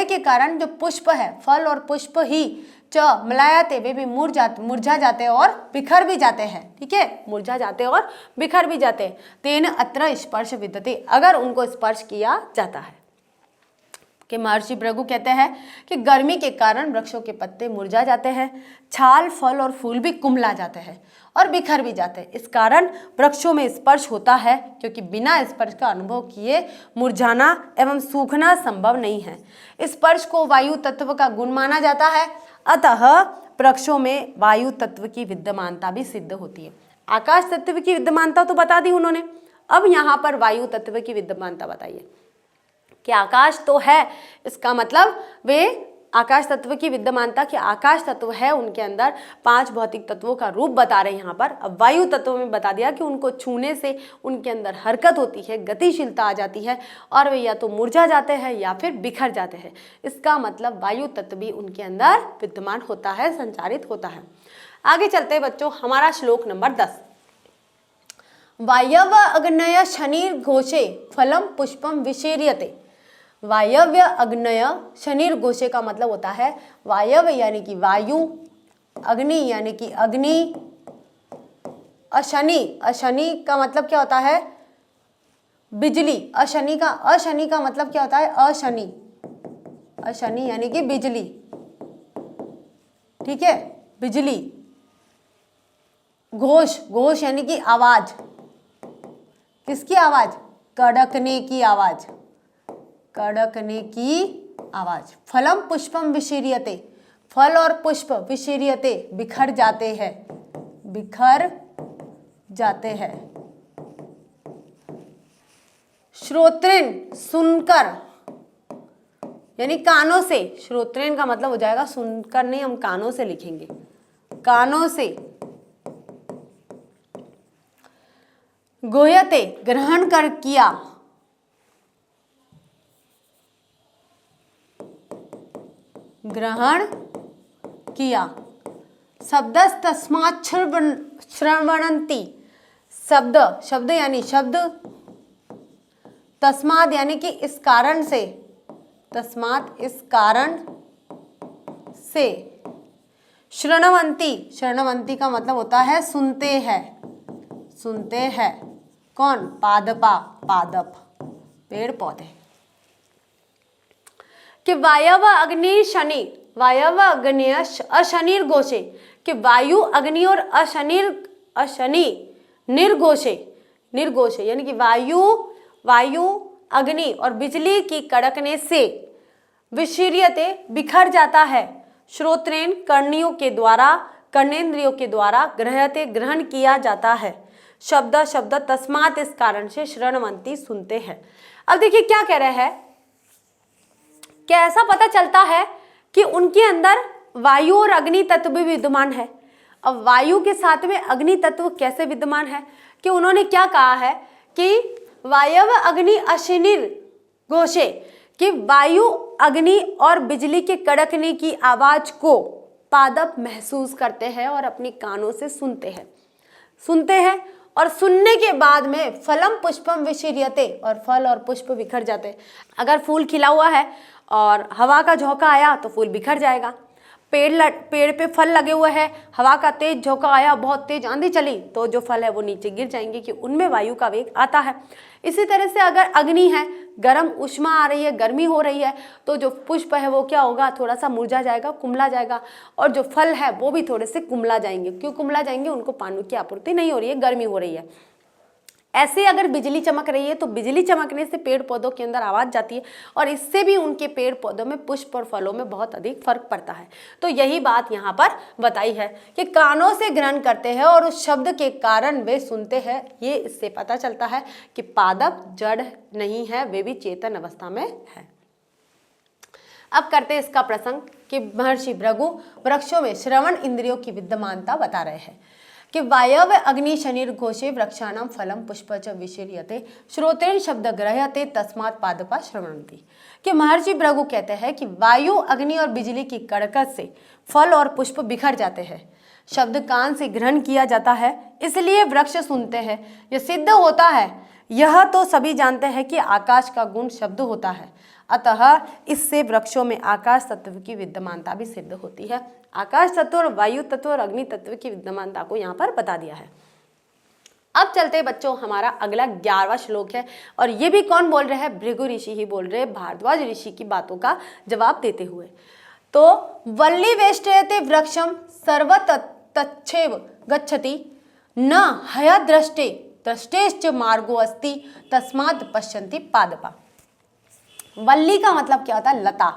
के कारण जो पुष्प है, फल और पुष्प ही च मलायाते, वे भी मुरझा जाते हैं और बिखर भी जाते हैं। ठीक है, मुरझा जाते हैं और बिखर भी जाते हैं। तेन अत्र स्पर्श विद्यते, अगर उनको स्पर्श किया जाता है। कि महर्षि भृगु कहते हैं कि गर्मी के कारण वृक्षों के पत्ते मुरझा जाते हैं, छाल, फल और फूल भी कुम्हला जाते हैं और बिखर भी जाते हैं। इस कारण वृक्षों में स्पर्श होता है, क्योंकि बिना स्पर्श का अनुभव किए मुरझाना एवं सूखना संभव नहीं है। स्पर्श को वायु तत्व का गुण माना जाता है, अतः वृक्षों में वायु तत्व की विद्यमानता भी सिद्ध होती है। आकाश तत्व की विद्यमानता तो बता दी उन्होंने, अब यहाँ पर वायु तत्व की विद्यमानता बताइए। कि आकाश तो है, इसका मतलब वे आकाश तत्व की विद्यमानता, कि आकाश तत्व है, उनके अंदर 5 भौतिक तत्वों का रूप बता रहे हैं यहाँ पर। अब वायु तत्व में बता दिया कि उनको छूने से उनके अंदर हरकत होती है, गतिशीलता आ जाती है, और वे या तो मुरझा जाते हैं या फिर बिखर जाते हैं। इसका मतलब वायु तत्व भी उनके अंदर विद्यमान होता है, संचारित होता है। आगे चलते हैं बच्चों, हमारा श्लोक नंबर 10। वायव अग्नय शनिर घोषे फलम पुष्पम विशेर्यते। वायव्य अग्नय शनिर घोषे का मतलब होता है वायव्य यानी कि वायु, अग्नि यानी कि अग्नि, अशनि का मतलब क्या होता है, बिजली। अशनि का मतलब क्या होता है, अशनि यानी कि बिजली। ठीक है, बिजली। घोष यानी कि आवाज। किसकी आवाज, कड़कने की आवाज, कड़कने की आवाज। फलम पुष्पम विशीर्यते, फल और पुष्प विशीर्यते बिखर जाते हैं, बिखर जाते हैं। श्रोत्रेन सुनकर यानी कानों से, श्रोत्रेन का मतलब हो जाएगा सुनकर नहीं, हम कानों से लिखेंगे, कानों से। गोयते ग्रहण कर किया, ग्रहण किया। शब्दस तस्मात् श्रवणन्ति, शब्द यानी शब्द, तस्मात् यानी कि इस कारण से, तस्मात् इस कारण से। श्रृणवन्ति का मतलब होता है सुनते हैं, सुनते हैं। कौन, पादपा, पादप, पेड़ पौधे। कि वायव अग्नि शनि, वायव अग्नि अशनिर घोषे, कि वायु अग्नि और अशनि निर्घोषे यानी कि वायु अग्नि और बिजली की कड़कने से विशीर्यते बिखर जाता है। श्रोत्रेन कर्णेंद्रियों के द्वारा ग्रहते ग्रहण किया जाता है। शब्द तस्मात् इस कारण से, श्रवणवन्ति सुनते हैं। अब देखिए क्या कह रहे हैं, क्या ऐसा पता चलता है कि उनके अंदर वायु और अग्नि तत्व भी विद्यमान है। अब वायु के साथ में अग्नि तत्व कैसे विद्यमान है, कि उन्होंने क्या कहा है कि वायव अग्नि अशनिर घोषे कि वायु, अग्नि और बिजली के कड़कने की आवाज को पादप महसूस करते हैं और अपनी कानों से सुनते हैं और सुनने के बाद में फलम पुष्पम विशीर्यते, और फल और पुष्प बिखर जाते हैं। अगर फूल खिला हुआ है और हवा का झोंका आया तो फूल बिखर जाएगा। पेड़ पे फल लगे हुए हैं, हवा का तेज झोंका आया, बहुत तेज आंधी चली तो जो फल है वो नीचे गिर जाएंगे, कि उनमें वायु का वेग आता है। इसी तरह से अगर अग्नि है, गर्म उष्मा आ रही है, गर्मी हो रही है, तो जो पुष्प है वो क्या होगा, थोड़ा सा मुरझा जाएगा, कुम्हला जाएगा, और जो फल है वो भी थोड़े से कुम्हला जाएंगे। क्यों कुम्हला जाएंगे? उनको पानी की आपूर्ति नहीं हो रही है, गर्मी हो रही है। ऐसे अगर बिजली चमक रही है तो बिजली चमकने से पेड़ पौधों के अंदर आवाज जाती है और इससे भी उनके पेड़ पौधों में पुष्प और फलों में बहुत अधिक फर्क पड़ता है। तो यही बात यहाँ पर बताई है कि कानों से ग्रहण करते हैं और उस शब्द के कारण वे सुनते हैं। ये इससे पता चलता है कि पादप जड़ नहीं है, वे भी चेतन अवस्था में है। अब करते हैं इसका प्रसंग कि महर्षि भृगु वृक्षों में श्रवण इंद्रियों की विद्यमानता बता रहे हैं कि वायव अग्नि शनिर घोषे वृक्षाणाम फलम पुष्प च विशीर्यते श्रोतेन शब्द ग्रह्यते तस्मात् पादपा श्रवणन्ति। कि महर्षि भृगु कहते हैं कि वायु, अग्नि और बिजली की कड़कत से फल और पुष्प बिखर जाते हैं, शब्द कान से ग्रहण किया जाता है, इसलिए वृक्ष सुनते हैं। यह सिद्ध होता है, यह तो सभी जानते हैं कि आकाश का गुण शब्द होता है, अतः इससे वृक्षों में आकाश तत्व की विद्यमानता भी सिद्ध होती है। आकाश तत्व और वायु तत्व और अग्नि तत्व की विद्यमानता को यहाँ पर बता दिया है। अब चलते बच्चों, हमारा अगला 11वां श्लोक है और ये भी कौन बोल रहे हैं? भृगु ऋषि ही बोल रहे हैं, भारद्वाज ऋषि की बातों का जवाब देते हुए। तो वल्ली वेष्टयते वृक्षम सर्वतच्छेव गच्छति न हय दृष्टेश्च मार्गो अस्ति तस्मात् पश्यन्ति पादपा। वल्ली का मतलब क्या होता है? लता।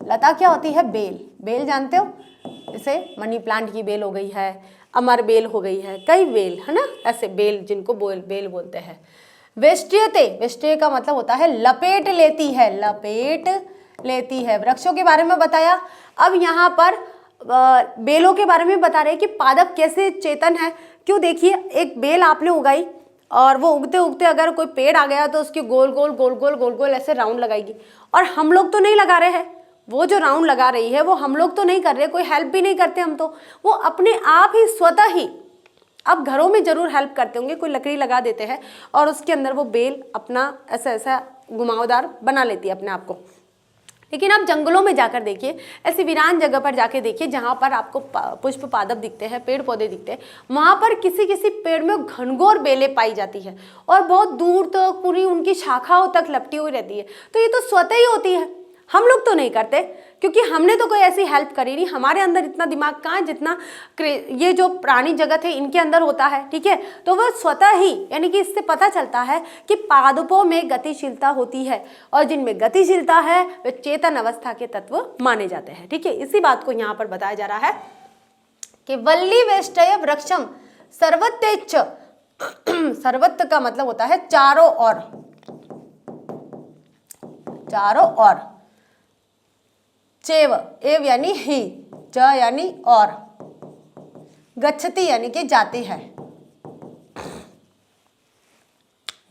लता क्या होती है? बेल। बेल जानते हो? जैसे मनी प्लांट की बेल हो गई है, अमर बेल हो गई है, कई बेल है ना, ऐसे बेल जिनको बेल बोलते हैं। वेष्टयते, वेष्टय का मतलब होता है लपेट लेती है, लपेट लेती है। वृक्षों के बारे में बताया। अब यहाँ पर बेलों के बारे में बता रहे हैं कि पादप कैसे चेतन है। क्यों? देखिए, एक बेल आपने उगाई और वो उगते उगते अगर कोई पेड़ आ गया तो उसके गोल गोल ऐसे राउंड लगाएगी। और हम लोग तो नहीं लगा रहे हैं, वो जो राउंड लगा रही है वो हम लोग तो नहीं कर रहे, कोई हेल्प भी नहीं करते हम तो, वो अपने आप ही स्वतः ही। अब घरों में जरूर हेल्प करते होंगे, कोई लकड़ी लगा देते हैं और उसके अंदर वो बेल अपना ऐसा ऐसा घुमावदार बना लेती है अपने आप को। लेकिन आप जंगलों में जाकर देखिए, ऐसी वीरान जगह पर जाके देखिए जहाँ पर आपको पुष्प पादप दिखते हैं, पेड़ पौधे दिखते हैं, वहाँ पर किसी किसी पेड़ में घनघोर बेलें पाई जाती है और बहुत दूर तक पूरी उनकी शाखाओं तक लपटी हुई रहती है। तो ये तो स्वतः ही होती है, हम लोग तो नहीं करते क्योंकि हमने तो कोई ऐसी हेल्प करी नहीं। हमारे अंदर इतना दिमाग कहाँ है जितना ये जो प्राणी जगत है इनके अंदर होता है, ठीक है। तो वह स्वतः ही, यानी कि इससे पता चलता है कि पादपों में गतिशीलता होती है और जिनमें गतिशीलता है वे चेतन अवस्था के तत्व माने जाते हैं, ठीक है। इसी बात को यहाँ पर बताया जा रहा है कि वल्ली वेष्टय वृक्षम सर्वतेच्च। सर्वत्र का मतलब होता है चारों ओर, चारों ओर। चेव, एव यानी ही, च यानी और, गच्छति यानी कि जाती है।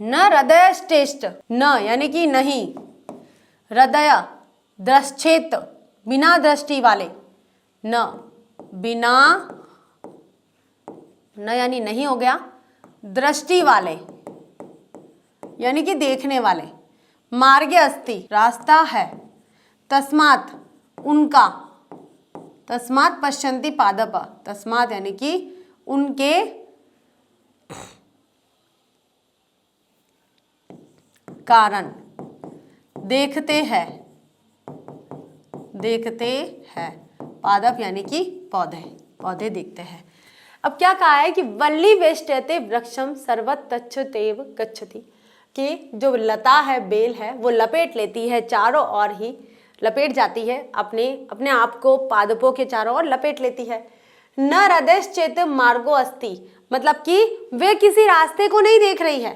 न हृदयश्चेष्ट, न यानी कि नहीं, हृदय दृश्चेत बिना दृष्टि वाले, न बिना, न यानी नहीं हो गया, दृष्टि वाले यानी कि देखने वाले। मार्गे अस्ति रास्ता है, तस्मात् उनका, तस्मात् पश्यन्ति पादप, तस्मात् यानी कि उनके कारण देखते हैं, देखते हैं। पादप यानी कि पौधे, पौधे देखते हैं। अब क्या कहा है कि वल्ली वेष्टयते वृक्षम सर्वतच्छतेव गच्छति, कि जो लता है, बेल है, वो लपेट लेती है, चारों ओर ही लपेट जाती है, अपने आप को पादपों के चारों ओर लपेट लेती है। न हृदयश्चेत मार्गो अस्ति, मतलब कि वे किसी रास्ते को नहीं देख रही है,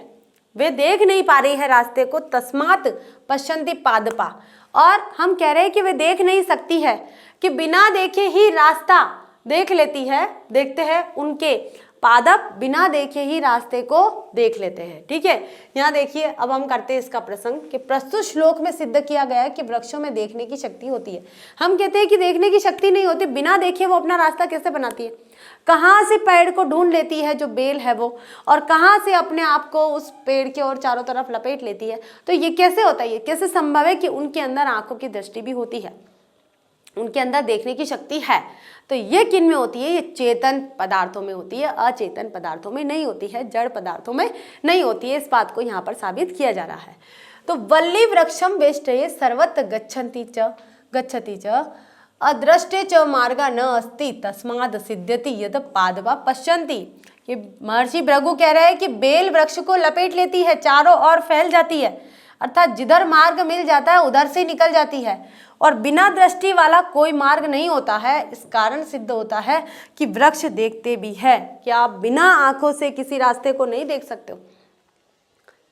वे देख नहीं पा रही है रास्ते को। तस्मात् पश्यन्ति पादपा, और हम कह रहे हैं कि वे देख नहीं सकती है, कि बिना देखे ही रास्ता देख लेती है, देखते हैं उनके पादप बिना देखे ही रास्ते को देख लेते हैं। ठीक है, यहाँ देखिए अब हम करते हैं इसका प्रसंग कि प्रस्तुत श्लोक में सिद्ध किया गया है कि वृक्षों में देखने की शक्ति होती है। हम कहते हैं कि देखने की शक्ति नहीं होती, बिना देखे वो अपना रास्ता कैसे बनाती है, कहाँ से पेड़ को ढूंढ लेती है जो बेल है वो, और कहाँ से अपने आप को उस पेड़ के और चारों तरफ लपेट लेती है। तो ये कैसे होता है, ये कैसे संभव है कि उनके अंदर आंखों की दृष्टि भी होती है, उनके अंदर देखने की शक्ति है। तो ये किन में होती है, ये चेतन पदार्थों में होती है, अचेतन पदार्थों में नहीं होती है, जड़ पदार्थों में नहीं होती है। इस बात को यहाँ पर साबित किया जा रहा है। तो वल्ली वृक्षम वेष्टये सर्वत्र गच्छति च अदृष्टे च मार्गा न अस्ति तस्माद सिद्ध्यति यद पादवा पश्यन्ति। ये महर्षि भृगु कह रहे हैं कि बेल वृक्ष को लपेट लेती है, चारों ओर फैल जाती है, अर्थात जिधर मार्ग मिल जाता है उधर से निकल जाती है, और बिना दृष्टि वाला कोई मार्ग नहीं होता है। इस कारण सिद्ध होता है कि वृक्ष देखते भी है। क्या आप बिना आंखों से किसी रास्ते को नहीं देख सकते हो?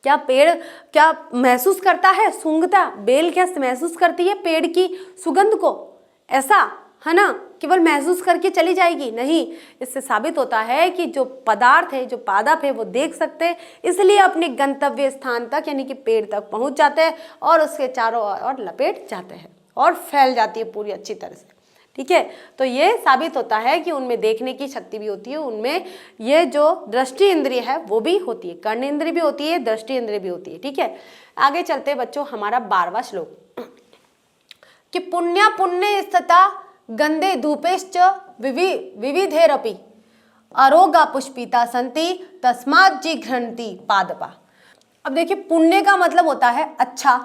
क्या पेड़ क्या महसूस करता है सूंघता? बेल क्या महसूस करती है पेड़ की सुगंध को? ऐसा है ना, केवल महसूस करके चली जाएगी? नहीं। इससे साबित होता है कि जो पदार्थ है, जो पादप है, वो देख सकते हैं, इसलिए अपने गंतव्य स्थान तक यानी कि पेड़ तक पहुंच जाते हैं और उसके चारों ओर लपेट जाते हैं और फैल जाती है पूरी अच्छी तरह से। ठीक है, तो ये साबित होता है कि उनमें देखने की शक्ति भी होती है, उनमें ये जो दृष्टि इंद्रिय है वो भी होती है, कर्ण इंद्रिय भी होती है, दृष्टि इंद्रिय भी होती है। ठीक है, आगे चलते हैं बच्चों, हमारा 12वां श्लोक कि पुण्य पुण्य स्थिता गंधे धूपेश्च विविधेरपि अरोगा पुष्पिता संति तस्मात् जिघ्रन्ति पादपा। अब देखिए, पुण्य का मतलब होता है अच्छा,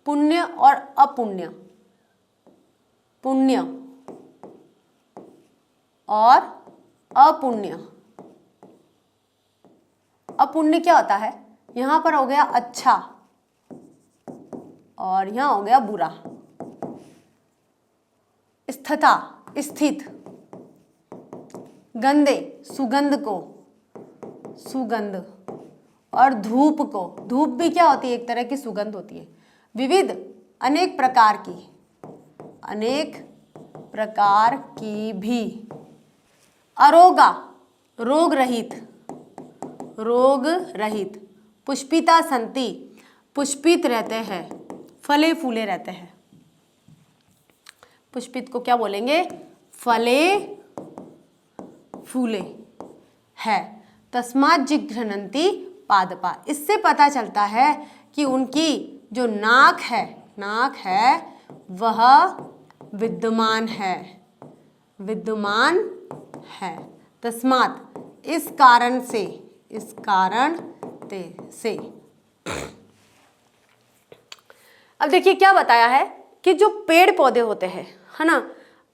पुण्य और अपुण्य, पुण्य और अपुण्य। अपुण्य क्या होता है? यहां पर हो गया अच्छा और यहां हो गया बुरा। स्थिता स्थित, गंधे सुगंध को, सुगंध, और धूप को, धूप भी क्या होती है? एक तरह की सुगंध होती है। विविध अनेक प्रकार की, अनेक प्रकार की भी। अरोगा रोग रहित, रोग रहित। पुष्पिता संति पुष्पित रहते हैं, फले फूले रहते हैं। पुष्पित को क्या बोलेंगे? फले फूले है। तस्मात् जिघ्रन्ति पादपा। इससे पता चलता है कि उनकी जो नाक है वह विद्यमान है, विद्यमान है। तस्मात् इस कारण से, इस कारण से। अब देखिए क्या बताया है कि जो पेड़ पौधे होते हैं, है ना,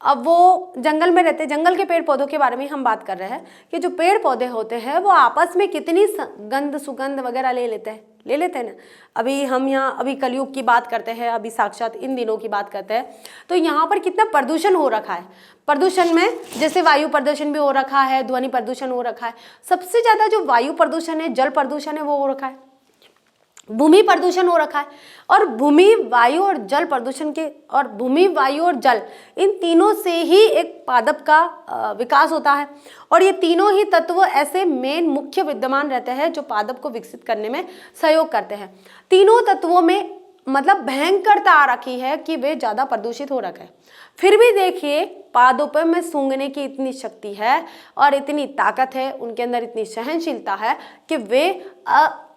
अब वो जंगल में रहते हैं, जंगल के पेड़ पौधों के बारे में हम बात कर रहे हैं कि जो पेड़ पौधे होते हैं वो आपस में कितनी गंध सुगंध वगैरह ले लेते हैं ना। अभी हम यहाँ अभी कलयुग की बात करते हैं, अभी साक्षात इन दिनों की बात करते हैं, तो यहाँ पर कितना प्रदूषण हो रखा है। प्रदूषण में जैसे वायु प्रदूषण भी हो रखा है, ध्वनि प्रदूषण हो रखा है। सबसे ज्यादा जो वायु प्रदूषण है, जल प्रदूषण है, वो हो रखा है, भूमि प्रदूषण हो रखा है। और भूमि वायु और जल प्रदूषण के, और भूमि वायु और जल, इन तीनों से ही एक पादप का विकास होता है। और ये तीनों ही तत्व ऐसे मेन मुख्य विद्यमान रहते हैं जो पादप को विकसित करने में सहयोग करते हैं। तीनों तत्वों में मतलब भयंकरता आ रखी है कि वे ज्यादा प्रदूषित हो रखे हैं। फिर भी देखिए पादपों में सूंघने की इतनी शक्ति है और इतनी ताकत है, उनके अंदर इतनी सहनशीलता है कि वे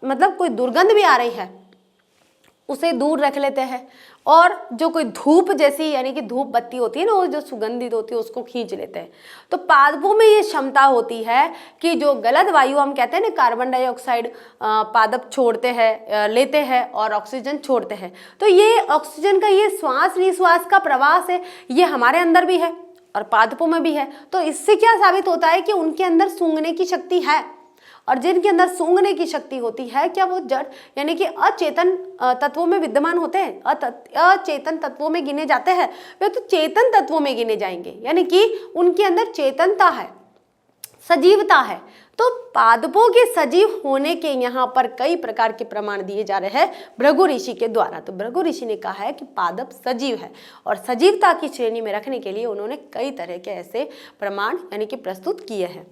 मतलब कोई दुर्गंध भी आ रही है उसे दूर रख लेते हैं, और जो कोई धूप जैसी यानी कि धूप बत्ती होती है ना, वो जो सुगंधित होती है उसको खींच लेते हैं। तो पादपों में ये क्षमता होती है कि जो गलत वायु हम कहते हैं ना, कार्बन डाइऑक्साइड पादप छोड़ते हैं, लेते हैं और ऑक्सीजन छोड़ते हैं। तो ये ऑक्सीजन का ये श्वास निश्वास का प्रवास है, ये हमारे अंदर भी है और पादपों में भी है। तो इससे क्या साबित होता है कि उनके अंदर सूंघने की शक्ति है, और जिनके अंदर सूंघने की शक्ति होती है, क्या वो जड़ यानी कि अचेतन तत्वों में विद्यमान होते हैं, अचेतन तत्वों में गिने जाते हैं, वे तो चेतन तत्वों में गिने जाएंगे, यानी कि उनके अंदर चेतनता है, सजीवता है। तो पादपों के सजीव होने के यहाँ पर कई प्रकार के प्रमाण दिए जा रहे हैं भृगु ऋषि के द्वारा। तो भृगु ऋषि ने कहा है कि पादप सजीव है, और सजीवता की श्रेणी में रखने के लिए उन्होंने कई तरह के ऐसे प्रमाण यानी कि प्रस्तुत किए हैं।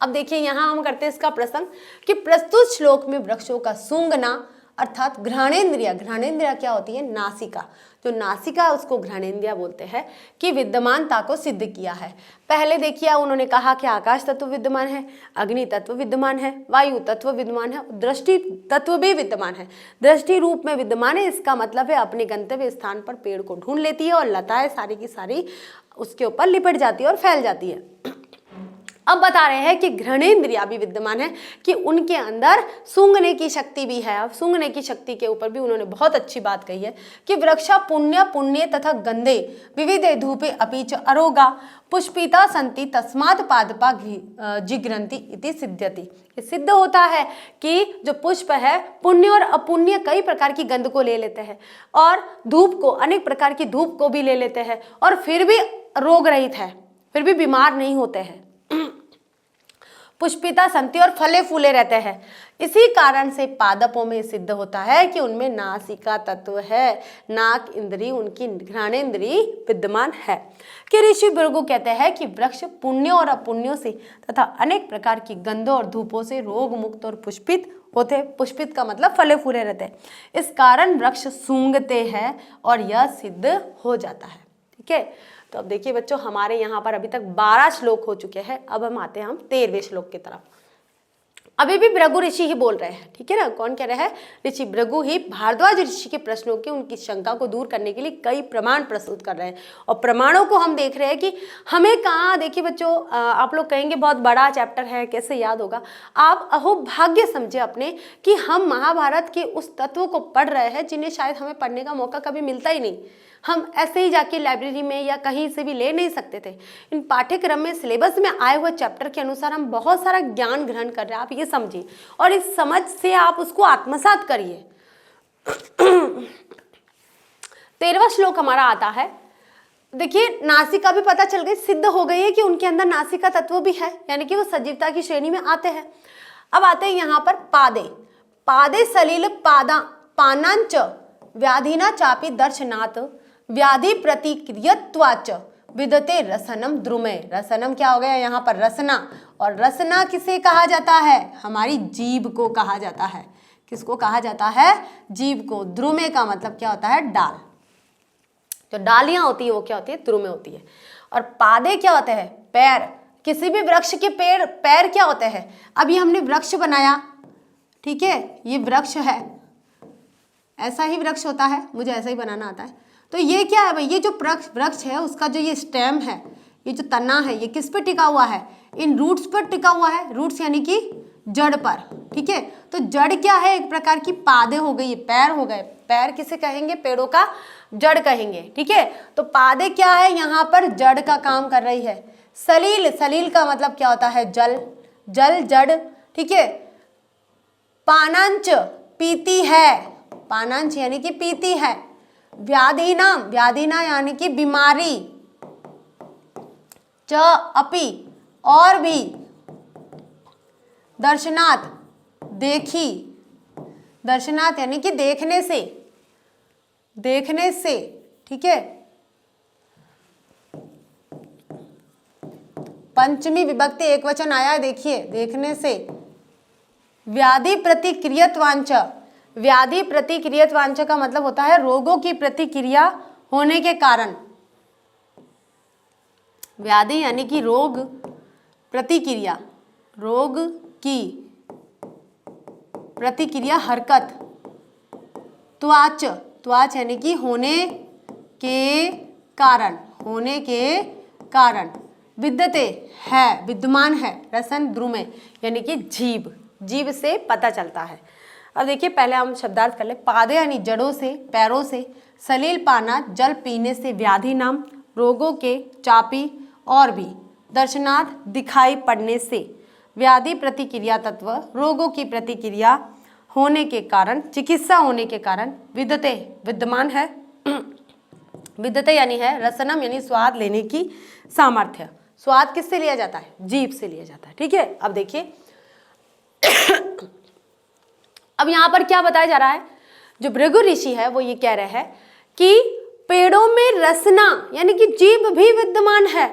अब देखिए यहाँ हम करते हैं इसका प्रसंग कि प्रस्तुत श्लोक में वृक्षों का सूंघना अर्थात घ्राणेन्द्रिय, घ्राणेन्द्रिय क्या होती है, नासिका, जो नासिका है उसको घ्राणेन्द्रिय बोलते हैं, कि विद्यमानता को सिद्ध किया है। पहले देखिए उन्होंने कहा कि आकाश तत्व विद्यमान है, अग्नि तत्व विद्यमान है, वायु तत्व विद्यमान है, दृष्टि तत्व भी विद्यमान है, दृष्टि रूप में विद्यमान है। इसका मतलब है अपने गंतव्य स्थान पर पेड़ को ढूंढ लेती है और लताएं सारी की सारी उसके ऊपर लिपट जाती है और फैल जाती है। अब बता रहे हैं कि घ्राणेन्द्रिया भी विद्यमान है, कि उनके अंदर सूंघने की शक्ति भी है। अब सूंघने की शक्ति के ऊपर भी उन्होंने बहुत अच्छी बात कही है कि वृक्षा पुण्य पुण्य तथा गंधे विविधे धूपे अपीच अरोगा पुष्पिता संति तस्मात् पादपा जिग्रंति इति सिद्ध्यति। सिद्ध होता है कि जो पुष्प है पुण्य और अपुण्य कई प्रकार की गंध को ले लेते हैं और धूप को, अनेक प्रकार की धूप को भी ले लेते हैं और फिर भी रोग रहित है, फिर भी बीमार नहीं होते हैं। पुष्पिता संति और फले फूले रहते हैं। इसी कारण से पादपों में सिद्ध होता है कि उनमें नासिका तत्व है, नाक इंद्री उनकी घ्राणेन्द्री विद्यमान है। कि ऋषि भृगु कहते हैं कि वृक्ष पुण्य और अपुण्यों से तथा अनेक प्रकार की गंधों और धूपों से रोग मुक्त और पुष्पित होते। पुष्पित का मतलब फले फूले रहते हैं। इस कारण वृक्ष सूंघते हैं और यह सिद्ध हो जाता है। ठीक है, तो अब देखिए बच्चों हमारे यहाँ पर अभी तक 12 श्लोक हो चुके हैं। अब हम आते हैं 13वें श्लोक की तरफ। अभी भी भृगु ऋषि ही बोल रहे हैं, ठीक है ना। कौन कह रहे हैं, ऋषि भृगु ही भारद्वाज ऋषि के प्रश्नों की उनकी शंका को दूर करने के लिए कई प्रमाण प्रस्तुत कर रहे हैं। और प्रमाणों को हम देख रहे हैं कि हमें कहाँ, देखिए बच्चों आप लोग कहेंगे बहुत बड़ा चैप्टर है कैसे याद होगा। आप अहो भाग्य समझे अपने कि हम महाभारत के उस तत्व को पढ़ रहे हैं जिन्हें शायद हमें पढ़ने का मौका कभी मिलता ही नहीं। हम ऐसे ही जाके लाइब्रेरी में या कहीं से भी ले नहीं सकते थे। इन पाठ्यक्रम में सिलेबस में आए हुए चैप्टर के अनुसार हम बहुत सारा ज्ञान ग्रहण कर रहे हैं। आप ये समझिए और इस समझ से आप उसको आत्मसात करिए। 13वां श्लोक हमारा आता है। देखिए नासिका भी पता चल गई, सिद्ध हो गई है कि उनके अंदर नासिका तत्व भी है, यानी कि वो सजीवता की श्रेणी में आते हैं। अब आते हैं यहाँ पर पादे। पादे सलील पादा पानांच व्याधिना चापी दर्शनात् व्याधि प्रतिक्रियत्वाच विदते रसनम द्रुमे। रसनम क्या हो गया यहाँ पर, रसना। और रसना किसे कहा जाता है, हमारी जीभ को कहा जाता है। किसको कहा जाता है, जीभ को। द्रुमे का मतलब क्या होता है, डाल। जो डालियां होती है वो क्या होती है, द्रुमे होती है। और पादे क्या होते हैं, पैर। किसी भी वृक्ष के पैर क्या होते हैं। अभी हमने वृक्ष बनाया, ठीक है, ये वृक्ष है, ऐसा ही वृक्ष होता है, मुझे ऐसा ही बनाना आता है। तो ये क्या है भाई, ये जो वृक्ष है उसका जो ये स्टेम है, ये जो तना है, ये किस पे टिका हुआ है, इन रूट्स पर टिका हुआ है। रूट्स यानी कि जड़ पर, ठीक है। तो जड़ क्या है, एक प्रकार की पादे हो गई, पैर हो गए। पैर किसे कहेंगे, पेड़ों का जड़ कहेंगे, ठीक है। तो पादे क्या है, यहाँ पर जड़ का काम कर रही है। सलील, सलील का मतलब क्या होता है, जल, जल जड़, ठीक है। पानांच पीती है, पानांच यानी कि पीती है। व्याधिना, व्याधिना यानी कि बीमारी। च अपि और भी। दर्शनात् देखी, दर्शनात् यानी कि देखने से, देखने से, ठीक है। पंचमी विभक्ति एक वचन आया है, देखिए, देखने से। व्याधि प्रतिक्रियत्वांच, व्याधि प्रतिक्रियत्वांच का मतलब होता है रोगों की प्रतिक्रिया होने के कारण। व्याधि यानी कि रोग, प्रतिक्रिया, रोग की प्रतिक्रिया, हरकत। त्वाच, त्वाच यानी कि होने के कारण, होने के कारण। विद्यते है, विद्यमान है। रसन द्रुमे यानी कि जीभ, जीभ से पता चलता है। अब देखिए पहले हम शब्दार्थ कर ले। पादे यानी जड़ों से, पैरों से। सलील पाना जल पीने से, व्याधि नाम रोगों के, चापी और भी। दर्शनार्थ दिखाई पड़ने से। व्याधि प्रतिक्रिया तत्व रोगों की प्रतिक्रिया होने के कारण, चिकित्सा होने के कारण। विद्यते विद्यमान है, विद्यते यानी है। रसनम यानी स्वाद लेने की सामर्थ्य। स्वाद किससे लिया जाता है, जीभ से लिया जाता है, ठीक है। अब देखिए अब यहाँ पर क्या बताया जा रहा है, जो भृगु ऋषि है वो ये कह रहे हैं कि पेड़ों में रसना यानी कि जीभ भी विद्यमान है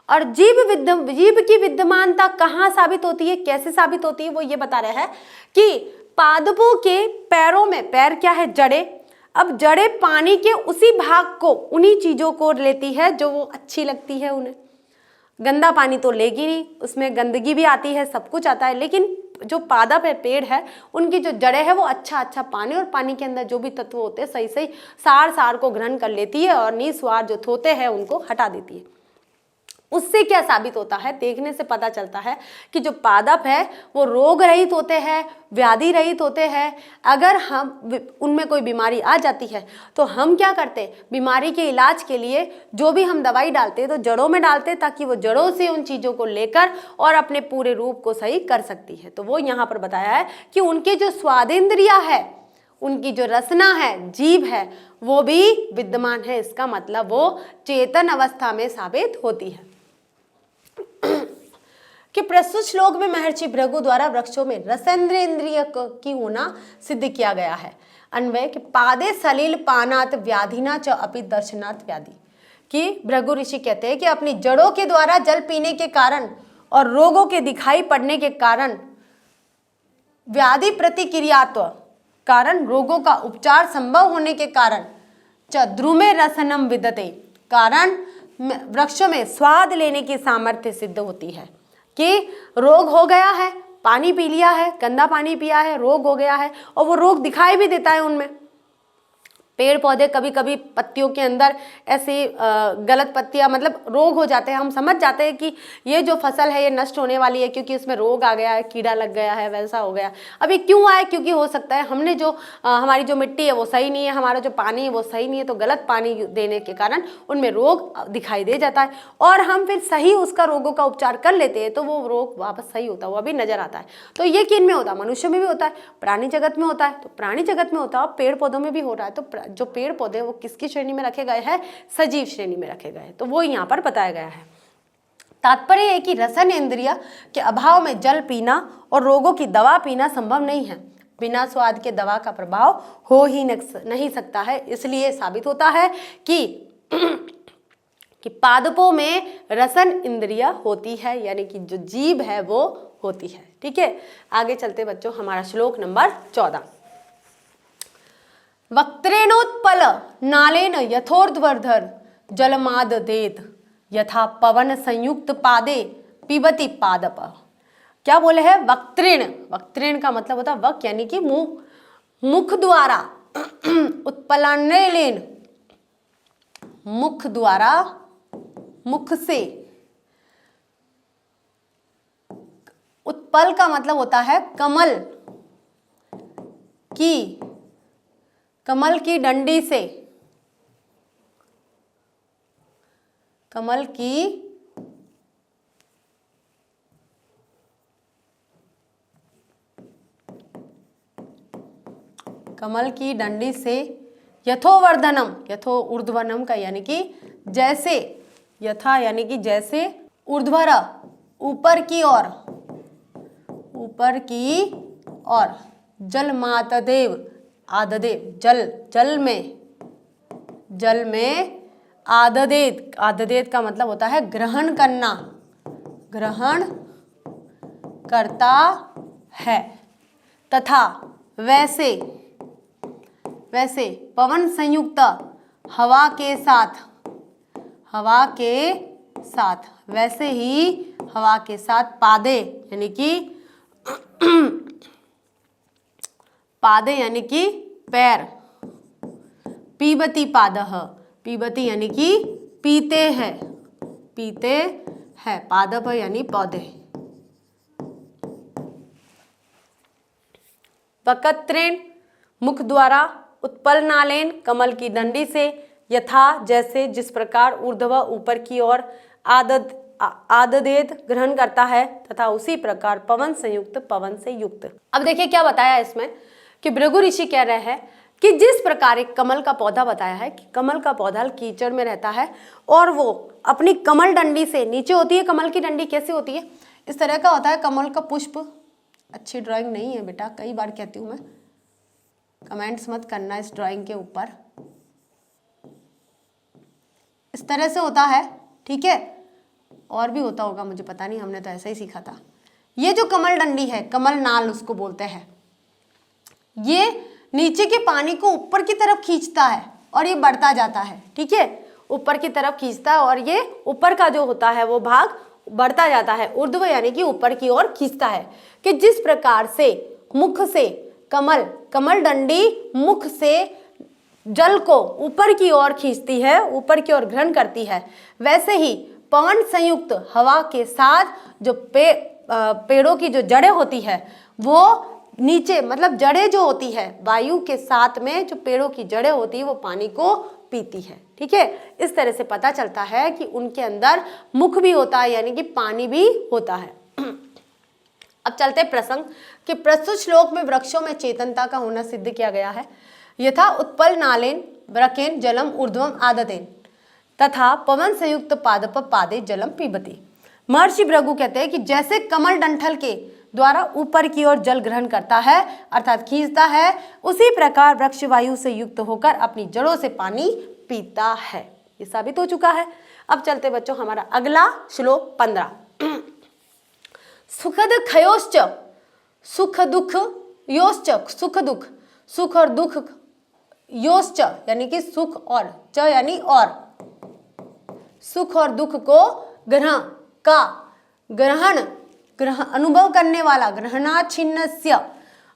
और जीव की विद्यमानता कहाँ साबित होती है, कैसे साबित होती है, वो ये बता रहा है कि पादपों के पैरों में, पैर क्या है, जड़ें, अब जड़ें पानी के उसी भाग को, उन्हीं चीजों को लेती है जो वो अच्छी लगती है उन्हें। गंदा पानी तो लेगी नहीं, उसमें गंदगी भी आती है, सब कुछ आता है, लेकिन जो पादप है, पेड़ है, उनकी जो जड़ें है वो अच्छा अच्छा पानी, और पानी के अंदर जो भी तत्व होते हैं सही सही सार को ग्रहण कर लेती है और निस्वार जो थोते हैं उनको हटा देती है। उससे क्या साबित होता है, देखने से पता चलता है कि जो पादप है वो रोग रहित होते हैं, व्याधि रहित होते हैं। अगर हम उनमें कोई बीमारी आ जाती है तो हम क्या करते हैं, बीमारी के इलाज के लिए जो भी हम दवाई डालते हैं तो जड़ों में डालते हैं, ताकि वो जड़ों से उन चीज़ों को लेकर और अपने पूरे रूप को सही कर सकती है। तो वो यहाँ पर बताया है कि उनके जो स्वादेंद्रिया है, उनकी जो रसना है, जीभ है, वो भी विद्यमान है। इसका मतलब वो चेतन अवस्था में साबित होती है। कि प्रस्तुत श्लोक में महर्षि भृगु द्वारा वृक्षों में रसेंद्र इंद्रिय की होना सिद्ध किया गया है। अन्वय कि पादे सलील पानात व्याधिना च अपि दर्शनात् व्याधि, कि भृगु ऋषि कहते हैं कि अपनी जड़ों के द्वारा जल पीने के कारण और रोगों के दिखाई पड़ने के कारण, व्याधि प्रतिक्रियात्व कारण, रोगों का उपचार संभव होने के कारण, च द्रुमे रसनम विदते कारण वृक्षों में स्वाद लेने की सामर्थ्य सिद्ध होती है। कि रोग हो गया है, पानी पी लिया है, गंदा पानी पिया है, रोग हो गया है, और वो रोग दिखाई भी देता है उनमें। पेड़ पौधे कभी कभी पत्तियों के अंदर ऐसी गलत पत्तियां, मतलब रोग हो जाते हैं, हम समझ जाते हैं कि ये जो फसल है ये नष्ट होने वाली है क्योंकि इसमें रोग आ गया है, कीड़ा लग गया है, वैसा हो गया। अब ये क्यों आया, क्योंकि हो सकता है हमने जो हमारी जो मिट्टी है वो सही नहीं है, हमारा जो पानी है वो सही नहीं है, तो गलत पानी देने के कारण उनमें रोग दिखाई दे जाता है, और हम फिर सही उसका रोगों का उपचार कर लेते हैं तो वो रोग वापस सही होता है, वो अभी नजर आता है। तो ये किन में होता है, मनुष्य में भी होता है, प्राणी जगत में होता है, तो प्राणी जगत में होता है, पेड़ पौधों में भी हो रहा है। तो जो पेड़ पौधे वो किसकी श्रेणी में रखे गए हैं, सजीव श्रेणी में रखे गए हैं, तो वो यहाँ पर बताया गया है। तात्पर्य है कि रसन इंद्रिय के अभाव में जल पीना और रोगों की दवा पीना संभव नहीं है। बिना स्वाद के दवा का प्रभाव हो ही नहीं सकता है। इसलिए साबित होता है कि पादपों में रसन इंद्रिय होती है, यानी कि जो जीभ है वो होती है। ठीक है, आगे चलते बच्चों, हमारा श्लोक नंबर 14। वक्त्रेणोत्पल नालेन यथोर्ध्वर्धर जलमाददेत यथा पवन संयुक्त पादे पिबती पादप। क्या बोले हैं, वक्त्रेण, वक्त्रेण का मतलब होता है वक यानी कि मुंह, मुख द्वारा, उत्पलानेलेन मुख द्वारा, मुख से, उत्पल का मतलब होता है कमल की डंडी से, कमल की डंडी से, यथोवर्धनम, यथो ऊर्ध्वनम का यानी कि जैसे, यथा यानी कि जैसे, ऊर्ध्वर ऊपर की ओर, ऊपर की ओर, जलमातदेव आददेव, जल में आददेत, आददेत का मतलब होता है ग्रहण करना, ग्रहण करता है, तथा वैसे पवन संयुक्त हवा के साथ, वैसे ही हवा के साथ पादे यानी कि पैर, पीबती पादः, पीबती यानी कि पीते हैं, पादप यानी पौधे। वक्त्रेण मुख द्वारा, उत्पल नालेन कमल की डंडी से, यथा जैसे, जिस प्रकार, ऊर्ध्व ऊपर की ओर, आददेत ग्रहण करता है, तथा उसी प्रकार पवन संयुक्त, पवन से युक्त। अब देखिए क्या बताया इसमें कि भृगु ऋषि कह रहे हैं कि जिस प्रकार एक कमल का पौधा बताया है कि कमल का पौधा कीचड़ में रहता है और वो अपनी कमल डंडी से, नीचे होती है कमल की डंडी, कैसे होती है, इस तरह का होता है कमल का पुष्प। अच्छी ड्राइंग नहीं है बेटा, कई बार कहती हूँ मैं, कमेंट्स मत करना इस ड्राइंग के ऊपर। इस तरह से होता है, ठीक है, और भी होता होगा, मुझे पता नहीं, हमने तो ऐसा ही सीखा था। ये जो कमल डंडी है, कमल नाल उसको बोलते हैं, ये नीचे के पानी को ऊपर की तरफ खींचता है और ये बढ़ता जाता है। ठीक है, ऊपर की तरफ खींचता है और ये ऊपर का जो होता है वो भाग बढ़ता जाता है, ऊर्ध्व यानी कि ऊपर की ओर खींचता है। कि जिस प्रकार से मुख से कमल डंडी मुख से जल को ऊपर की ओर खींचती है, ऊपर की ओर ग्रहण करती है, वैसे ही पवन संयुक्त हवा के साथ जो पेड़ों की जो जड़ें होती है वो नीचे, मतलब जड़ें जो होती है वायु के साथ में, जो पेड़ों की जड़ें होती है वो पानी को पीती है। ठीक है, इस तरह से पता चलता है कि उनके अंदर मुख भी होता है, यानी कि पानी भी होता है। अब चलते प्रसंग कि प्रस्तुत श्लोक में वृक्षों में चेतनता का होना सिद्ध किया गया है। यथा उत्पल नालेन वृकेन जलम ऊर्ध्वम आदतेन तथा पवन संयुक्त पादप पादे जलम पीबती। महर्षि भृगु कहते हैं कि जैसे कमल डंठल के द्वारा ऊपर की ओर जल ग्रहण करता है अर्थात खींचता है, उसी प्रकार वृक्ष वायु से युक्त होकर अपनी जड़ों से पानी पीता है। ये साबित हो चुका है। अब चलते बच्चों हमारा अगला श्लोक 15। सुखद खयोश्च सुख दुख योश्च, सुख दुख, सुख और दुख योश्च यानी कि सुख और च यानी और, सुख और दुख को ग्रहण अनुभव करने वाला, ग्रहणाच्छिन्नस्य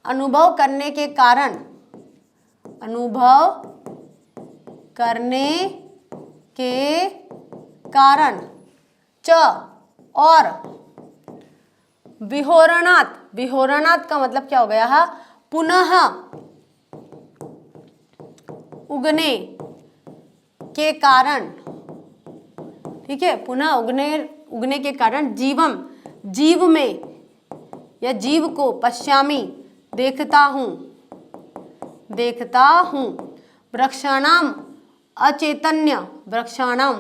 अनुभव करने के कारण, अनुभव करने के कारण, च और विहोरणात्, विहोरणात् का मतलब क्या हो गया है, पुनः उगने के कारण। ठीक है, पुनः उगने के कारण जीव में या जीव को पश्यामि देखता हूँ, वृक्षाणाम अचैतन्य, वृक्षाणाम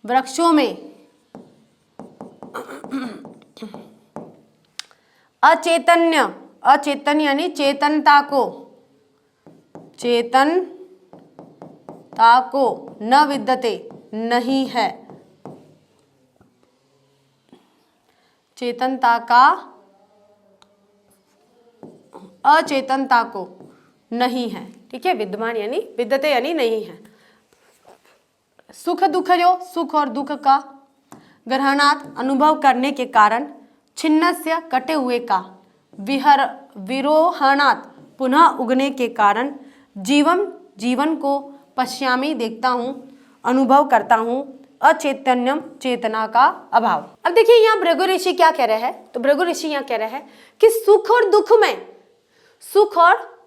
वृक्षों में अचैतन्य यानी चेतनता को न विद्यते नहीं है, अचेतनता को नहीं है। ठीक है, विद्यमान यानी विद्यते यानी नहीं है। सुख दुख, जो सुख और दुख का ग्रहणात् अनुभव करने के कारण, छिन्नस्य कटे हुए का, विरोहणात् पुनः उगने के कारण, जीवन को पश्यामि देखता हूँ, अनुभव करता हूँ, अचैतन्यम चेतना का अभाव। अब देखिए यहाँ भृगु ऋषि क्या कह रहे हैं, तो भृगु ऋषि यहाँ कह रहे हैं कि सुख और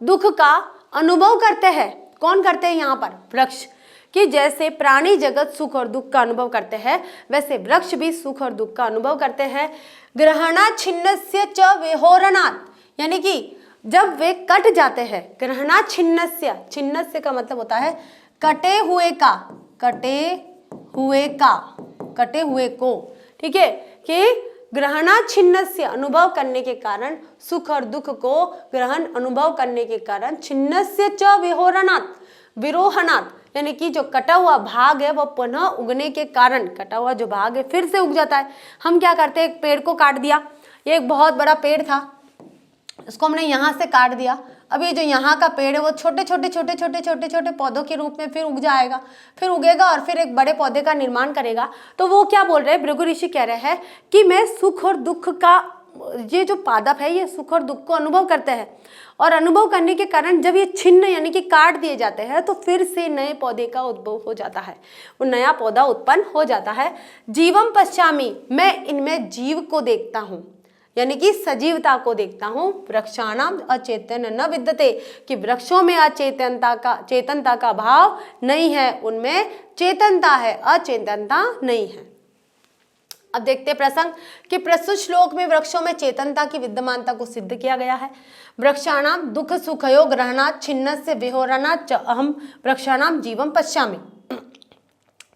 दुख का अनुभव करते हैं। कौन करते हैं यहाँ पर? वृक्ष। कि जैसे प्राणी जगत सुख और दुख का अनुभव करते हैं, वैसे वृक्ष भी सुख और दुख का अनुभव करते हैं। ग्रहणाच्छिन्नस्य च विहोरणात्, यानी कि जब वे कट जाते हैं, ग्रहणाच्छिन्नस्य, छिन्नस्य का मतलब होता है कटे हुए को। ठीक है, कि ग्रहणाच्छिन्नस्य अनुभव करने के कारण, सुख और दुख को ग्रहण अनुभव करने के कारण, छिन्नस्य च विरोहणात् यानी कि जो कटा हुआ भाग है वो पुनः उगने के कारण, कटा हुआ जो भाग है फिर से उग जाता है। हम क्या करते हैं, एक पेड़ को काट दिया, ये एक बहुत बड़ा पेड़ था, इसको हमने यहाँ से काट दिया, अब ये जो यहाँ का पेड़ है वो छोटे छोटे पौधों के रूप में फिर उग जाएगा, फिर उगेगा और फिर एक बड़े पौधे का निर्माण करेगा। तो वो क्या बोल रहे हैं, भृगु ऋषि कह रहे हैं कि मैं सुख और दुख का, ये जो पादप है ये सुख और दुख को अनुभव करते हैं, और अनुभव करने के कारण जब ये छिन्न यानी कि काट दिए जाते हैं तो फिर से नए पौधे का उद्भव हो जाता है, वो नया पौधा उत्पन्न हो जाता है। जीवम पश्यामि, मैं इनमें जीव को देखता हूँ, यानी कि सजीवता को देखता हूँ। वृक्षाणाम अचेतन न विद्यते, कि वृक्षों में चेतनता का भाव नहीं है, उनमें चेतनता है, अचेतनता नहीं है। अब देखते प्रसंग कि प्रस्तुत श्लोक में वृक्षों में चेतनता की विद्यमानता को सिद्ध किया गया है। वृक्षाणाम दुख सुखयो ग्रहणात् छिन्नस्य विहोरणात् च अहम वृक्षाणाम जीवम पश्यामि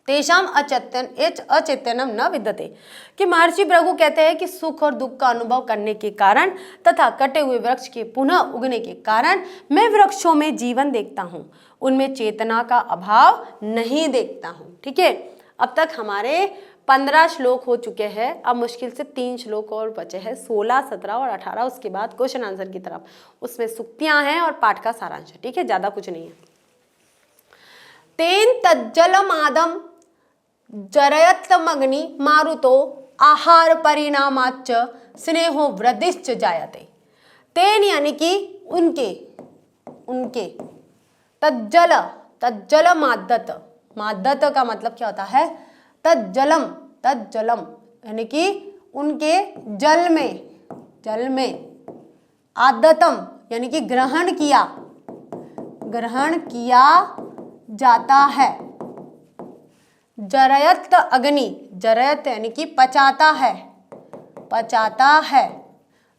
तेषाम अचैतन्यम न विद्यते। कि महर्षि भृगु कहते हैं कि सुख और दुख का अनुभव करने के कारण तथा कटे हुए वृक्ष के पुनः उगने के कारण मैं वृक्षों में जीवन देखता हूँ, उनमें चेतना का अभाव नहीं देखता हूँ। ठीक है, अब तक हमारे 15 श्लोक हो चुके हैं, अब मुश्किल से 3 श्लोक और बचे हैं, 16, 17 और 18। उसके बाद क्वेश्चन आंसर की तरफ, उसमें सूक्तियां हैं और पाठ का सारांश है, ठीक है, ज्यादा कुछ नहीं है। तेन तज्जलमादम जरयत्तमग्नि मारुतो आहार परिणामाच्च स्नेहो वृद्धिश्च जायते। तेन यानी कि उनके तज्जल माद्दत का मतलब क्या होता है? तज्जलम यानी कि उनके जल में आदतम यानी कि ग्रहण किया जाता है। जरयत अग्नि, जरयत यानी कि पचाता है।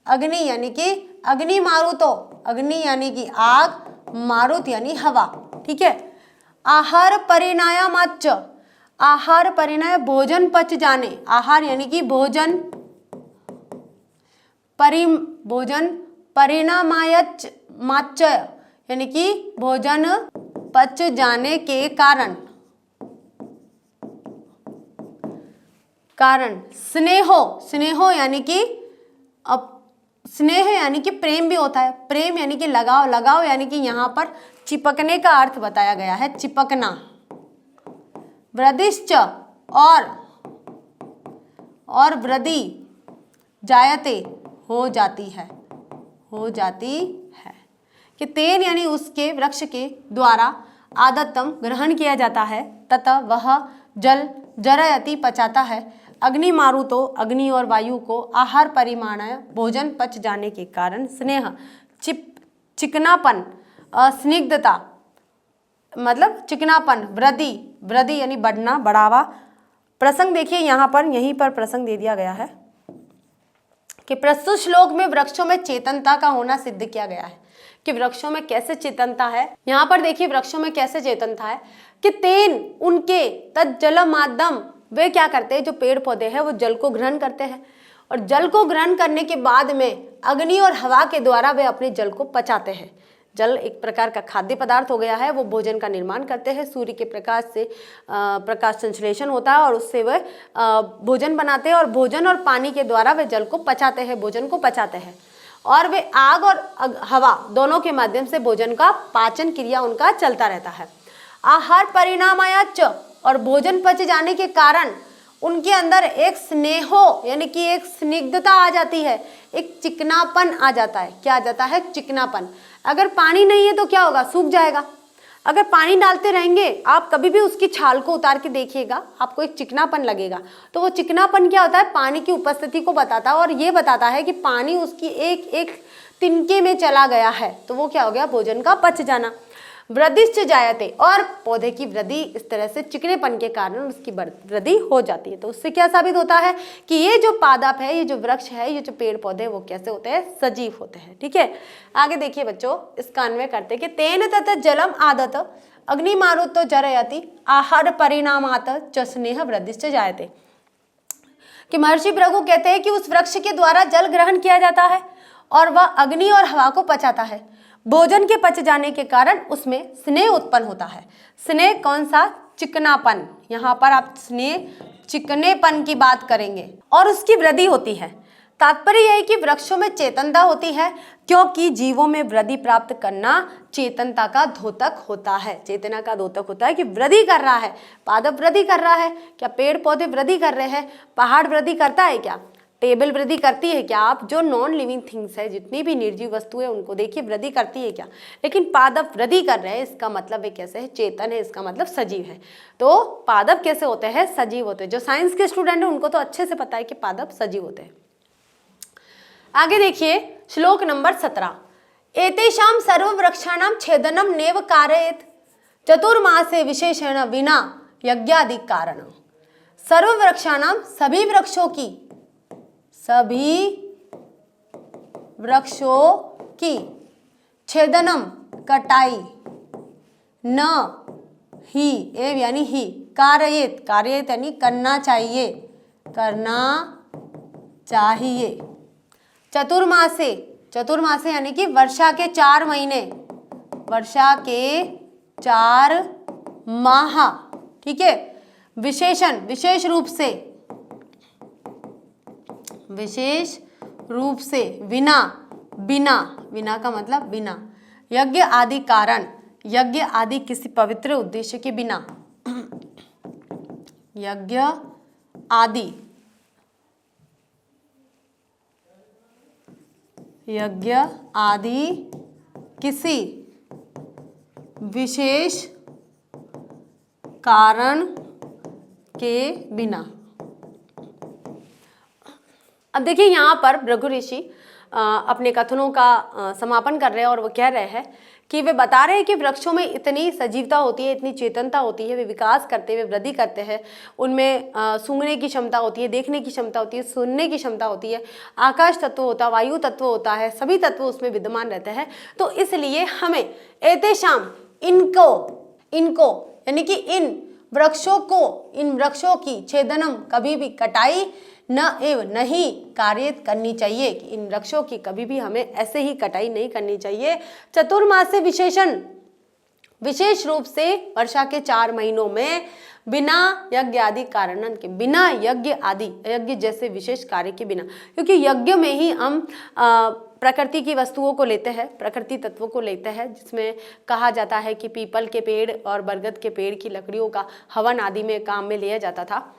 अग्नि यानी कि अग्नि मारुतो, अग्नि यानी कि आग, मारुत यानी हवा, ठीक है। आहार परिणामाच्च, आहार परिणय भोजन पच जाने, आहार यानी कि भोजन, परिणामायच माच्च यानी कि भोजन पच जाने के कारण स्नेहो यानी कि स्नेह यानी कि प्रेम भी होता है, प्रेम यानी कि लगाव यानी कि यहाँ पर चिपकने का अर्थ बताया गया है, चिपकना। वृद्धिश्च और वृद्धि, जायते हो जाती है कि तेन यानी उसके वृक्ष के द्वारा आदतम ग्रहण किया जाता है, तथा वह जल जरयति पचाता है, अग्नि मारुतो अग्नि और वायु को आहार परिमाण भोजन पच जाने के कारण स्नेह चिकनापन, स्निग्धता मतलब चिकनापन, वृद्धि यानी बढ़ना, बढ़ावा। प्रसंग देखिए यहाँ पर, यहीं पर प्रसंग दे दिया गया है कि प्रस्तुत श्लोक में वृक्षों में चेतनता का होना सिद्ध किया गया है कि वृक्षों में कैसे चेतनता है। यहाँ पर देखिए वृक्षों में कैसे चेतनता है कि तेन उनके तज्जलमादम, वे क्या करते हैं, जो पेड़ पौधे हैं वो जल को ग्रहण करते हैं और जल को ग्रहण करने के बाद में अग्नि और हवा के द्वारा वे अपने जल को पचाते हैं। जल एक प्रकार का खाद्य पदार्थ हो गया है, वो भोजन का निर्माण करते हैं। सूर्य के प्रकाश से प्रकाश संश्लेषण होता है और उससे वे भोजन बनाते हैं और भोजन और पानी के द्वारा वे जल को पचाते हैं, भोजन को पचाते हैं। और वे आग और हवा दोनों के माध्यम से भोजन का पाचन क्रिया उनका चलता रहता है। आहार परिणामायाच, और भोजन पच जाने के कारण उनके अंदर एक स्नेहो यानी कि एक स्निग्धता आ जाती है, एक चिकनापन आ जाता है। क्या आ जाता है? चिकनापन। अगर पानी नहीं है तो क्या होगा? सूख जाएगा। अगर पानी डालते रहेंगे, आप कभी भी उसकी छाल को उतार के देखिएगा, आपको एक चिकनापन लगेगा। तो वो चिकनापन क्या होता है? पानी की उपस्थिति को बताता है और ये बताता है कि पानी उसकी एक एक तिनके में चला गया है। तो वो क्या हो गया? भोजन का पच जाना। वृद्धिश्च जायते, और पौधे की वृद्धि इस तरह से चिकनेपन के कारण उसकी वृद्धि हो जाती है। तो उससे क्या साबित होता है कि ये जो पादप है, ये जो वृक्ष है, ये जो पेड़ पौधे, वो कैसे होते हैं? सजीव होते हैं। ठीक है, आगे देखिए बच्चों, इसका अन्वय करते कि तेन तत जलम आदत अग्नि मारुतो जरयति आहार परिणामात च स्नेह वृद्धिश्च जायते। कि महर्षि भृगु कहते हैं कि उस वृक्ष के द्वारा जल ग्रहण किया जाता है और वह अग्नि और हवा को पचाता है। भोजन के पच जाने के कारण उसमें स्नेह उत्पन्न होता है। स्नेह कौन सा? चिकनापन। यहाँ पर आप स्नेह चिकनेपन की बात करेंगे और उसकी वृद्धि होती है। तात्पर्य यह है कि वृक्षों में चेतनता होती है क्योंकि जीवों में वृद्धि प्राप्त करना चेतनता का द्योतक होता है। चेतना का द्योतक होता है कि वृद्धि कर रहा है, पादप वृद्धि कर रहा है। क्या पेड़ पौधे वृद्धि कर रहे हैं? पहाड़ वृद्धि करता है क्या? टेबल वृद्धि करती है क्या? आप जो नॉन लिविंग थिंग्स है, जितनी भी निर्जीव वस्तु है, उनको देखिए वृद्धि करती है क्या? लेकिन पादप वृद्धि कर रहे हैं, इसका मतलब वे कैसे है? चेतन है, इसका मतलब सजीव है। तो पादप कैसे होते हैं? सजीव होते हैं। जो साइंस के स्टूडेंट है उनको तो अच्छे से पता है कि पादप सजीव होते हैं। आगे देखिए श्लोक नंबर 17। एतेषां सर्ववृक्षाणां छेदनम नेव कारयेत् चतुर्मासे विशेषण विना यज्ञादि कारण। सर्ववृक्षाणां, सभी वृक्षों की छेदनम कटाई न ही, एव यानी ही, कारयेत, कारयेत यानी करना चाहिए, करना चाहिए। चतुर्मासे, चतुर्मासे यानी कि वर्षा के 4 महीने, वर्षा के 4 माह। ठीक है, विशेषण, विशेष रूप से, विशेष रूप से बिना, बिना, बिना का मतलब बिना, यज्ञ आदि कारण, यज्ञ आदि किसी पवित्र उद्देश्य के बिना, यज्ञ आदि, यज्ञ आदि किसी विशेष कारण के बिना। अब देखिए यहाँ पर भृगु ऋषि अपने कथनों का समापन कर रहे हैं और वो कह रहे हैं कि वे बता रहे हैं कि वृक्षों में इतनी सजीवता होती है, इतनी चेतनता होती है, वे विकास करते हैं, वे वृद्धि करते हैं, उनमें सूंघने की क्षमता होती है, देखने की क्षमता होती है, सुनने की क्षमता होती है, आकाश तत्व होता है, वायु तत्व होता है, सभी तत्व उसमें विद्यमान रहते हैं। तो इसलिए हमें एतेषाम, इनको यानी कि इन वृक्षों की छेदनम कभी भी कटाई न एव नहीं कार्यत करनी चाहिए, कि इन वृक्षों की कभी भी हमें ऐसे ही कटाई नहीं करनी चाहिए। चतुर्मास से विशेष रूप से वर्षा के 4 महीनों में बिना यज्ञ आदि कारणन के, बिना यज्ञ जैसे विशेष कार्य के बिना, क्योंकि यज्ञ में ही हम प्रकृति की वस्तुओं को लेते हैं, प्रकृति तत्वों को लेते हैं, जिसमें कहा जाता है कि पीपल के पेड़ और बरगद के पेड़ की लकड़ियों का हवन आदि में काम में लिया जाता था।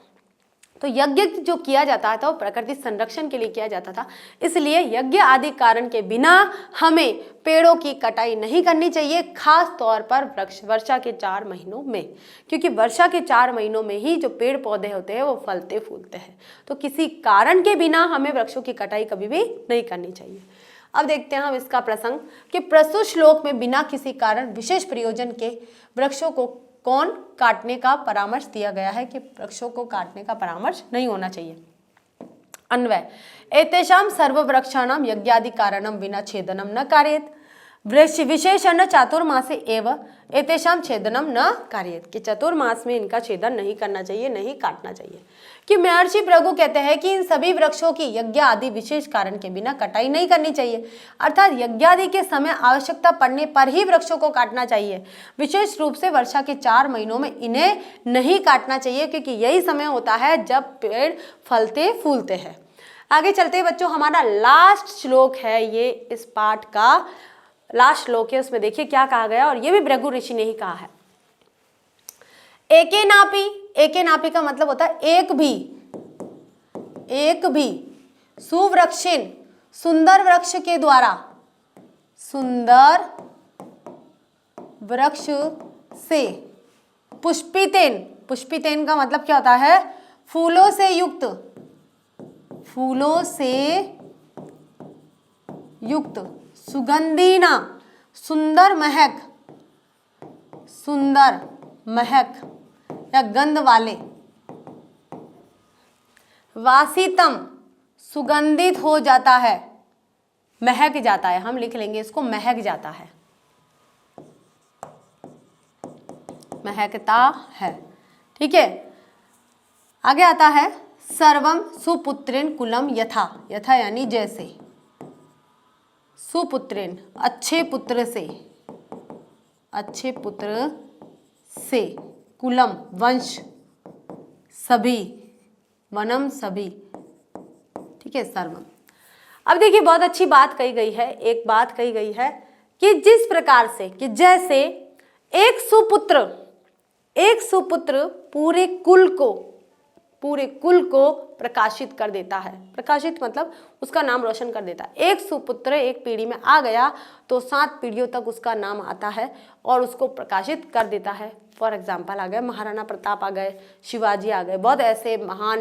तो यज्ञ जो किया जाता था वो प्रकृति संरक्षण के लिए किया जाता था। इसलिए यज्ञ आदि कारण के बिना हमें पेड़ों की कटाई नहीं करनी चाहिए, खास तौर पर वर्षा के 4 महीनों में, क्योंकि वर्षा के 4 महीनों में ही जो पेड़ पौधे होते हैं वो फलते फूलते हैं। तो किसी कारण के बिना हमें वृक्षों की कटाई कभी भी नहीं करनी चाहिए। अब देखते हैं हम इसका प्रसंग कि प्रस्तुत श्लोक में बिना किसी कारण विशेष प्रयोजन के वृक्षों को कौन काटने का परामर्श दिया गया है, कि वृक्षों को काटने का परामर्श नहीं होना चाहिए। अन्वय, एतेषां सर्ववृक्षाणां यज्ञादि कारणं विना छेदनं न कार्येत, विशेषण चातुर्मासे एव एतेषां छेदनं न कार्येत, कि चतुर्मास में इनका छेदन नहीं करना चाहिए, नहीं काटना चाहिए। कि महर्षि भृगु कहते हैं कि इन सभी वृक्षों की यज्ञ आदि विशेष कारण के बिना कटाई नहीं करनी चाहिए, अर्थात यज्ञ आदि के समय आवश्यकता पड़ने पर ही वृक्षों को काटना चाहिए। विशेष रूप से वर्षा के 4 महीनों में इन्हें नहीं काटना चाहिए, क्योंकि यही समय होता है जब पेड़ फलते फूलते हैं। आगे चलते हैं बच्चों, हमारा लास्ट श्लोक है, ये इस पाठ का लास्ट श्लोक है। उसमें देखिए क्या कहा गया, और ये भी भृगु ऋषि ने ही कहा है। एके नापी का मतलब होता है एक भी सुवृक्षेन, सुंदर वृक्ष के द्वारा, सुंदर वृक्ष से, पुष्पितेन का मतलब क्या होता है, फूलों से युक्त, सुगंधीना, सुंदर महक या गंध वाले, वासितम, सुगंधित हो जाता है, महक जाता है, हम लिख लेंगे इसको महक जाता है, महकता है। ठीक है, आगे आता है सर्वम सुपुत्रेण कुलम यथा, यथा यानी जैसे, सुपुत्रेण अच्छे पुत्र से, कुलम वंश, सभी, वनम सभी। ठीक है, सर्वम। अब देखिए बहुत अच्छी बात कही गई है, एक बात कही गई है कि जिस प्रकार से, कि जैसे एक सुपुत्र पूरे कुल को प्रकाशित कर देता है, प्रकाशित मतलब उसका नाम रोशन कर देता है। एक सुपुत्र एक पीढ़ी में आ गया तो 7 पीढ़ियों तक उसका नाम आता है और उसको प्रकाशित कर देता है। फॉर एग्जाम्पल आ गए महाराणा प्रताप, आ गए शिवाजी, आ गए बहुत ऐसे महान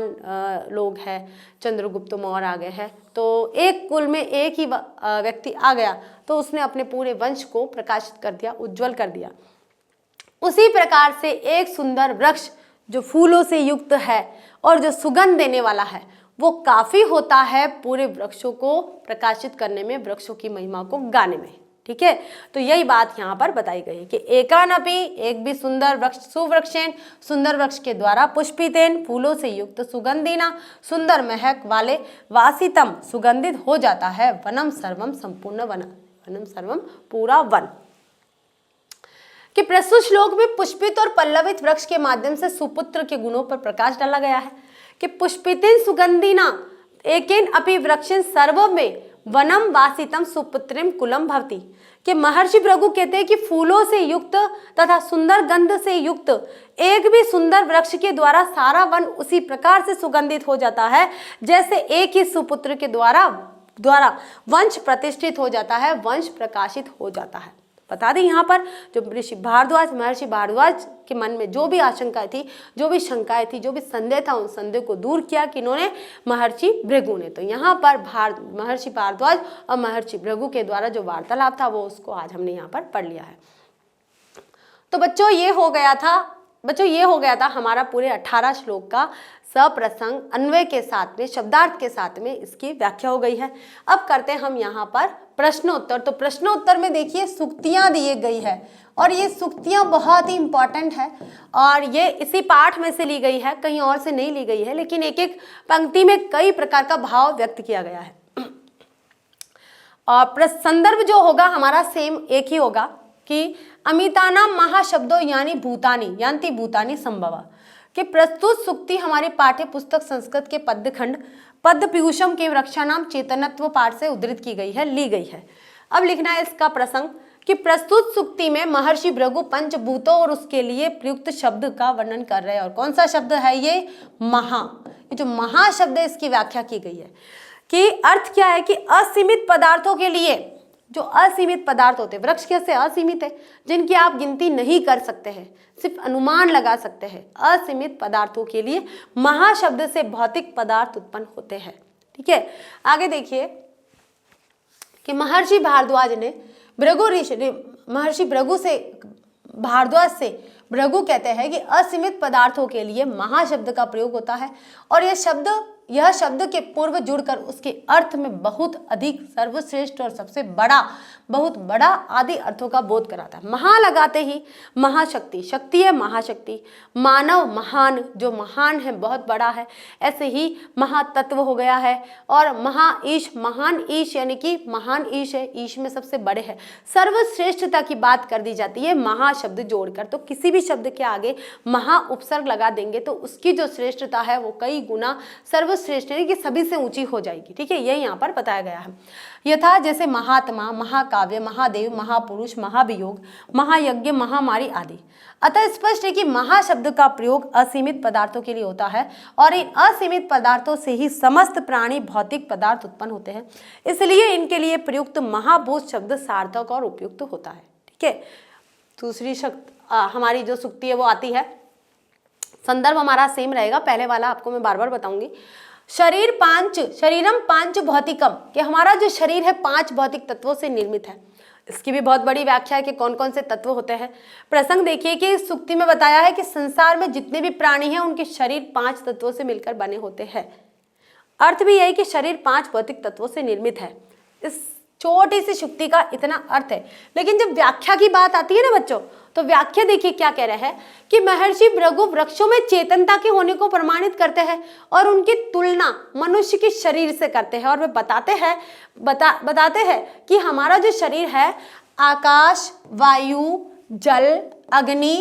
लोग हैं, चंद्रगुप्त मौर्य आ गए हैं। तो एक कुल में एक ही व्यक्ति आ गया तो उसने अपने पूरे वंश को प्रकाशित कर दिया, उज्जवल कर दिया। उसी प्रकार से एक सुंदर वृक्ष जो फूलों से युक्त है और जो सुगंध देने वाला है, वो काफी होता है पूरे वृक्षों को प्रकाशित करने में, वृक्षों की महिमा को गाने में। ठीक है, तो यही बात यहाँ पर बताई गई है कि एकानपि, एक भी सुंदर वृक्ष, सुवृक्षेन, सुंदर वृक्ष के द्वारा, पुष्पितेन, फूलों से युक्त, सुगंधिना, सुंदर महक वाले, वासितम, सुगंधित हो जाता है, वनम सर्वम, संपूर्ण वन, वनम सर्वम, पूरा वन। कि प्रस्तुत श्लोक में पुष्पित और पल्लवित वृक्ष के माध्यम से सुपुत्र के गुणों पर प्रकाश डाला गया है कि पुष्पितेन सुगंधिना, एकेन अपि वृक्षेण सर्वमेव वनम वासितम सुपुत्रिम कुलम भवति। कि महर्षि भृगु कहते हैं कि फूलों से युक्त तथा सुंदर गंध से युक्त एक भी सुंदर वृक्ष के द्वारा सारा वन उसी प्रकार से सुगंधित हो जाता है जैसे एक ही सुपुत्र के द्वारा वंश प्रतिष्ठित हो जाता है, वंश प्रकाशित हो जाता है। बता दें यहाँ पर जो महर्षि भारद्वाज के मन में जो भी आशंकाएं थी, जो भी शंकाएं थी, जो भी संदेह था, उन संदेह को दूर किया किन्होंने? महर्षि भृगु ने। तो यहाँ पर महर्षि भारद्वाज और महर्षि भृगु के द्वारा जो वार्तालाप था वो उसको आज हमने यहाँ पर पढ़ लिया है। तो बच्चों ये हो गया था हमारा पूरे 18 श्लोक का सप्रसंग अन्वय के साथ में, शब्दार्थ के साथ में इसकी व्याख्या हो गई है। अब करते हैं हम यहाँ पर प्रश्नोत्तर। तो प्रश्नोत्तर में देखिए सूक्तियां दी गई है और ये सूक्तियां बहुत ही इंपॉर्टेंट है और ये इसी पाठ में से ली गई है, कहीं और से नहीं ली गई है, लेकिन एक एक पंक्ति में कई प्रकार का भाव व्यक्त किया गया है। और संदर्भ जो होगा हमारा सेम एक ही होगा कि अमितानाम महाशब्दों यानी भूतानी यांति भूतानी संभव। कि प्रस्तुत सूक्ति हमारी पाठ्य पुस्तक संस्कृत के पद्यखंड पद्य पीयूषम के वृक्षानाम चेतनत्व पाठ से उद्धृत की गई है, ली गई है। अब लिखना है इसका प्रसंग कि प्रस्तुत सूक्ति में महर्षि भृगु पंचभूतों और उसके लिए प्रयुक्त शब्द का वर्णन कर रहे हैं। और कौन सा शब्द है ये? महा। ये जो महा शब्द है इसकी व्याख्या की गई है कि अर्थ क्या है कि असीमित पदार्थों के लिए, जो असीमित पदार्थ होते हैं, वृक्ष कैसे असीमित है, जिनकी आप गिनती नहीं कर सकते हैं, सिर्फ अनुमान लगा सकते हैं, असीमित पदार्थों के लिए महाशब्द से भौतिक पदार्थ उत्पन्न होते हैं। ठीक है, आगे देखिए कि महर्षि भारद्वाज ने महर्षि भृगु से भारद्वाज से भृगु कहते हैं कि असीमित पदार्थों के लिए महाशब्द का प्रयोग होता है और यह शब्द के पूर्व जुड़कर उसके अर्थ में बहुत अधिक सर्वश्रेष्ठ और सबसे बड़ा, बहुत बड़ा आदि अर्थों का बोध कराता है। महा लगाते ही महाशक्ति, शक्ति है महाशक्ति, मानव महान, जो महान है बहुत बड़ा है, ऐसे ही महातत्व हो गया है और महाईश, महान ईश यानी कि महान ईश है, ईश में सबसे बड़े है, सर्वश्रेष्ठता की बात कर दी जाती है महाशब्द जोड़कर। तो किसी भी शब्द के आगे महा उपसर्ग लगा देंगे तो उसकी जो श्रेष्ठता है वो कई गुना सर्वश्रेष्ठ यानी कि सभी से ऊंची हो जाएगी। ठीक है, यही यहाँ पर बताया गया है। यथा जैसे महात्मा, महाकाव्य, महादेव, महापुरुष, महाभियोग, महायज्ञ, महामारी आदि। अतः स्पष्ट है कि महाशब्द का प्रयोग असीमित पदार्थों के लिए होता है और इन असीमित पदार्थों से ही समस्त प्राणी भौतिक पदार्थ उत्पन्न होते हैं, इसलिए इनके लिए प्रयुक्त महाभूत शब्द सार्थक और उपयुक्त होता है। ठीक है, दूसरी हमारी जो सूक्ति है वो आती है, संदर्भ हमारा सेम रहेगा, पहले वाला आपको मैं बार बार बताऊंगी। शरीरम पांच भौतिकम, कि हमारा जो शरीर है 5 भौतिक तत्वों से निर्मित है। इसकी भी बहुत बड़ी व्याख्या है कि कौन कौन से तत्व होते हैं। प्रसंग देखिए कि इस सूक्ति में बताया है कि संसार में जितने भी प्राणी हैं उनके शरीर 5 तत्वों से मिलकर बने होते हैं। अर्थ भी यही कि शरीर 5 भौतिक तत्वों से निर्मित है। इस छोटी सी सूक्ति का इतना अर्थ है, लेकिन जब व्याख्या की बात आती है ना बच्चों, तो व्याख्या देखिए क्या कह रहा है कि महर्षि भृगु वृक्षों में चेतनता के होने को प्रमाणित करते हैं और उनकी तुलना मनुष्य के शरीर से करते हैं और वे बताते हैं कि हमारा जो शरीर है आकाश, वायु, जल, अग्नि,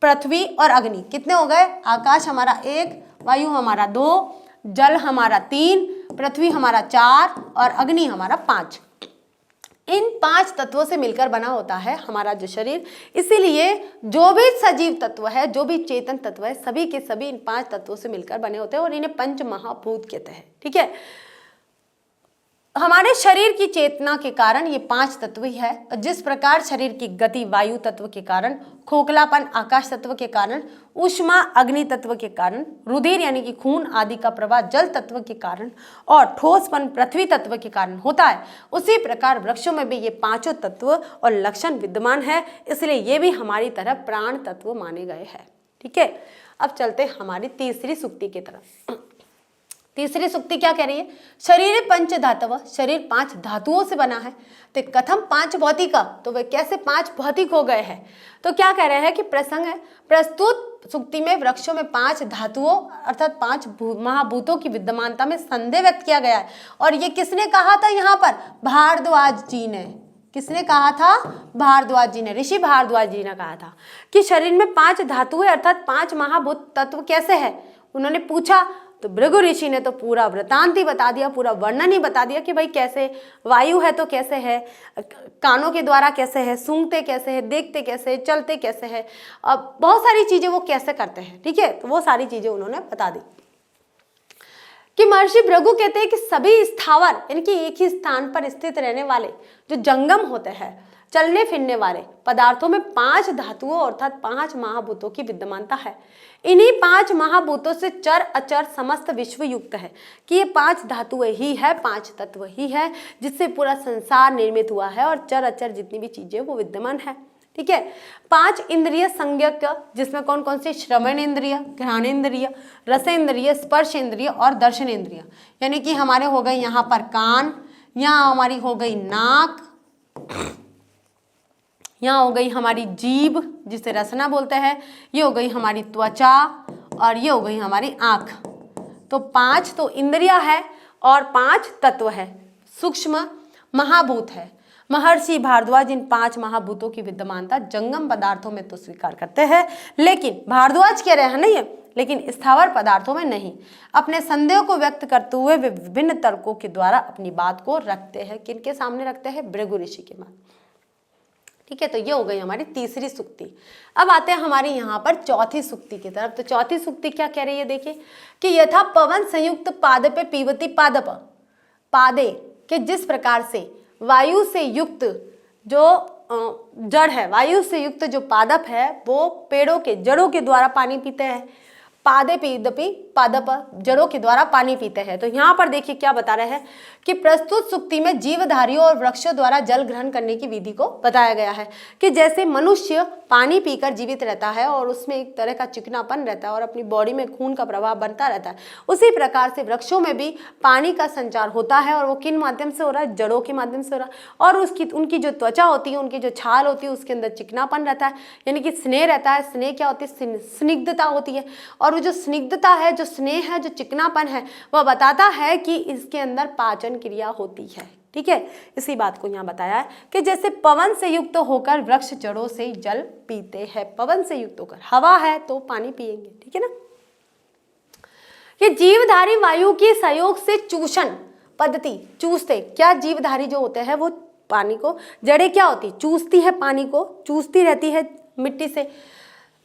पृथ्वी और अग्नि, कितने हो गए? आकाश हमारा 1, वायु हमारा 2, जल हमारा 3, पृथ्वी हमारा 4 और अग्नि हमारा 5। इन 5 तत्वों से मिलकर बना होता है हमारा जो शरीर। इसीलिए जो भी सजीव तत्व है, जो भी चेतन तत्व है, सभी के सभी इन 5 तत्वों से मिलकर बने होते हैं और इन्हें पंच महाभूत कहते हैं। ठीक है, हमारे शरीर की चेतना के कारण ये 5 तत्व ही है। जिस प्रकार शरीर की गति वायु तत्व के कारण, खोखलापन आकाश तत्व के कारण, ऊष्मा अग्नि तत्व के कारण, रुधिर यानी कि खून आदि का प्रवाह जल तत्व के कारण और ठोसपन पृथ्वी तत्व के कारण होता है, उसी प्रकार वृक्षों में भी ये 5 तत्व और लक्षण विद्यमान है, इसलिए ये भी हमारी तरह प्राण तत्व माने गए हैं। ठीक है, अब चलते हमारी तीसरी सूक्ति की तरफ। तीसरी सूक्ति क्या कह रही है? शरीर 5 धातव, शरीर 5 धातुओं से बना है। तो कथम 5 भौतिका, तो वे कैसे 5 भौतिक हो गए हैं? तो क्या कह रहे हैं कि प्रसंग है, प्रस्तुत सूक्ति में वृक्षों में 5 धातुओं अर्थात 5 महाभूतों की विद्यमानता में संदेह व्यक्त किया गया है। और ये किसने कहा था? यहाँ पर भारद्वाज जी ने। किसने कहा था? भारद्वाज जी ने, ऋषि भारद्वाज जी ने कहा था कि शरीर में 5 धातु है अर्थात 5 महाभूत तत्व कैसे है। उन्होंने पूछा तो भृगु ऋषि ने तो पूरा वृतांत ही बता दिया, पूरा वर्णन ही बता दिया कि भाई कैसे वायु है तो कैसे है, कानों के द्वारा कैसे है, सूंघते कैसे है, देखते कैसे है, चलते कैसे है, अब बहुत सारी चीजें वो कैसे करते हैं। ठीक है, तो वो सारी चीजें उन्होंने बता दी कि महर्षि भृगु कहते हैं कि सभी स्थावर यानी कि एक ही स्थान पर स्थित रहने वाले जो जंगम होते हैं, चलने फिरने वाले पदार्थों में 5 धातुओं अर्थात 5 महाभूतों की विद्यमानता है। इन्हीं 5 महाभूतों से चर अचर समस्त विश्व युक्त है कि ये 5 धातुएं ही है, 5 तत्व ही है जिससे पूरा संसार निर्मित हुआ है और चर अचर जितनी भी चीजें वो विद्यमान है। ठीक है, 5 इंद्रिय संज्ञक जिसमें कौन कौन से, श्रवण इंद्रिय, घ्राणेन्द्रिय, रसेंद्रिय, स्पर्श इंद्रिय और दर्शन इंद्रिय, यानी कि हमारे हो गए यहाँ पर कान, यहाँ हमारी हो गई नाक, यहाँ हो गई हमारी जीभ जिसे रसना बोलते हैं, ये हो गई हमारी त्वचा और ये हो गई हमारी आंख। तो 5 तो इंद्रिया है और 5 तत्व है, सूक्ष्म महाभूत है। महर्षि भारद्वाज इन 5 महाभूतों की विद्यमानता जंगम पदार्थों में तो स्वीकार करते हैं, लेकिन भारद्वाज कह रहे हैं नहीं है, लेकिन स्थावर पदार्थों में नहीं। अपने संदेह को व्यक्त करते हुए वे विभिन्न तर्कों के द्वारा अपनी बात को रखते हैं। किनके सामने रखते हैं? भृगु ऋषि के मान। ठीक है, तो ये हो गई हमारी तीसरी सूक्ति। अब आते हैं हमारी यहाँ पर चौथी सूक्ति की तरफ। तो चौथी सूक्ति क्या कह रही है, देखिए कि यथा पवन संयुक्त पादपे पीवती पादप, पादे के जिस प्रकार से वायु से युक्त जो जड़ है, वायु से युक्त जो पादप है वो पेड़ों के जड़ों के द्वारा पानी पीते हैं, पादे पीदपी पादप जड़ों के द्वारा पानी पीते हैं। तो यहाँ पर देखिए क्या बता रहे हैं कि प्रस्तुत सूक्ति में जीवधारियों और वृक्षों द्वारा जल ग्रहण करने की विधि को बताया गया है कि जैसे मनुष्य पानी पीकर जीवित रहता है और उसमें एक तरह का चिकनापन रहता है और अपनी बॉडी में खून का प्रवाह बनता रहता है, उसी प्रकार से वृक्षों में भी पानी का संचार होता है। और वो किन माध्यम से हो रहा है? जड़ों के माध्यम से हो रहा है। और उनकी जो त्वचा होती है, उनकी जो छाल होती है, उसके अंदर चिकनापन रहता है, यानी कि स्नेह रहता है। स्नेह क्या होती है? स्निग्धता होती है। और वो जो स्निग्धता है, जो स्नेह है, जो चिकनापन है, वह बताता है कि इसके अंदर पाचन क्रिया होती है। ठीक है, इसी बात को यहाँ बताया है कि जैसे पवन से युक्त होकर वृक्ष जड़ों से जल पीते हैं। पवन से युक्त होकर, हवा है तो पानी पिएंगे। ठीक है ना। ये जीवधारी वायु के सहयोग से चूषण पद्धति, चूसते क्या, जीवधारी जो होते हैं वो पानी को, जड़ें क्या होती, चूसती है, पानी को चूसती रहती है मिट्टी से।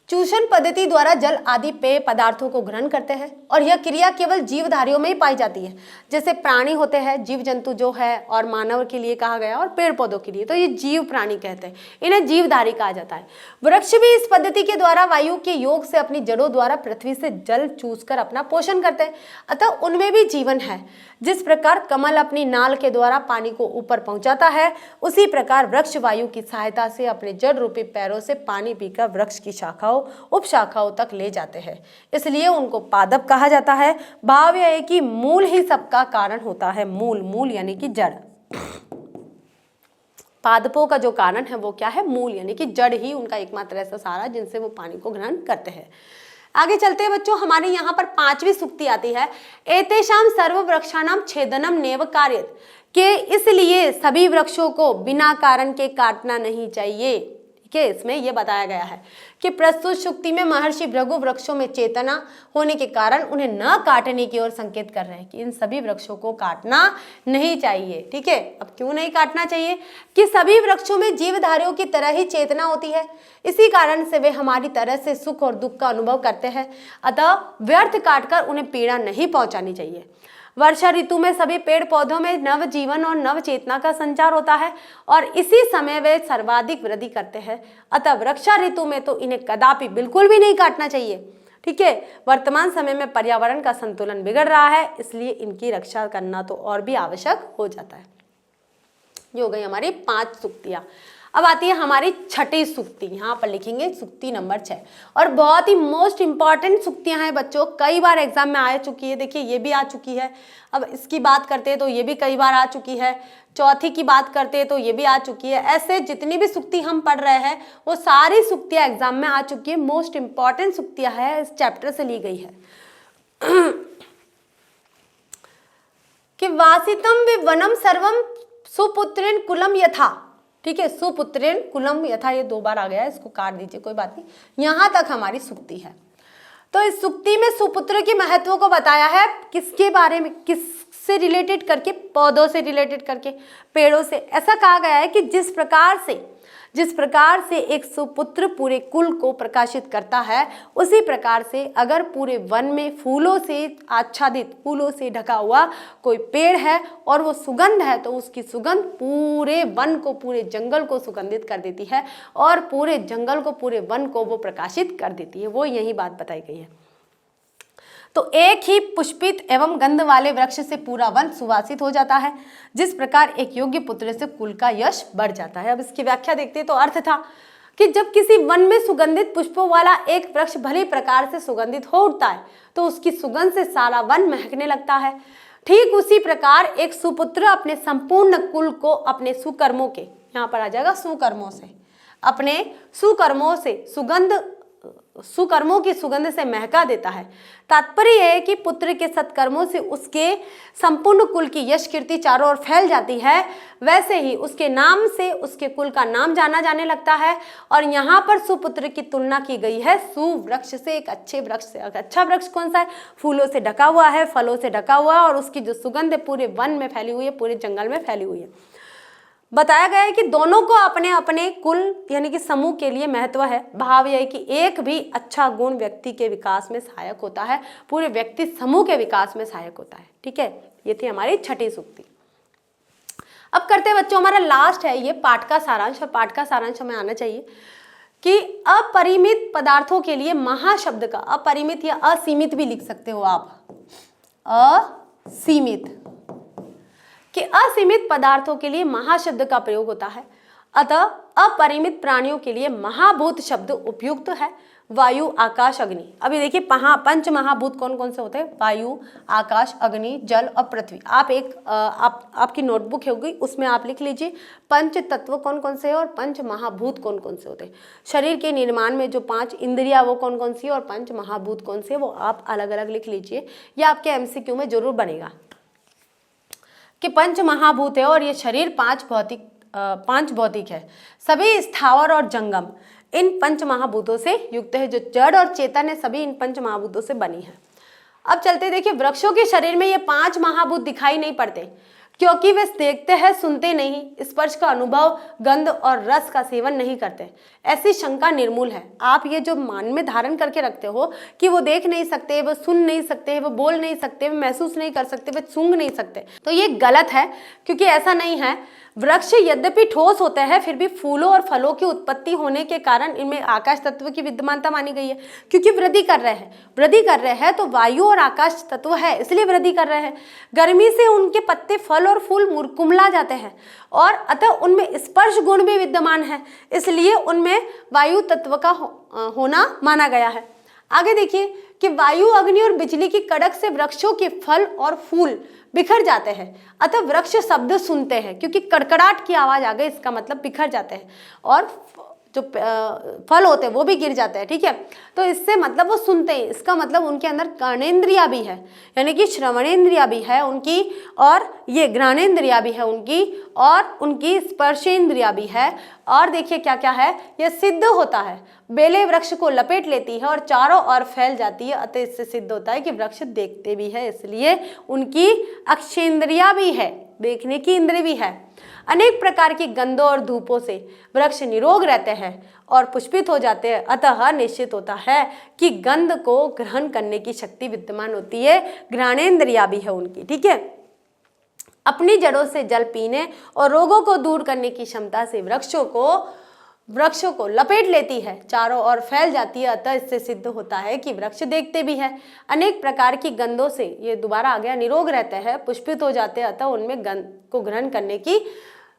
चूषण पद्धति द्वारा जल आदि पेय पदार्थों को ग्रहण करते हैं और यह क्रिया केवल जीवधारियों में ही पाई जाती है। जैसे प्राणी होते हैं, जीव जंतु जो है, और मानव के लिए कहा गया और पेड़ पौधों के लिए, तो ये जीव प्राणी कहते हैं, इन्हें जीवधारी कहा जाता है। वृक्ष भी इस पद्धति के द्वारा वायु के योग से अपनी जड़ों द्वारा पृथ्वी से जल चूसकर अपना पोषण करते हैं, अतः उनमें भी जीवन है। जिस प्रकार कमल अपनी नाल के द्वारा पानी को ऊपर पहुंचाता है, उसी प्रकार वृक्ष वायु की सहायता से अपने जड़ रूपी पैरों से पानी पीकर वृक्ष की शाखाओं उपशाखाओं तक ले जाते हैं, इसलिए उनको पादप कहा जाता है। भाव यह है कि मूल ही सबका कारण होता है। मूल, मूल यानी कि जड़। पादपों का जो कारण है वो क्या है? मूल, यानी कि जड़ ही उनका एकमात्र ऐसा सहारा जिनसे वो पानी को ग्रहण करते हैं। आगे चलते हैं बच्चों, हमारे यहाँ पर 5वीं सूक्ति आती है। एतेषां सर्व वृक्षाणाम छेदनम नेव कार्येत, के इसलिए सभी वृक्षों को बिना कारण के काटना नहीं चाहिए। ठीक है, इसमें यह बताया गया है कि प्रस्तुत सूक्ति में महर्षि भृगु वृक्षों में चेतना होने के कारण उन्हें न काटने की ओर संकेत कर रहे हैं कि इन सभी वृक्षों को काटना नहीं चाहिए। ठीक है, अब क्यों नहीं काटना चाहिए? कि सभी वृक्षों में जीवधारियों की तरह ही चेतना होती है, इसी कारण से वे हमारी तरह से सुख और दुख का अनुभव करते हैं, अतः व्यर्थ काटकर उन्हें पीड़ा नहीं पहुंचानी चाहिए। वर्षा ऋतु में सभी पेड़ पौधों में नव जीवन और नव चेतना का संचार होता है और इसी समय वे सर्वाधिक वृद्धि करते हैं, अतः वर्षा ऋतु में तो इन्हें कदापि बिल्कुल भी नहीं काटना चाहिए। ठीक है, वर्तमान समय में पर्यावरण का संतुलन बिगड़ रहा है, इसलिए इनकी रक्षा करना तो और भी आवश्यक हो जाता है। ये हो गई हमारी 5 सूक्तियां। अब आती है हमारी 6ठी सूक्ति, यहाँ पर लिखेंगे सूक्ति नंबर 6, और बहुत ही मोस्ट इंपॉर्टेंट सूक्तियां हैं बच्चों, कई बार एग्जाम में आ चुकी है। देखिए ये भी आ चुकी है, अब इसकी बात करते हैं तो ये भी कई बार आ चुकी है, चौथी की बात करते हैं तो ये भी आ चुकी है। ऐसे जितनी भी सूक्ति हम पढ़ रहे हैं वो सारी सूक्तियां एग्जाम में आ चुकी है। मोस्ट इंपॉर्टेंट सूक्तियां है, इस चैप्टर से ली गई है। कि वासितम विवनम सर्वम सुपुत्रेण कुलम यथा। ठीक है, सुपुत्रेण कुलम यथा, ये 2 बार आ गया है, इसको काट दीजिए, कोई बात नहीं। यहां तक हमारी सूक्ति है। तो इस सूक्ति में सुपुत्र के महत्व को बताया है, किसके बारे में, किससे रिलेटेड करके, पौधों से रिलेटेड करके, पेड़ों से। ऐसा कहा गया है कि जिस प्रकार से एक सुपुत्र पूरे कुल को प्रकाशित करता है, उसी प्रकार से अगर पूरे वन में फूलों से आच्छादित, फूलों से ढका हुआ कोई पेड़ है और वो सुगंध है, तो उसकी सुगंध पूरे वन को, पूरे जंगल को सुगंधित कर देती है और पूरे जंगल को, पूरे वन को वो प्रकाशित कर देती है। वो यही बात बताई गई है। तो एक ही पुष्पित एवं गंध वाले वृक्ष से पूरा वन सुवासित हो जाता है, जिस प्रकार एक योग्य पुत्र से कुल का यश बढ़ जाता है। अब इसकी व्याख्या देखते हैं। तो अर्थ था कि जब किसी वन में सुगंधित पुष्पों वाला एक वृक्ष भली प्रकार से सुगंधित हो उठता है, तो उसकी सुगंध से सारा वन महकने लगता है। ठीक उसी प्रकार एक सुपुत्र अपने संपूर्ण कुल को अपने सुकर्मों के, यहाँ पर आ जाएगा सुकर्मों से, अपने सुकर्मों की सुगंध से महका देता है। तात्पर्य है कि पुत्र के सत्कर्मों से उसके संपूर्ण कुल की यश कीर्ति चारों ओर फैल जाती है, वैसे ही उसके नाम से उसके कुल का नाम जाना जाने लगता है। और यहाँ पर सुपुत्र की तुलना की गई है सुवृक्ष से, एक अच्छे वृक्ष से। अच्छा वृक्ष कौन सा है? फूलों से ढका हुआ है, फलों से ढका हुआ है और उसकी जो सुगंध है पूरे वन में फैली हुई है, पूरे जंगल में फैली हुई है। बताया गया है कि दोनों को अपने अपने कुल यानी कि समूह के लिए महत्व है। भाव यह है कि एक भी अच्छा गुण व्यक्ति के विकास में सहायक होता है, पूरे व्यक्ति समूह के विकास में सहायक होता है। ठीक है, ये थी हमारी छठी सूक्ति। अब करते हैं बच्चों, हमारा लास्ट है ये पाठ का सारांश। और पाठ का सारांश हमें आना चाहिए कि अपरिमित पदार्थों के लिए महाशब्द का, अपरिमित या असीमित भी लिख सकते हो आप, असीमित, कि असीमित पदार्थों के लिए महाशब्द का प्रयोग होता है। अतः अपरिमित प्राणियों के लिए महाभूत शब्द उपयुक्त है। वायु, आकाश, अग्नि। अभी देखिए पंच महाभूत कौन कौन से होते हैं? वायु, आकाश, अग्नि, जल और पृथ्वी। आपकी नोटबुक होगी, उसमें आप लिख लीजिए पंच तत्व कौन कौन से हैं और पंच महाभूत कौन कौन से होते हैं। शरीर के निर्माण में जो 5 इंद्रियां वो कौन कौन सी है और पंच महाभूत कौन से, वो आप अलग अलग लिख लीजिए। यह आपके MCQ में जरूर बनेगा कि पंच महाभूत है और ये शरीर 5 भौतिक है, सभी स्थावर और जंगम इन पंच महाभूतों से युक्त है। जो जड़ और चेतन है सभी इन पंच महाभूतों से बनी है। अब चलते देखिए, वृक्षों के शरीर में ये 5 महाभूत दिखाई नहीं पड़ते क्योंकि वे देखते हैं, सुनते नहीं, स्पर्श का अनुभव, गंध और रस का सेवन नहीं करते। ऐसी शंका निर्मूल है। आप ये जो मान में धारण करके रखते हो कि वो देख नहीं सकते, वो सुन नहीं सकते, वो बोल नहीं सकते, वो महसूस नहीं कर सकते, वो सूंघ नहीं सकते, तो ये गलत है, क्योंकि ऐसा नहीं है। वृक्ष यद्यपि ठोस होते हैं, फिर भी फूलों और फलों की उत्पत्ति होने के कारण इनमें आकाश तत्व की विद्यमानता मानी गई है, क्योंकि वृद्धि कर रहे हैं तो वायु और आकाश तत्व है, इसलिए वृद्धि कर रहे हैं। गर्मी से उनके पत्ते, फल और फूल कुम्हला जाते हैं और अतः उनमें स्पर्श गुण भी विद्यमान है, इसलिए उनमें वायु तत्व का होना माना गया है। आगे देखिए कि वायु, अग्नि और बिजली की कड़क से वृक्षों के फल और फूल बिखर जाते हैं, अतः वृक्ष शब्द सुनते हैं, क्योंकि कड़कड़ाहट की आवाज आ गई, इसका मतलब बिखर जाते हैं और जो फल होते हैं वो भी गिर जाते हैं। ठीक है, तो इससे मतलब वो सुनते हैं, इसका मतलब उनके अंदर कर्णेंद्रिया भी है, यानी कि श्रवणेंद्रिया भी है उनकी, और ये घ्राणेंद्रिया भी है उनकी, और उनकी स्पर्शेंद्रिया भी है। और देखिए क्या क्या है, यह सिद्ध होता है, बेलें वृक्ष को लपेट लेती है और चारों ओर फैल जाती है, अतः इससे सिद्ध होता है कि वृक्ष देखते भी है, इसलिए उनकी अक्षेंद्रिया भी है, देखने की इंद्रिय भी है। अनेक प्रकार की गंधों और धूपों से वृक्ष निरोग रहते हैं और पुष्पित हो जाते हैं, अतः निश्चित होता है कि गंध को ग्रहण करने की शक्ति विद्यमान होती है, घ्राणेंद्रिया भी है उनकी। ठीक है, अपनी जड़ों से जल पीने और रोगों को दूर करने की क्षमता से वृक्षों को लपेट लेती है, चारों ओर फैल जाती है, अतः इससे सिद्ध होता है कि वृक्ष देखते भी है। अनेक प्रकार की गंधों से, ये दोबारा आ गया, निरोग रहते हैं, पुष्पित हो जाते हैं, अतः उनमें गंध को ग्रहण करने की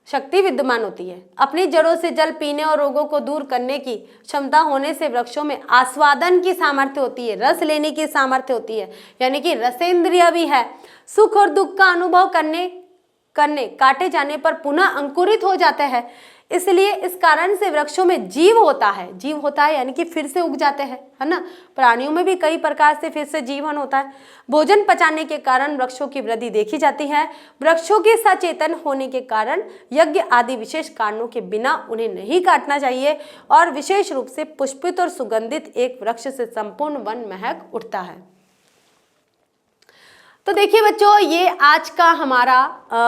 शक्ति विद्यमान होती है। अपनी जड़ों से जल पीने और रोगों को दूर करने की क्षमता होने से वृक्षों में आस्वादन की सामर्थ्य होती है, रस लेने की सामर्थ्य होती है, यानी कि रसेंद्रिय भी है। सुख और दुख का अनुभव करने काटे जाने पर पुनः अंकुरित हो जाते हैं। इसलिए इस कारण से वृक्षों में जीव होता है यानी कि फिर से उग जाते हैं, है ना। प्राणियों में भी कई प्रकार से फिर से जीवन होता है। भोजन पचाने के कारण वृक्षों की वृद्धि देखी जाती है। वृक्षों के सचेतन होने के कारण यज्ञ आदि विशेष कारणों के बिना उन्हें नहीं काटना चाहिए और विशेष रूप से पुष्पित और सुगंधित एक वृक्ष से संपूर्ण वन महक उठता है। तो देखिए बच्चों, ये आज का हमारा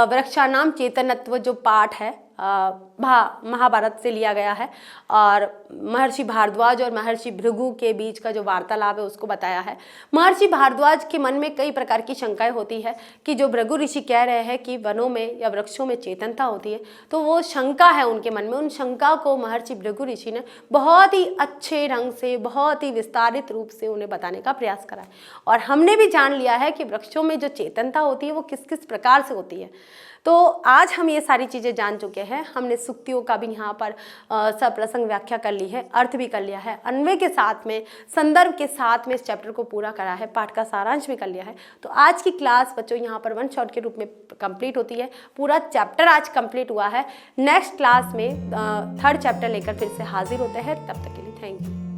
वृक्षाणाम चेतनत्व जो पाठ है महाभारत से लिया गया है और महर्षि भारद्वाज और महर्षि भृगु के बीच का जो वार्तालाप है उसको बताया है। महर्षि भारद्वाज के मन में कई प्रकार की शंकाएं होती है कि जो भृगु ऋषि कह रहे हैं कि वनों में या वृक्षों में चेतनता होती है, तो वो शंका है उनके मन में। उन शंका को महर्षि भृगु ऋषि ने बहुत ही अच्छे ढंग से, बहुत ही विस्तारित रूप से उन्हें बताने का प्रयास करा है और हमने भी जान लिया है कि वृक्षों में जो चेतनता होती है वो किस किस प्रकार से होती है। तो आज हम ये सारी चीज़ें जान चुके हैं। हमने सुक्तियों का भी यहाँ पर सप्रसंग व्याख्या कर ली है, अर्थ भी कर लिया है, अन्वय के साथ में, संदर्भ के साथ में इस चैप्टर को पूरा करा है, पाठ का सारांश भी कर लिया है। तो आज की क्लास बच्चों यहाँ पर वन शॉट के रूप में कंप्लीट होती है। पूरा चैप्टर आज कंप्लीट हुआ है। नेक्स्ट क्लास में थर्ड चैप्टर लेकर फिर से हाजिर होते हैं। तब तक के लिए थैंक यू।